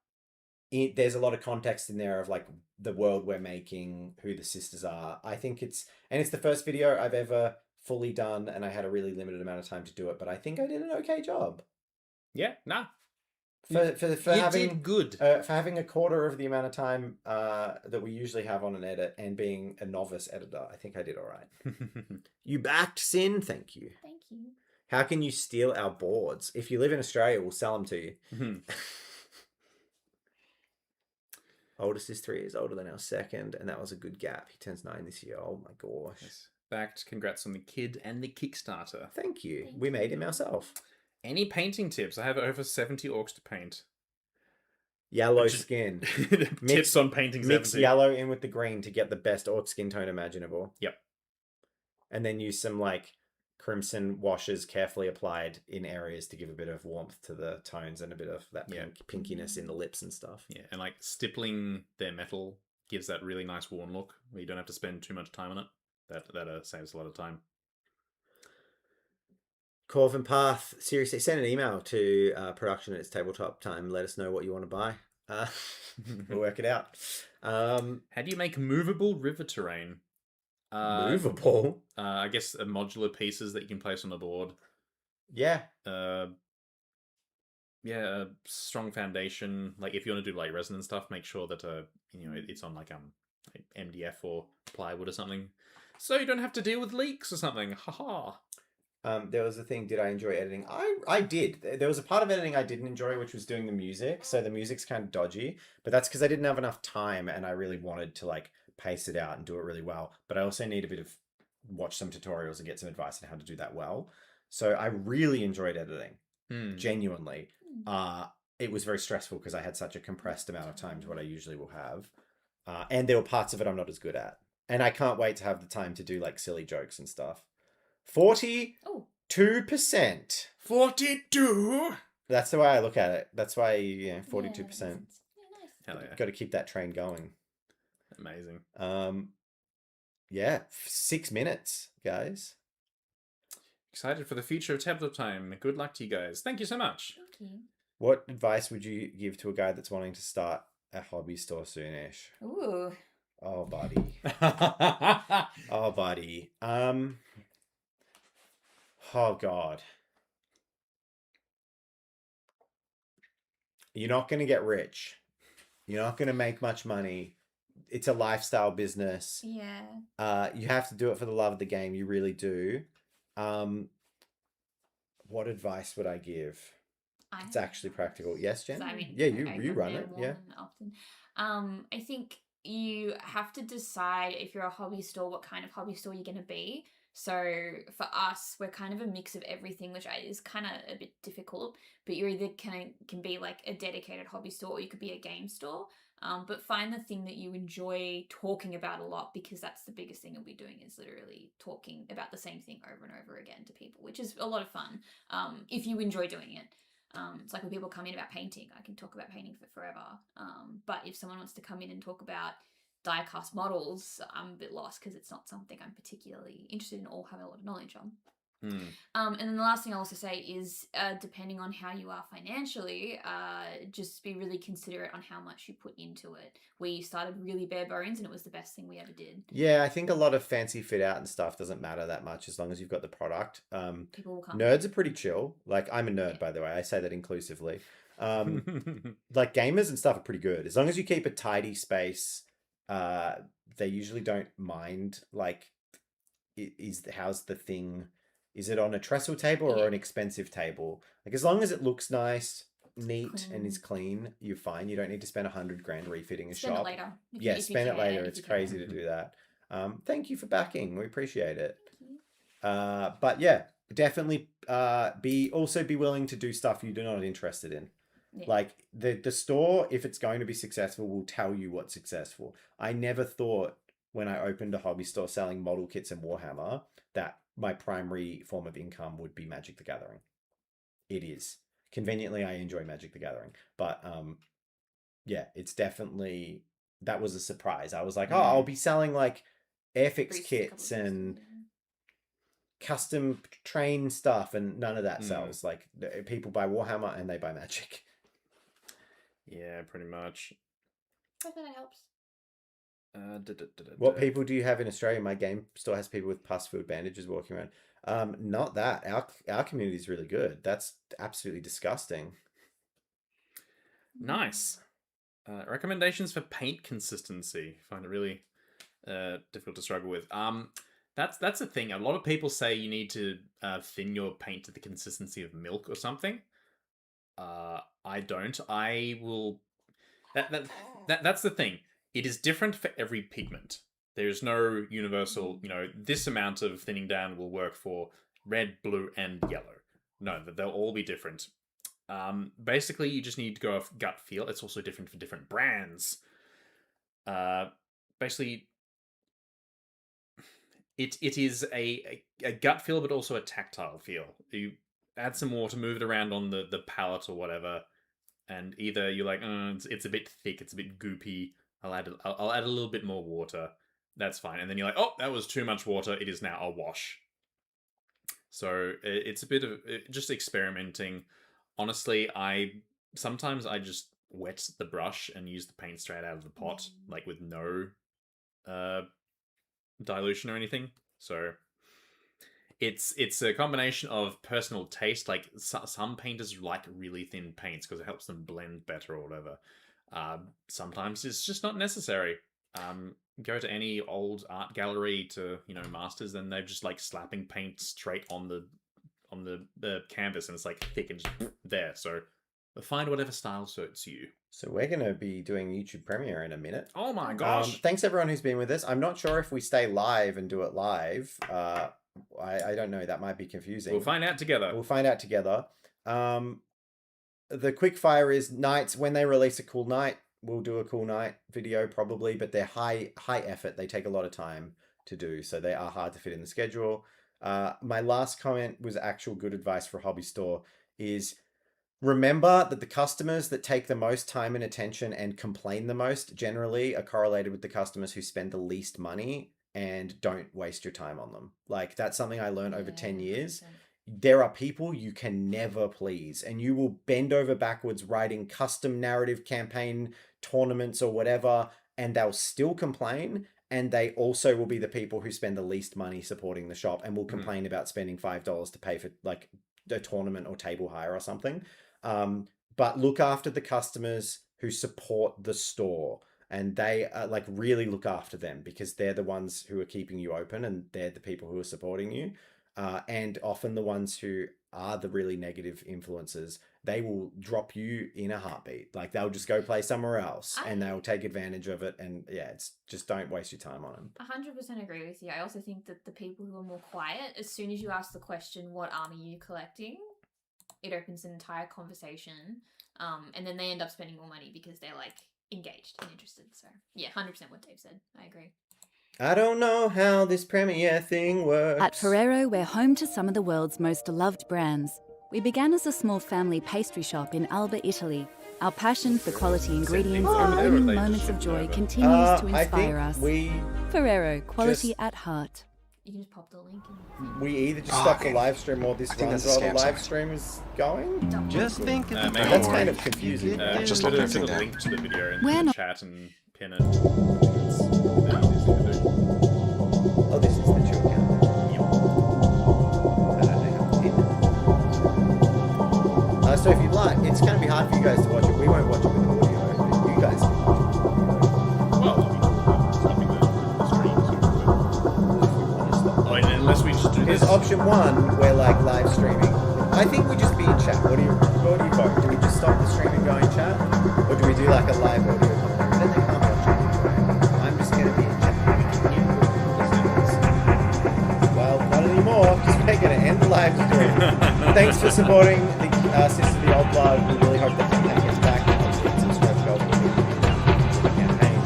there's a lot of context in there of like the world we're making, who the sisters are. I think it's the first video I've ever fully done, and I had a really limited amount of time to do it, but I think I did an okay job. Yeah, nah. For having did good. For having a quarter of the amount of time that we usually have on an edit, and being a novice editor, I think I did all right. You backed Sin, thank you. Thank you. How can you steal our boards? If you live in Australia, we'll sell them to you. Oldest is 3 years older than our second, and that was a good gap. He turns 9 this year. Oh my gosh. Yes. Fact, congrats on the kid and the Kickstarter. Thank you. We made him ourselves. Any painting tips? I have over 70 orcs to paint. Yellow skin. Tips on painting Mix 70. yellow in with the green to get the best orc skin tone imaginable. Yep. And then use some like crimson washes carefully applied in areas to give a bit of warmth to the tones and a bit of that pinkiness in the lips and stuff. Yeah, and like stippling their metal gives that really nice worn look where you don't have to spend too much time on it. That saves a lot of time. Corvin Path, seriously, send an email to production at its tabletop time. Let us know what you want to buy. We'll work it out. How do you make movable river terrain? Movable. I guess modular pieces that you can place on the board. Yeah. Uh, yeah, a strong foundation. Like if you want to do like resin and stuff, make sure that it's on like MDF or plywood or something, so you don't have to deal with leaks or something. Haha. There was a thing. Did I enjoy editing? I did. There was a part of editing I didn't enjoy, which was doing the music. So the music's kind of dodgy, but that's because I didn't have enough time, and I really wanted to like pace it out and do it really well. But I also need a bit of watch some tutorials and get some advice on how to do that well. So I really enjoyed editing. Hmm. Genuinely. It was very stressful because I had such a compressed amount of time to what I usually will have. And there were parts of it I'm not as good at. And I can't wait to have the time to do like silly jokes and stuff. 42%. 42. That's the way I look at it. That's why, 42%. Yeah, nice. Hell yeah. Got to keep that train going. Amazing. Yeah, 6 minutes, guys. Excited for the future of Tabletop Time. Good luck to you guys. Thank you so much. Thank you. What advice would you give to a guy that's wanting to start a hobby store soonish? Ooh. Oh, buddy. Oh, buddy. Oh, God. You're not going to get rich. You're not going to make much money. It's a lifestyle business. Yeah. You have to do it for the love of the game. You really do. What advice would I give? It's actually practical. Yes, Jen? I mean, Yeah, I you run there it. more Yeah. than often. I think you have to decide if you're a hobby store, what kind of hobby store you're going to be. So for us, we're kind of a mix of everything, which is kind of a bit difficult. But you're either can be like a dedicated hobby store, or you could be a game store. But find the thing that you enjoy talking about a lot, because that's the biggest thing you'll be doing, is literally talking about the same thing over and over again to people, which is a lot of fun if you enjoy doing it. It's like when people come in about painting, I can talk about painting for forever. But if someone wants to come in and talk about die-cast models, I'm a bit lost because it's not something I'm particularly interested in or have a lot of knowledge on. And then the last thing I'll also say is, depending on how you are financially, just be really considerate on how much you put into it. We started really bare bones, and it was the best thing we ever did. Yeah, I think a lot of fancy fit out and stuff doesn't matter that much as long as you've got the product. People will come. Nerds are pretty chill. Like, I'm a nerd, by the way. I say that inclusively. Like, gamers and stuff are pretty good. As long as you keep a tidy space, they usually don't mind. Like, how's the thing? Is it on a trestle table or an expensive table? Like, as long as it looks nice, neat, and is clean, you're fine. You don't need to spend $100,000 refitting a shop. Spend it later. Yeah, spend it later. It's crazy to do that. Thank you for backing. We appreciate it. But yeah, definitely be willing to do stuff you're not interested in. Yeah. Like the store, if it's going to be successful, will tell you what's successful. I never thought when I opened a hobby store selling model kits and Warhammer that my primary form of income would be Magic the Gathering. It is. Conveniently, I enjoy Magic the Gathering. But yeah, it's definitely, that was a surprise. I was like, oh, I'll be selling like Airfix kits and custom train stuff, and none of that sells. Like, people buy Warhammer and they buy Magic. Yeah, pretty much. I think that helps. What people do you have in Australia? My game store has people with pus-filled bandages walking around. Not that. Our community is really good. That's absolutely disgusting. Nice. Recommendations for paint consistency. I find it really difficult to struggle with. That's the thing. A lot of people say you need to thin your paint to the consistency of milk or something. I don't. I will. That's the thing. It is different for every pigment. There's no universal, this amount of thinning down will work for red, blue, and yellow. No, they'll all be different. Basically, you just need to go off gut feel. It's also different for different brands. Basically, it is a gut feel, but also a tactile feel. You add some water, move it around on the palette or whatever, and either you're like, it's a bit thick, it's a bit goopy. I'll add a little bit more water. That's fine. And then you're like, oh, that was too much water. It is now a wash. So it's a bit of just experimenting. Honestly, sometimes I just wet the brush and use the paint straight out of the pot, like with no dilution or anything. So it's a combination of personal taste. Like some painters like really thin paints because it helps them blend better or whatever. Sometimes it's just not necessary. Go to any old art gallery to masters, and they're just like slapping paint straight on the canvas, and it's like thick and just there. So find whatever style suits you. So we're going to be doing YouTube Premiere in a minute. Oh my gosh! Thanks everyone who's been with us. I'm not sure if we stay live and do it live. I don't know. That might be confusing. We'll find out together. We'll find out together. The quick fire is nights when they release a cool night. We'll do a cool night video probably, but they're high effort. They take a lot of time to do, so they are hard to fit in the schedule. My last comment was actual good advice for a hobby store is remember that the customers that take the most time and attention and complain the most generally are correlated with the customers who spend the least money and don't waste your time on them. Like that's something I learned over 10 years. 100%. There are people you can never please, and you will bend over backwards writing custom narrative campaign tournaments or whatever, and they'll still complain. And they also will be the people who spend the least money supporting the shop and will complain about spending $5 to pay for like a tournament or table hire or something. But look after the customers who support the store, and they like really look after them because they're the ones who are keeping you open, and they're the people who are supporting you. And often the ones who are the really negative influences, they will drop you in a heartbeat. Like they'll just go play somewhere else and they'll take advantage of it. And yeah, it's just don't waste your time on them. 100% agree with you. I also think that the people who are more quiet, as soon as you ask the question, what army are you collecting? It opens an entire conversation. And then they end up spending more money because they're like engaged and interested. So yeah, 100% what Dave said. I agree. I don't know how this Premiere thing works. At Ferrero, we're home to some of the world's most loved brands. We began as a small family pastry shop in Alba, Italy. Our passion for quality ingredients and owning moments of joy continues to inspire us. Ferrero, quality at heart. You can just pop the link in. We either just stop the live stream or this runs while the live stream is going. Just think of maybe That's kind of confusing. Just put look a everything link to the video in We're the not- chat and pin it. It's Oh, this is the two account. I don't know how to pin it. So if you'd like, it's going to be hard for you guys to watch it. We won't watch it with audio. You guys can watch it. Well, I mean, stopping the stream sort of. Oh, and unless we just do Here's this. option one, we're like live streaming. I think we just be in chat. What do you vote? Do we just stop the stream and go in chat? Or do we do like a live audio comment? Then they can't watch it anyway. I'm just going to be in chat. Well, not anymore. We're going to end the live stream. Thanks for supporting the Sister the Old Blood. We really hope that campaign gets back. Obviously, it's a stretch goal for the campaign.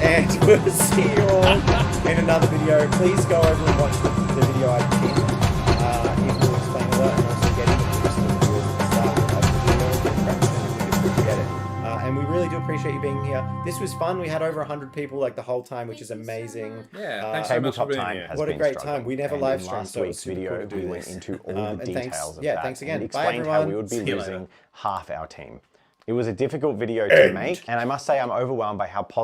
And we'll see you all in another video. Please go over and watch the video I pinned. It will explain a lot and also get into the rest of the rules at the start of the video. If you get it. And we really do appreciate you being here. This was fun. We had over 100 people like the whole time, which is Thank you so amazing. much. Yeah, thanks so much for Tabletop being time here. has What a been great struggling, time. We never and live in streamed, last so week's it's super video, cool to do we went this. into all And the thanks- details of yeah, that thanks again. and Bye, explained how everyone. we would be See you later. losing half our team. It was a difficult video to make, and I must say I'm overwhelmed by how positive